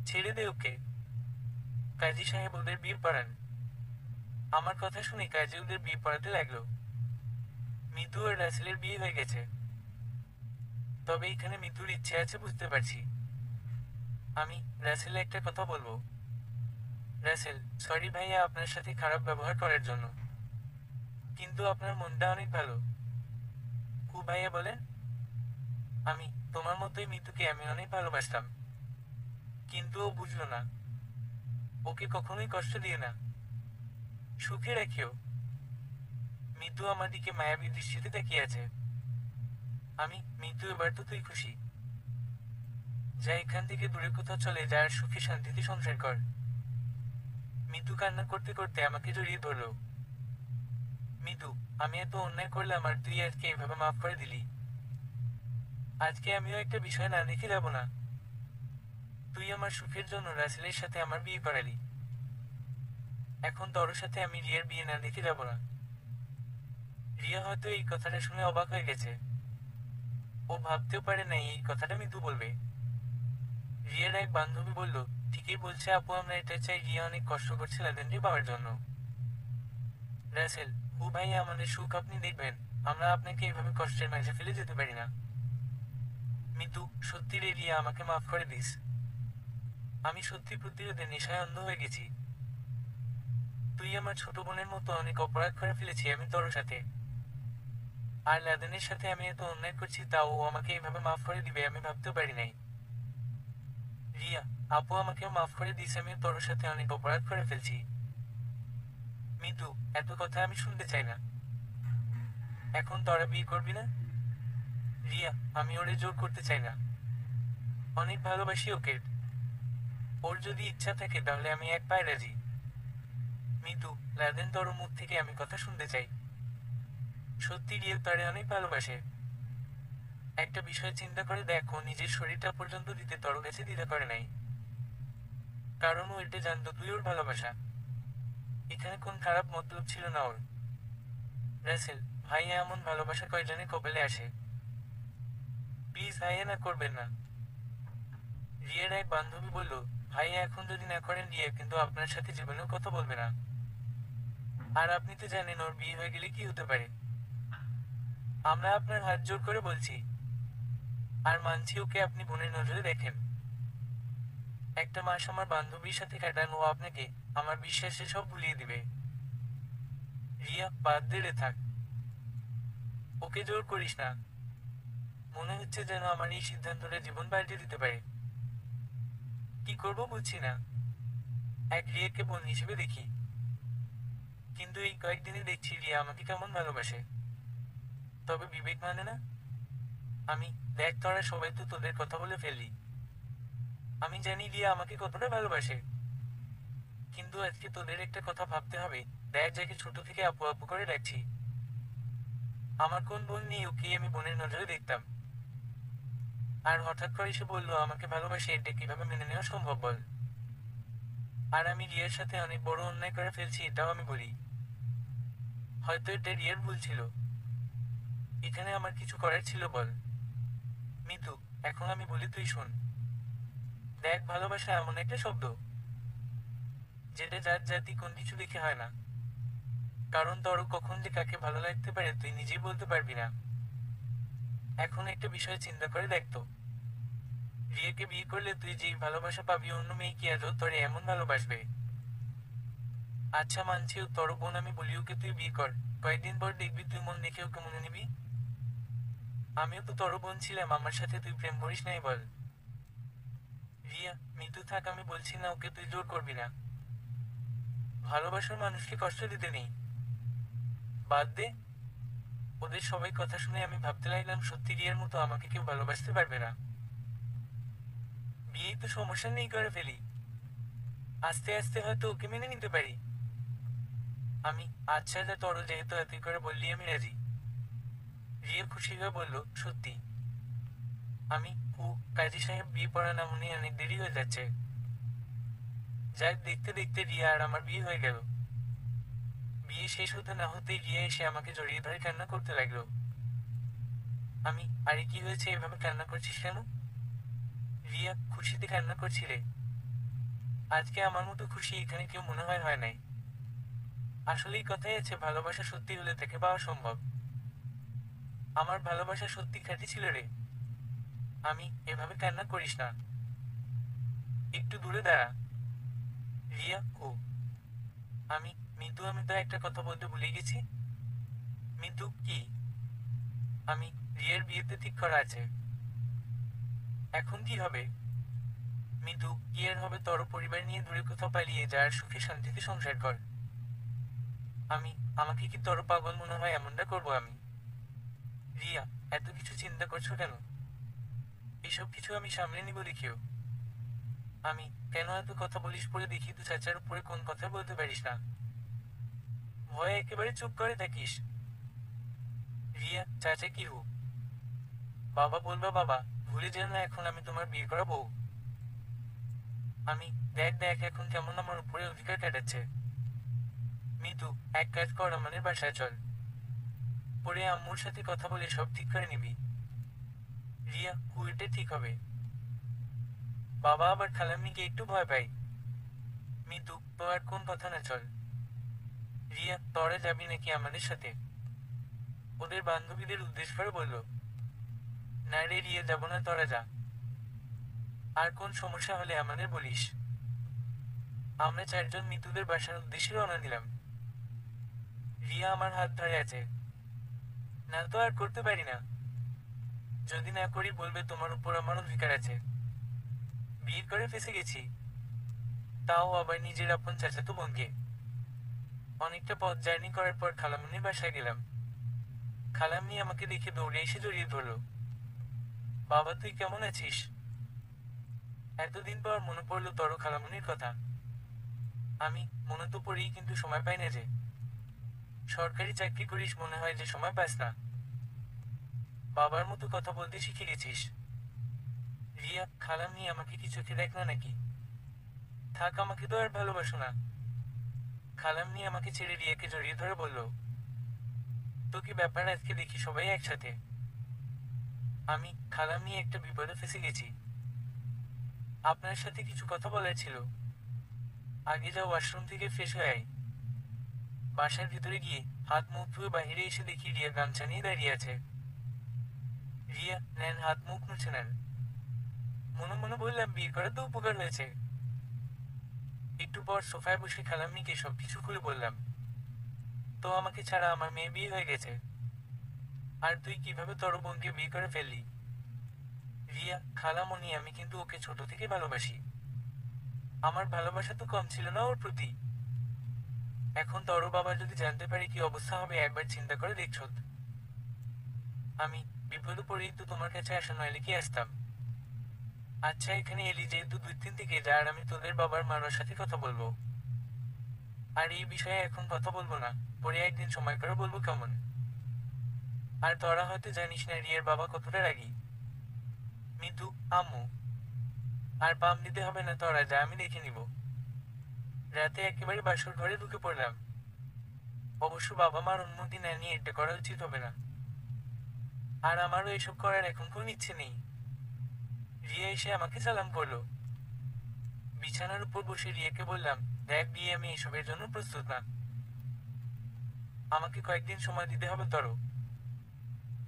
ছেড়ে দে ওকে। কাজী সাহেব ওদের বিয়ে পড়ান। আমার কথা শুনে কাজী ওদের বিয়ে পড়াতে লাগলো। মিতু আর রাসেলের বিয়ে হয়ে গেছে। তবে এখানে মিতুর ইচ্ছে আছে, বুঝতে পারছি। আমি রাসেল একটা কথা বলবো। রাসেল, সরি ভাইয়া আপনার সাথে খারাপ ব্যবহার করার জন্য। কিন্তু আপনার মনটা অনেক ভালো। কু ভাইয়া বলেন? আমি তোমার মতোই মিতুকে আমি অনেক ভালোবাসতাম। কিন্তু ও বুঝলো না। ওকে কখনোই কষ্ট দিয়ে না, সুখে রাখিও। মিতু আমার দিকে মায়াবী দৃষ্টিতে তাকিয়ে আছে। আমি মিতু, এবার তো তুই খুশি। যা এখান থেকে দূরে কোথাও চলে যা, আর সুখে শান্তিতে সংসার কর। মিতু কান্না করতে করতে আমাকে জড়িয়ে ধরলো। মিতু, আমি এত অন্যায় করলাম আর তুই আজকে এভাবে মাফ করে দিলি। আজকে আমিও একটা বিষয় না দেখে যাব না। তুই আমার সুখের জন্য রাসেলের সাথে আমার বিয়ে করালি। এখন তোর সাথে আমি রিয়ার বিয়ে না দেখে যাব না। রিয়া হয়তো এই কথাটা শুনে অবাক হয়ে গেছে। ও ভাবতেও পারে নাই এই কথাটা মিতু বলবে। রিয়ার এক বান্ধবী বলল, ঠিকই বলছে আপু, আমরা এটা চাই। রিয়া অনেক কষ্ট করছে লাদেনকে পাওয়ার জন্য। রাসেল, ও ভাইয়া, আমাদের সুখ আপনি দেখবেন। আমরা আপনাকে এভাবে কষ্টের মাঝে ফেলে যেতে পারি না। মিতু, সত্যি রে রিয়া, আমাকে মাফ করে দিস। আমি সত্যি প্রতিরোধে নেশায় অন্ধ হয়ে গেছি। তুই আমার ছোট বোনের মতো অনেক অপরাধ করে ফেলেছি আমি তোর সাথে। আর লাদেনের সাথে আমি এত অন্যায় করছি, তাও ও আমাকে এভাবে মাফ করে দিবে আমি ভাবতেও পারি নাই। রিয়া, আপু আমাকেও মাফ করে দিস, আমি তোর সাথে অনেক অপরাধ করে ফেলছি। মিতু, এত কথা আমি শুনতে চাই না। এখন তোরা বিয়ে করবি না? রিয়া, আমি ওরে জোর করতে চাই না। অনেক ভালোবাসি ওকে। ওর যদি ইচ্ছা থাকে তাহলে আমি এক পায়ে রাজি। মিতু, লাদেন তোর মুখ থেকে আমি কথা শুনতে চাই। সত্যি রিয়া তারে অনেক ভালোবাসে। একটা বিষয় চিন্তা করে দেখো, নিজের শরীরটা পর্যন্ত দিতে তোর কাছে দ্বিধা করে নাই। কারণ ও এটা জানতো তুই ওর ভালোবাসা। এখানে কোন খারাপ মতলব ছিল না ওর। রাসেল, ভাইয়া এমন ভালোবাসা কয়জনে কপালে আসে। প্লিজ ভাইয়া, না করবেন না। রিয়ার এক বান্ধবী বলল, ভাইয়া এখন যদি না করেন রিয়া কিন্তু আপনার সাথে জীবনেও কথা বলবে না। আর আপনি তো জানেন ওর বিয়ে হয়ে গেলে কি হতে পারে। আমরা আপনার হাত জোর করে বলছি। আর মানছি ওকে আপনি বোনের নজরে দেখেন। একটা মাস আমার বান্ধবীর সাথে কাটান, ও আপনাকে, আমার বিশ্বাসে সব ভুলিয়ে দিবে। রিয়া, বাদ দে রে, থাক। ওকে জোর করিস না। মনে হচ্ছে যেন আমার এই সিদ্ধান্তটা জীবন পাল্টে দিতে পারে। কি করব বুঝছি না। এক রিয়াকে বোন হিসেবে দেখি, কিন্তু এই কয়েকদিনে দেখছি রিয়া আমাকে কেমন ভালোবাসে। তবে বিবেক মানে না। আমি, দেখ তোরা সবাই তো তোদের কথা বলে ফেললি। আমি জানি রিয়া আমাকে কতটা ভালোবাসে। কিন্তু আজকে তোদের একটা কথা ভাবতে হবে। দেখ, যাকে ছোট থেকে আপু আপু করে ডাকছি, আমার কোন বোন নেই, ওকে আমি বোনের নজরে দেখতাম। আর হঠাৎ করে এসে বললো আমাকে ভালোবাসে, এটা কিভাবে মেনে নেওয়া সম্ভব বল? আর আমি রিয়ার সাথে অনেক বড় অন্যায় করে ফেলছি, এটাও আমি বলি। হয়তো এটা রিয়ার ভুল ছিল। এখানে আমার কিছু করার ছিল বল? মিতু, এখন আমি বলি তুই শোন। দেখ, ভালোবাসা এমন একটা শব্দ যেটা যার জাতি কোন কিছু দেখে হয় না। কারণ তোর কখন যে কাকে ভালো লাগতে পারে তুই নিজেই বলতে পারবি না। এখন একটা বিষয় চিন্তা করে দেখতো, রিয়াকে বিয়ে করলে তুই যেই ভালোবাসা পাবি, অন্য মেয়ে কি আজও তোরে এমন ভালোবাসবে? আচ্ছা মানছি ও তোর বোন, আমি বলি ওকে তুই বিয়ে কর। কয়েকদিন পর দেখবি তুই মন দেখে ওকে মনে নিবি। আমিও তো তোর বোন ছিলাম, আমার সাথে তুই প্রেম করিস নাই বল? রিয়া, মৃত্যু থাক, আমি বলছি না ওকে তুই জোর করবি না। ভালোবাসার মানুষকে কষ্ট দিতে নেই। বাদ দে। ওদের সবাই কথা শুনে আমি ভাবতে লাগলাম সত্যি রিয়ার মতো আমাকে কেউ ভালোবাসতে পারবে না। বিয়ে তো সমস্যা নেই, করে ফেলি। আস্তে আস্তে হয়তো ওকে মেনে নিতে পারি। আমি, আচ্ছা যা, তোর যেহেতু এতই করে বললি আমি রাজি। রিয়া খুশি হয়ে বলল, সত্যি? আমি, ও, কাজী সাহেব বিয়ে পড়া না মনে অনেক দেরি হয়ে যাচ্ছে। যাক, দেখতে দেখতে রিয়া আর আমার বিয়ে হয়ে গেল। বিয়ে শেষ হতে না হতেই রিয়া এসে আমাকে জড়িয়ে ধরে কান্না করতে লাগলো। আমি, আরে কি হয়েছে, এভাবে কান্না করছিস কেন? রিয়া, খুশিতে কান্না করছি রে। আজকে আমার মতো খুশি এখানে কেউ মনে হয় হয় নাই। আসলেই কথাই আছে, ভালোবাসা সত্যি হলে তাকে পাওয়া সম্ভব। আমার ভালোবাসা সত্যি খাঁটি ছিল রে। আমি, এভাবে কান্না করিস না। একটু দূরে দাঁড়া। রিয়া ও আমি মিতু, আমি তো একটা কথা বলতে ভুলে গেছি। মিতু কি? আমি রিয়ার বিয়েতে ঠিক করা আছে। এখন কি হবে? মিতু কি আর হবে, তোর পরিবার নিয়ে দূরে কোথাও পালিয়ে যা আর সুখে শান্তিতে সংসার কর। আমি আমাকে কি তোর পাগল মনে হয় এমনটা করবো আমি? রিয়া, এত কিছু চিন্তা করছো কেন? এসব কিছু আমি সামলে নিব দেখিও। আমি কেন এত কথা বলিস পরে দেখি তুই চাচার উপরে কোন কথা বলতে পারিস না। ভয়ে একেবারে চুপ করে থাকিস। রিয়া, চাচা কি হু? বাবা বলবা বাবা, ভুলে যেও না এখন আমি তোমার বিয়ে করা বউ। আমি দেখ দেখ এখন কেমন আমার উপরে অধিকার কাটাচ্ছে। মিতু, এক কাজ কর, আমাদের বাসায় চল, পরে আম্মুর সাথে কথা বলে সব ঠিক করে নিবি। রিয়া, কুয়েটে ঠিক হবে। বাবা আবার খালাম্মিকে একটু ভয় পাই। মিতু, তো আর কোন কথা না, চল। রিয়া, তোরা যাবি নাকি আমাদের সাথে? ওদের বান্ধবীদের উদ্দেশ্য করে বলল। না রে রিয়া, যাবো না, তোরা যা। আর কোন সমস্যা হলে আমাদের বলিস। আমরা চারজন মিতুদের বাসার উদ্দেশ্যে রওনা দিলাম। রিয়া আমার হাত ধরে আছে। না তো আর করতে পারি না। যদি না করি বলবে তোমার উপর আমার অধিকার আছে। বিয়ে করে ফেসে গেছি, তাও আবার নিজের আপন চাচাতো বোনকে। অনেকটা পথ জার্নি করার পর খালামুনির বাসায় গেলাম। খালাম্মি আমাকে দেখে দৌড়ে এসে জড়িয়ে ধরলো। বাবা, তুই কেমন আছিস? এতদিন পর মনে পড়লো তোর খালামুনির কথা। আমি মনে তো পড়ি, কিন্তু সময় পাই না যে। সরকারি চাকরি করিস, মনে হয় যে সময় পাস না। বাবার মতো কথা বলতে শিখে গেছিস। রিয়া, খালাম্মি আমাকে কি চোখে দেখ না নাকি? থাক, আমাকে তো আর ভালোবাসো না। খালাম্মি আমাকে ছেড়ে রিয়াকে জড়িয়ে ধরে বলল। তো কি ব্যাপার, আজকে দেখি সবাই একসাথে। আমি খালাম্মি, একটা বিপদে ফেসে গেছি। আপনার সাথে কিছু কথা বলার ছিল। আগে যাও, ওয়াশরুম থেকে ফ্রেশ হয়ে আয়। বাসার ভিতরে গিয়ে হাত মুখ ধুয়ে বাহিরে এসে দেখি রিয়া গামছা নিয়ে দাঁড়িয়ে আছে। রিয়া, নেন, হাত মুখ মুছে নেন। মনে মনে বললাম, বিয়ে করা তো উপকার হয়েছে। একটু পর সোফায় বসে খালাম্মিকে সবকিছু খুলে বললাম। তো আমাকে ছাড়া আমার মেয়ে বিয়ে হয়ে গেছে। আর তুই কিভাবে তোর বোনকে বিয়ে করে ফেললি? রিয়া, খালামণি, আমি কিন্তু ওকে ছোট থেকে ভালোবাসি। আমার ভালোবাসা তো কম ছিল না ওর প্রতি। এখন তোর বাবা যদি জানতে পারে কি অবস্থা হবে, একবার চিন্তা করে দেখছো। আমি বিপদে পড়েই তো তোমার কাছে আসা, নইলে কি আসতাম? আচ্ছা, এখানে এলি যেহেতু, 2-3 থেকে যা, আর আমি তোদের বাবার মার সাথে কথা বলবো। আর এই বিষয়ে এখন কথা বলবো না, পরে একদিন সময় করে বলবো, কেমন? আর তোরা হয়তো জানিস না রিয়ার বাবা কতটা রাগী। মিতু, আম্মু, আর পাম দিতে হবে না, তোরা যা, আমি দেখে নিব। রাতে একেবারে বাসর ঘরে ঢুকে পড়লাম। অবশ্য বাবা মার অনুমতি না নিয়ে এটা করা উচিত হবে না। আর আমারও এসব করার এখন কোন ইচ্ছে নেই। রিয়া এসে আমাকে সালাম করলো। বিছানার উপর বসে রিয়াকে বললাম, দেখ বিয়ে, আমি এসবের জন্য প্রস্তুত না। আমাকে কয়েকদিন সময় দিতে হবে তোর।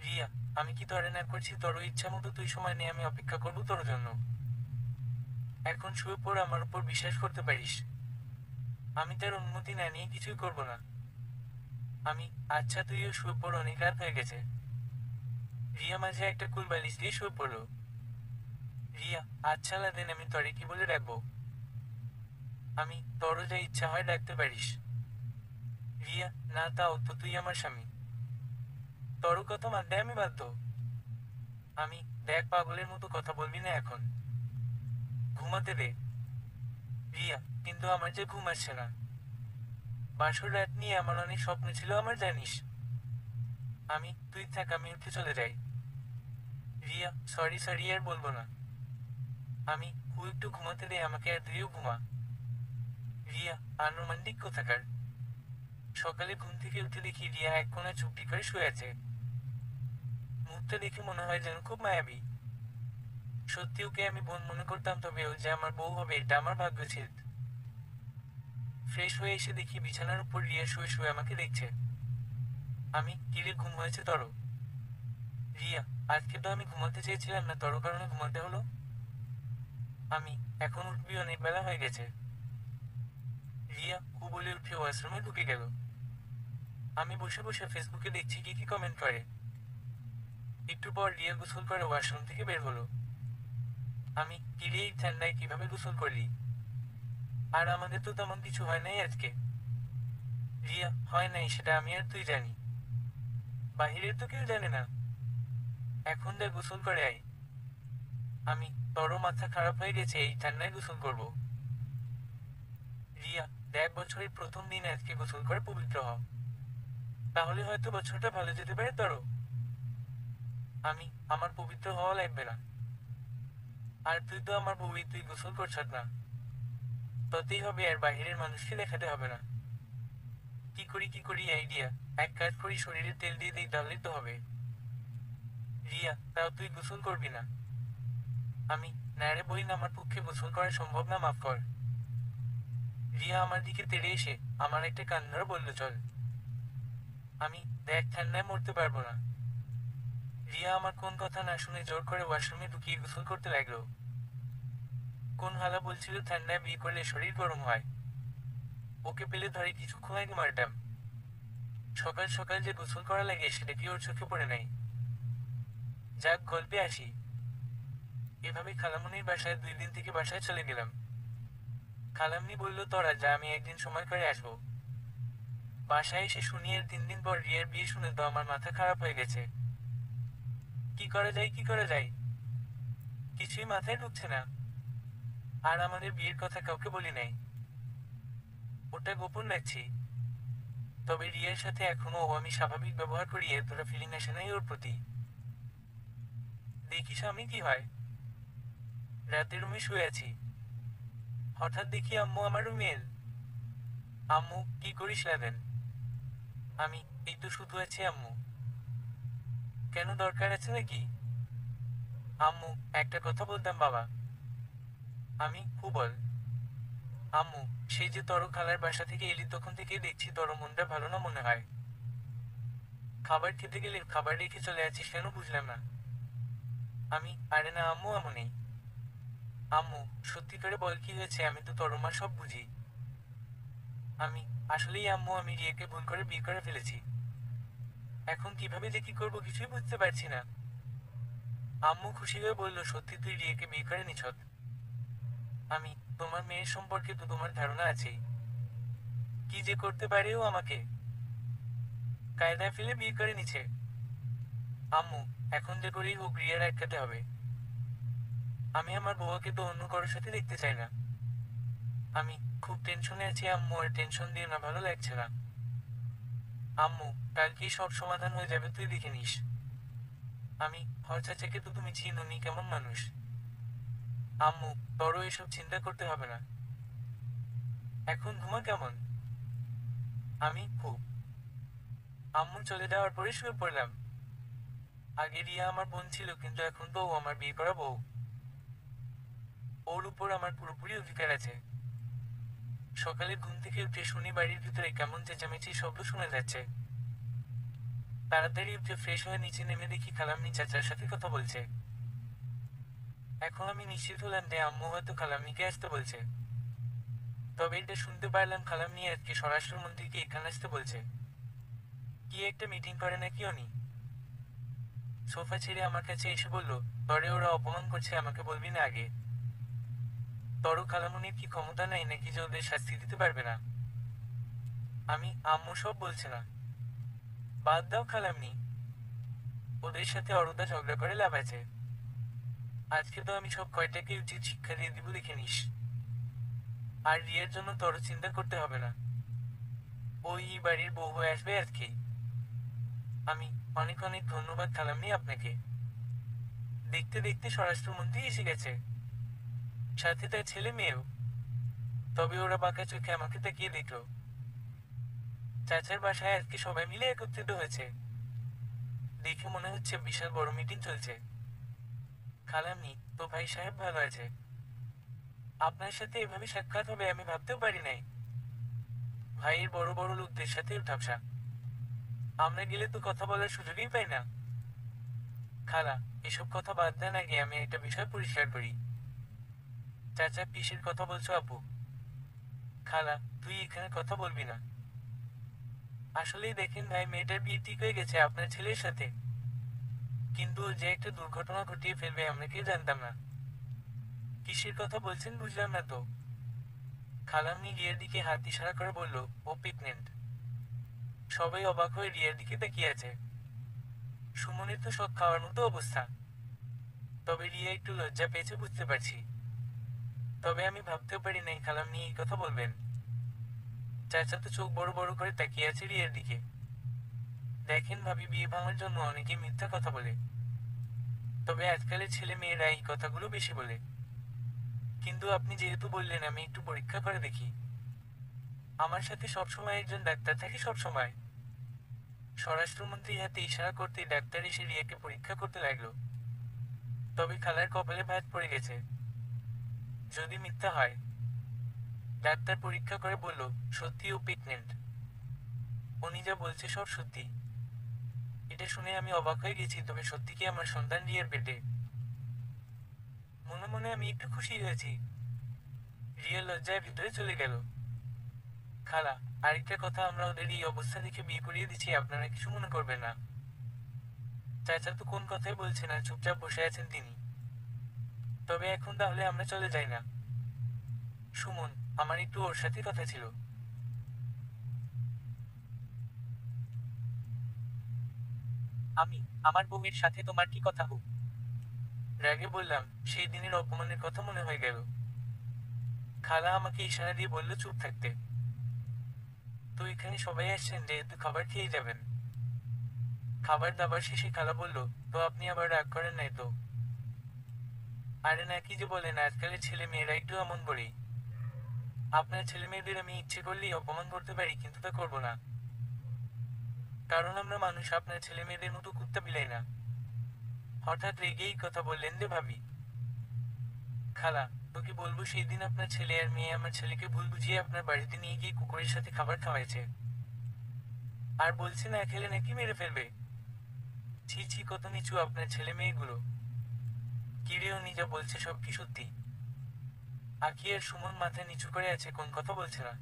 রিয়া, আমি কি তোরে না করছি? তোর ইচ্ছা মতো তুই সময় নিয়ে, আমি অপেক্ষা করবো তোর জন্য। এখন শুয়ে পড়, আমার উপর বিশ্বাস করতে পারিস। আমি তার অনুমতি না নিয়ে কিছুই করব না। আমি আচ্ছা, তুইও শুয়ে পড়, অনেক রাত হয়ে গেছে। রিয়া মাঝে একটা কুল বালিশ দিয়ে শুয়ে পড়লো। রিয়া, আচ্ছা লাদেন, আমি তরে কি বলে ডাকবো? আমি তোরও যা ইচ্ছা হয় ডাকতে পারিস। রিয়া, না, তাও তো তুই আমার স্বামী। তোরও কথা মানতে আমি বাধ্য। আমি দেখ, পাগলের মতো কথা বলবি না এখন। ঘুমাতে দে। রিয়া, কিন্তু আমার যে ঘুম আসছে না। বাসর রাত নিয়ে আমার অনেক স্বপ্ন ছিল, আমার জানিস। আমি তুই থাক, আমি উঠে চলে যাই। রিয়া, সরি সরি, আর বলবো না। আমি একটু ঘুমাতে দে আমাকে, আর তুইও ঘুমা। রিয়া, আনরোমান্টিক কোথাকার। সকালে ঘুম থেকে উঠে দেখি রিয়া এক কোণায় চুপটি করে শুয়ে আছে। মুখটা দেখে মনে হয় যেন খুব মায়াবী। সত্যি ওকে আমি বোন মনে করতাম, তবে ও যে আমার বউ হবে এটা আমার ভাগ্য ছিল। ফ্রেশ হয়ে এসে দেখি বিছানার উপর রিয়া শুয়ে শুয়ে আমাকে দেখছে। আমি, কিরে, ঘুম হয়েছে তোর? রিয়া, আজকে তো আমি ঘুমাতে চেয়েছিলাম না, তোর কারণে ঘুমাতে হলো। আমি, এখন উঠবি, অনেক বেলা হয়ে গেছে। রিয়া হু বলে উঠে ওয়াশরুমে ঢুকে গেল। আমি বসে বসে ফেসবুকে দেখছি কি কি কমেন্ট করে। একটু পর রিয়া গোসল করে ওয়াশরুম থেকে বের হলো। আমি, কি রে এই ঠান্ডায় কিভাবে গোসল করলি? আর আমাদের তো তেমন কিছু হয় নাই আজকে। রিয়া, হয় নাই সেটা আমি আর তুই জানি, বাহিরের তো কেউ জানে না। এখন যা গোসল করে আয়। আমি, তোরও মাথা খারাপ হয়ে গেছে এই ঠান্ডায় গোসল করব? রিয়া, দেখ বছরের প্রথম দিন আজকে গোসল করে পবিত্র হ, তাহলে হয়তো বছরটা ভালো যেতে পারে তোরও। আমি, আমার পবিত্র হওয়া লাগবে না। আর তুই তো আমার বউই, তুই গোসল করছত না, ততেই হবে, আর বাহিরের মানুষকে দেখাতে হবে না। কি করি আইডিয়া, এক কাজ করি, শরীরে তেল দিয়ে দিই, তাহলেই তো হবে। রিয়া, তাও তুই গোসল করবি না? আমি, না রে বইন, আমার পক্ষে গোসল করা সম্ভব না, মাফ কর। রিয়া আমার দিকে তেড়ে এসে আমার একটা কান ধরে বলল, চল। আমি, দেখ ঠান্ডায় মরতে পারবো না। রিয়া আমার কোন কথা না শুনে জোর করে ওয়াশরুমে ঢুকিয়ে গোসল করতে লাগলো। কোন হালা বলছিল ঠান্ডায় বিয়ে করলে শরীর গরম হয়, ওকে পেলে ধরে কিছুক্ষণ আগে মারতাম। সকাল সকাল যে গোসল করা লাগে সেটা কি ওর চোখে পড়ে নাই? যাক, গল্পে আসি। এভাবে খালামুনির বাসায় 2 দিন থেকে বাসায় চলে গেলাম। খালামনি বলল, তোরা যা, আমি একদিন সময় করে আসবো। বাসায় এসে শুনি এর 3 দিন পর রিয়ার বিয়ে, শুনে তো আমার মাথা খারাপ হয়ে গেছে। কি করা যায়? কিছুই মাথায় ঢুকছে না। আর আমাদের বিয়ের কথা কাউকে বলি নাই, ওটা গোপন রাখছি। তবে রিয়ার সাথে এখনো আমি স্বাভাবিক ব্যবহার করি, এতটা ফিলিং আসে নাই ওর প্রতি। দেখিস আমি কি হয়। রাতে রুমে শুয়ে আছি, হঠাৎ দেখি আম্মু আমার রুমে এল। আম্মু, কি করিস রাবেন? আমি, এই তো শুধু আছি আম্মু। কেন, দরকার আছে নাকি? আম্মু, একটা কথা বলতাম বাবা। আমি, হু বল। আম্মু, সেই যে তর খালার বাসা থেকে এলি তখন থেকে দেখছি তোর মনটা ভালো না মনে হয়। খাবার খেতে গেলে খাবার রেখে চলে আছিস কেন, বুঝলাম না। আমি, আরে না আম্মু, এমনই। আম্মু, সত্যি করে বল কি হয়েছে, আমি তো তোর মা, সব বুঝি। আমি, আসলেই আম্মু, আমি রিয়াকে ভুল করে বিয়ে করে ফেলেছি। এখন কিভাবে যে কি করবো কিছুই বুঝতে পারছি না। আম্মু খুশি হয়ে বলল, সত্যি তুই রিয়াকে বিয়ে করে নিছত? আমি, তোমার মেয়ের সম্পর্কে তো তোমার ধারণা আছেই, কি যে করতে পারে ও আমাকে। কায়দায় ফেলে বিয়ে করে নিছে। আম্মু, এখন যে করেই হোক রিয়ার আটকাতে হবে। আমি আমার বউকে তো অন্য কারোর সাথে দেখতে চাই না। আমি, খুব টেনশনে আছি আম্মু, আর টেনশন দিয়ে না ভালো লাগছে না। আম্মু, কালকেই সব সমাধান হয়ে যাবে, তুই দেখে নিস। আমি, চাচাকে তো তুমি চিনোনি, কেমন মানুষ। আম্মু, বড় এসব চিন্তা করতে হবে না। এখন ঘুমা কেমন? আমি, খুব। আম্মু চলে যাওয়ার পরে শুয়ে পড়লাম। আগে রিয়া আমার বোন ছিল, কিন্তু এখন তো ও আমার বিয়ে করা বউ। ওর উপর আমার পুরোপুরি অধিকার আছে। সকালে ঘুম থেকে উঠে শুনি বাড়ির ভিতরে কেমন চেঁচামেচি শব্দ শোনা যাচ্ছে। তাড়াতাড়ি উঠে ফ্রেশ হয়ে নিচে নেমে দেখি খালাম্নি চাচার সাথে কথা বলছে। এখন আমি নিশ্চিত হলাম যে আম্মু হয়তো খালাম্নিকে আসতে বলছে। তবে এটা শুনতে পারলাম খালাম্নি আজকে স্বরাষ্ট্রমন্ত্রীকে এখানে আসতে বলছে। কি একটা মিটিং করে নাকি উনি। সোফা ছেড়ে আমার কাছে এসে বলল, তরে ওরা অপমান করছে, আমাকে বলবি না আগে? তর খালামুনির কি ক্ষমতা নাই নাকি যে ওদের শাস্তি দিতে পারবে না? আমি, আম্মু সব বলছে না, বাদ দাও খালামনি, ওদের সাথে অরুদা ঝগড়া করে লাভ আছে। আজকে তো আমি সব কয়টাকে উচিত শিক্ষা দিয়ে দিব, দেখে নিস। আর রিয়ার জন্য তোর চিন্তা করতে হবে না, ওই বাড়ির বউ হয়ে আসবে আজকেই। আমি, অনেক অনেক ধন্যবাদ খালামনি আপনাকে। দেখতে দেখতে স্বরাষ্ট্রমন্ত্রী এসে গেছে, সাথে তার ছেলে মেয়েও। তবে ওরা বাঁকা চোখে আমাকে তাকিয়ে দেখলো। চাচার বাসায় আজকে সবাই মিলে একত্রিত হয়েছে, দেখে মনে হচ্ছে বিশাল বড় মিটিং চলছে। খালামনি, তো ভাই সাহেব ভালো আছে? আপনার সাথে এভাবে সাক্ষাৎ হবে আমি ভাবতেও পারি নাই। ভাইয়ের বড় বড় লোকদের সাথে ঠাপসা, আমরা গেলে তো কথা বলার সুযোগই পাই না। খালা, এসব কথা বাদ দেন, আগে আমি একটা বিষয় পরিষ্কার করি। চাচা, কিসের কথা বলছো আপু? খালা, তুই এখানে কথা বলবি না। আসলেই দেখেন ভাই, মেয়েটার বিয়ে ঠিক হয়ে গেছে আপনার ছেলের সাথে, কিন্তু ও যে একটা দুর্ঘটনা ঘটিয়ে ফেলবে আমরা কেউ জানতাম না। কিসের কথা বলছেন বুঝলাম না তো। খালাম্নি রিয়ার দিকে হাত ইশারা করে বলল, ও প্রেগনেন্ট। সবাই অবাক হয়ে রিয়ার দিকে তাকিয়ে আছে। সুমনের তো শক খাওয়ার মতো অবস্থা। তবে রিয়া একটু লজ্জা পেয়েছে বুঝতে পারছি। তবে আমি ভাবতেও পারি নাই খালাম্নি এই কথা বলবেন। চাচা তো চোখ বড় বড় করে তাকিয়ে আছে রিয়ার দিকে। দেখেন ভাবি, বিয়ে ভাঙার জন্য অনেকে মিথ্যা কথা বলে, তবে আজকালের ছেলে মেয়েরা এই কথাগুলো বেশি বলে। কিন্তু আপনি যেহেতু বললেন, আমি একটু পরীক্ষা করে দেখি। আমার সাথে সবসময় একজন ডাক্তার থাকে সবসময়। স্বরাষ্ট্রমন্ত্রী হাতে ইশারা করতেই ডাক্তার এসে রিয়াকে পরীক্ষা করতে লাগলো। তবে খালার কপালে ভাঁজ পড়ে গেছে। যদি মিথ্যা হয়। ডাক্তার পরীক্ষা করে বলল, সত্যি ও প্রেগনেন্ট। উনি যা বলছে সব সত্যি। এটা শুনে আমি অবাক হয়ে গেছি, তবে সত্যি কি আমার সন্তান রিয়ার পেটে? মনে মনে আমি একটু খুশি হয়েছি। রিয়া লজ্জায় ভিতরে চলে গেল। খালা, আরেকটা কথা, আমরা ওদের এই অবস্থা দেখে বিয়ে করিয়ে দিচ্ছি, আপনারা কিছু মনে করবেন না। চাচা তো কোন কথাই বলছে না, চুপচাপ বসে আছেন তিনি। তবে এখন তাহলে আমরা চলে যাই না? সুমন, আমার একটু ওর সাথে কথা ছিল। আমি? আমার বউয়ের সাথে তোমার কি কথা হোক? রাগে বললাম, সেই দিনের অপমানের কথা মনে হয়ে গেল। খালা আমাকে ইশারা দিয়ে বলল চুপ থাকতে। তো এখানে সবাই আসছেন যেহেতু খাবার খেয়ে যাবেন। খাবার দাবার শেষে খালা বলল, তো আপনি আবার রাগ করেন নাই তো? আরে না, কি যে বলেন, আজকালের ছেলে মেয়েরা একটু এমন করেই। আপনার ছেলে মেয়েদের আমি ইচ্ছে করলেই অপমান করতে পারি, কিন্তু তা করবো না। কারণ আমরা মানুষ, আপনার ছেলে মেয়েদের মতো কুত্তা বিলাই না। হঠাৎ রেগেই কথা বললেন যে ভাবি। খালা, তোকে বলবো, সেই দিন আপনার ছেলে আর মেয়ে আমার ছেলেকে ভুল বুঝিয়ে আপনার বাড়িতে নিয়ে গিয়ে কুকুরের সাথে খাবার খাওয়াইছে। আর বলছে না খেলে নাকি মেরে ফেলবে। ছি ছি, কত নিচু আপনার ছেলে মেয়েগুলো। কিরে, উনি যা বলছে সব কি সত্যি? আকি আর সুমন মাথা নিচু করে আছে, কোন কথা বলছে না।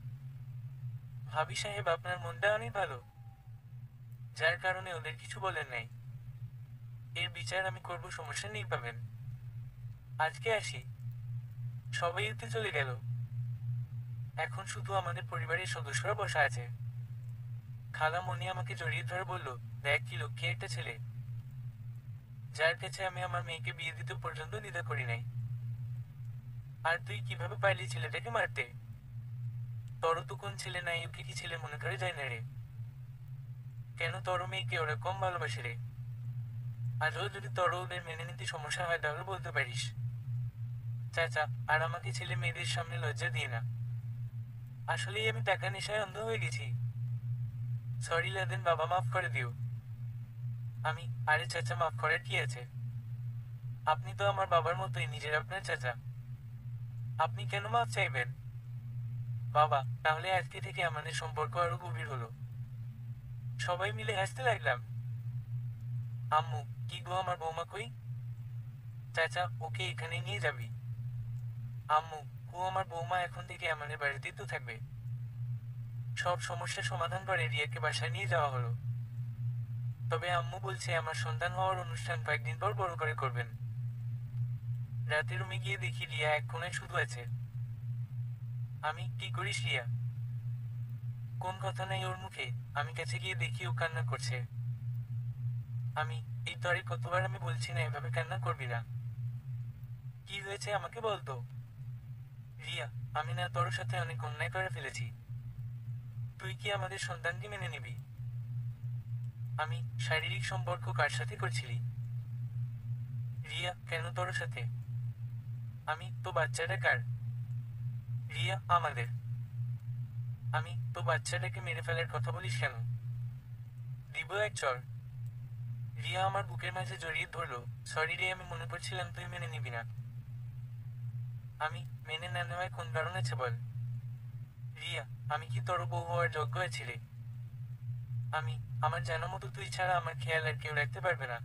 ভাবি সাহেব, আপনার মনটা অনেক ভালো, যার কারণে ওদের কিছু বলেন নাই। এর বিচার আমি করব, সমস্যা নেই, পাবেন। আজকে আসি। সবাই উঠে চলে গেল। এখন শুধু আমাদের পরিবারের সদস্যরা বসা আছে। খালা মনি আমাকে জড়িয়ে ধরে বলল, দেখ কি লক্ষ্মী একটা ছেলে, যার কাছে আমি আমার মেয়েকে বিয়ে দিতে পর্যন্ত দ্বিধা করি নাই। আর তুই কিভাবে পারলি ছেলেটাকে মারতে? তোর তো কোন ছেলে নাই, ওকে কি ছেলে মনে করে যায় না রে? কেন তোর মেয়েকে ওরা কম ভালোবাসে রে? আজও যদি তোর ওদের মেনে নিতে সমস্যা হয় তাহলে বলতে পারিস। চাচা, আর আমাকে ছেলে মেয়েদের সামনে লজ্জা দিয়ে না। আসলেই আমি টাকা নেশায় অন্ধ হয়ে গেছি। সরি লাদেন বাবা, মাফ করে দিও। আমি? আরে চাচা, মাফ করার কি আছে? আপনি তো আমার বাবার মতোই, নিজের আপনার চাচা। আপনি কেন মাফ চাইবেন? বাবা, তাহলে আজকে থেকে আমাদের সম্পর্ক আরো গভীর হলো। সবাই মিলে হাসতে লাগলাম। আম্মু, কি গো, আমার বৌমা কই? চাচা, ওকে এখানে নিয়ে যাবি। আম্মু, ও আমার বৌমা এখন থেকে আমাদের বাড়িতেই তো থাকবে। সব সমস্যার সমাধান করে রিয়াকে বাসায় নিয়ে যাওয়া হলো। তবে আম্মু বলছে আমার সন্তান হওয়ার অনুষ্ঠান কয়েকদিন পর বড় করে করবেন। রাতে রুমে গিয়ে দেখি রিয়া এক কোণায় শুধু আছে। আমি, কি করিস রিয়া? কোন কথা নাই ওর মুখে। আমি কাছে গিয়ে দেখি ও কান্না করছে। আমি, এই তরে কতবার আমি বলছি না এভাবে কান্না করবি না। কি হয়েছে আমাকে বলতো। রিয়া, আমি না তোর সাথে অনেক অন্যায় করে ফেলেছি। তুই কি আমাদের সন্তানকে মেনে নিবি? আমি, শারীরিক সম্পর্ক কার সাথে করছিলি? রিয়া, কেন তোর সাথে? আমি, তো বাচ্চাটা কার? রিয়া, আমাদের। আমি, তো বাচ্চাটাকে মেরে ফেলার কথা বলিস কেন? দিব এক চর। রিয়া আমার বুকের মাঝে জড়িয়ে ধরলো। সরি রে, আমি মনে করছিলাম তুই মেনে নিবি না। আমি, মেনে না নেওয়ায় কোন কারণ আছে বল। রিয়া, আমি কি তোর বউ হওয়ার যোগ্য আছি রে? আমি, আমার জানা মতো তুই ছাড়া আমার খেয়াল আর কেউ রাখতে পারবে না।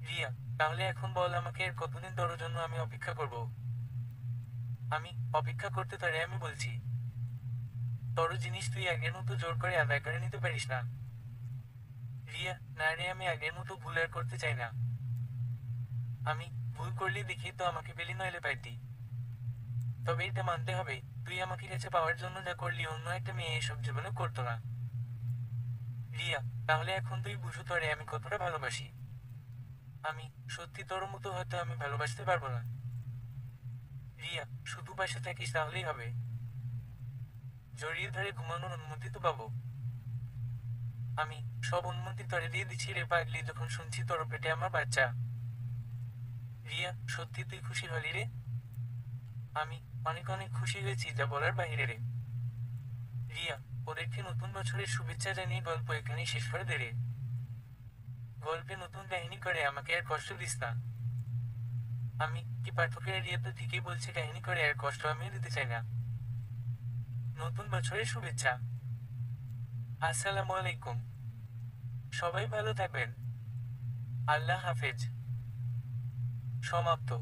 রিয়া, তাহলে এখন বল আমাকে আর কতদিন তোর জন্য আমি অপেক্ষা করব? আমি অপেক্ষা করতে তোরে আমি বলছি, তোর জিনিস তুই আগের মতো জোর করে আদায় করে নিতে পারিস না। রিয়া, না রে, আমি আগের মতো ভুল আর করতে চাই না। আমি ভুল করলে দেখি তো আমাকে পেলি, নইলে পাইতি। তবে এটা মানতে হবে, তুই আমাকে কাছে পাওয়ার জন্য যা করলি অন্য একটা মেয়ে এসব জীবনে করতো না। রিয়া, তাহলে এখন তুই বুঝো তোরে আমি কতটা ভালোবাসি। আমি সত্যি তোর মতো হয়তো আমি ভালোবাসতে পারবো না। রিয়া, শুধু পাশে থাকিস তাহলেই হবে। জড়িয়ে ধরে ঘুমানোর অনুমতি তো পাবো। আমি সব অনুমতি তোরে দিয়ে দিচ্ছি রে পাগলি, যখন শুনছি তোর পেটে আমার বাচ্চা। রিয়া, সত্যি তুই খুশি হলি রে? আমি অনেক অনেক খুশি হয়েছি, যা বলার বাইরে রে। রিয়া, ওদেরকে নতুন বছরের শুভেচ্ছা জানিয়ে গল্প এখানেই শেষ করে দে রে। গল্পে নতুন কাহিনী করে আমাকে আর কষ্ট দিস না। আমি কি পাঠকের, রিয়া তো ঠিকই বলছে, কাহিনী করে আর কষ্ট আমিও দিতে চাই না। নতুন বছরের শুভেচ্ছা। আসসালামু আলাইকুম। সবাই ভালো থাকবেন। আল্লাহ হাফেজ। সমাপ্ত।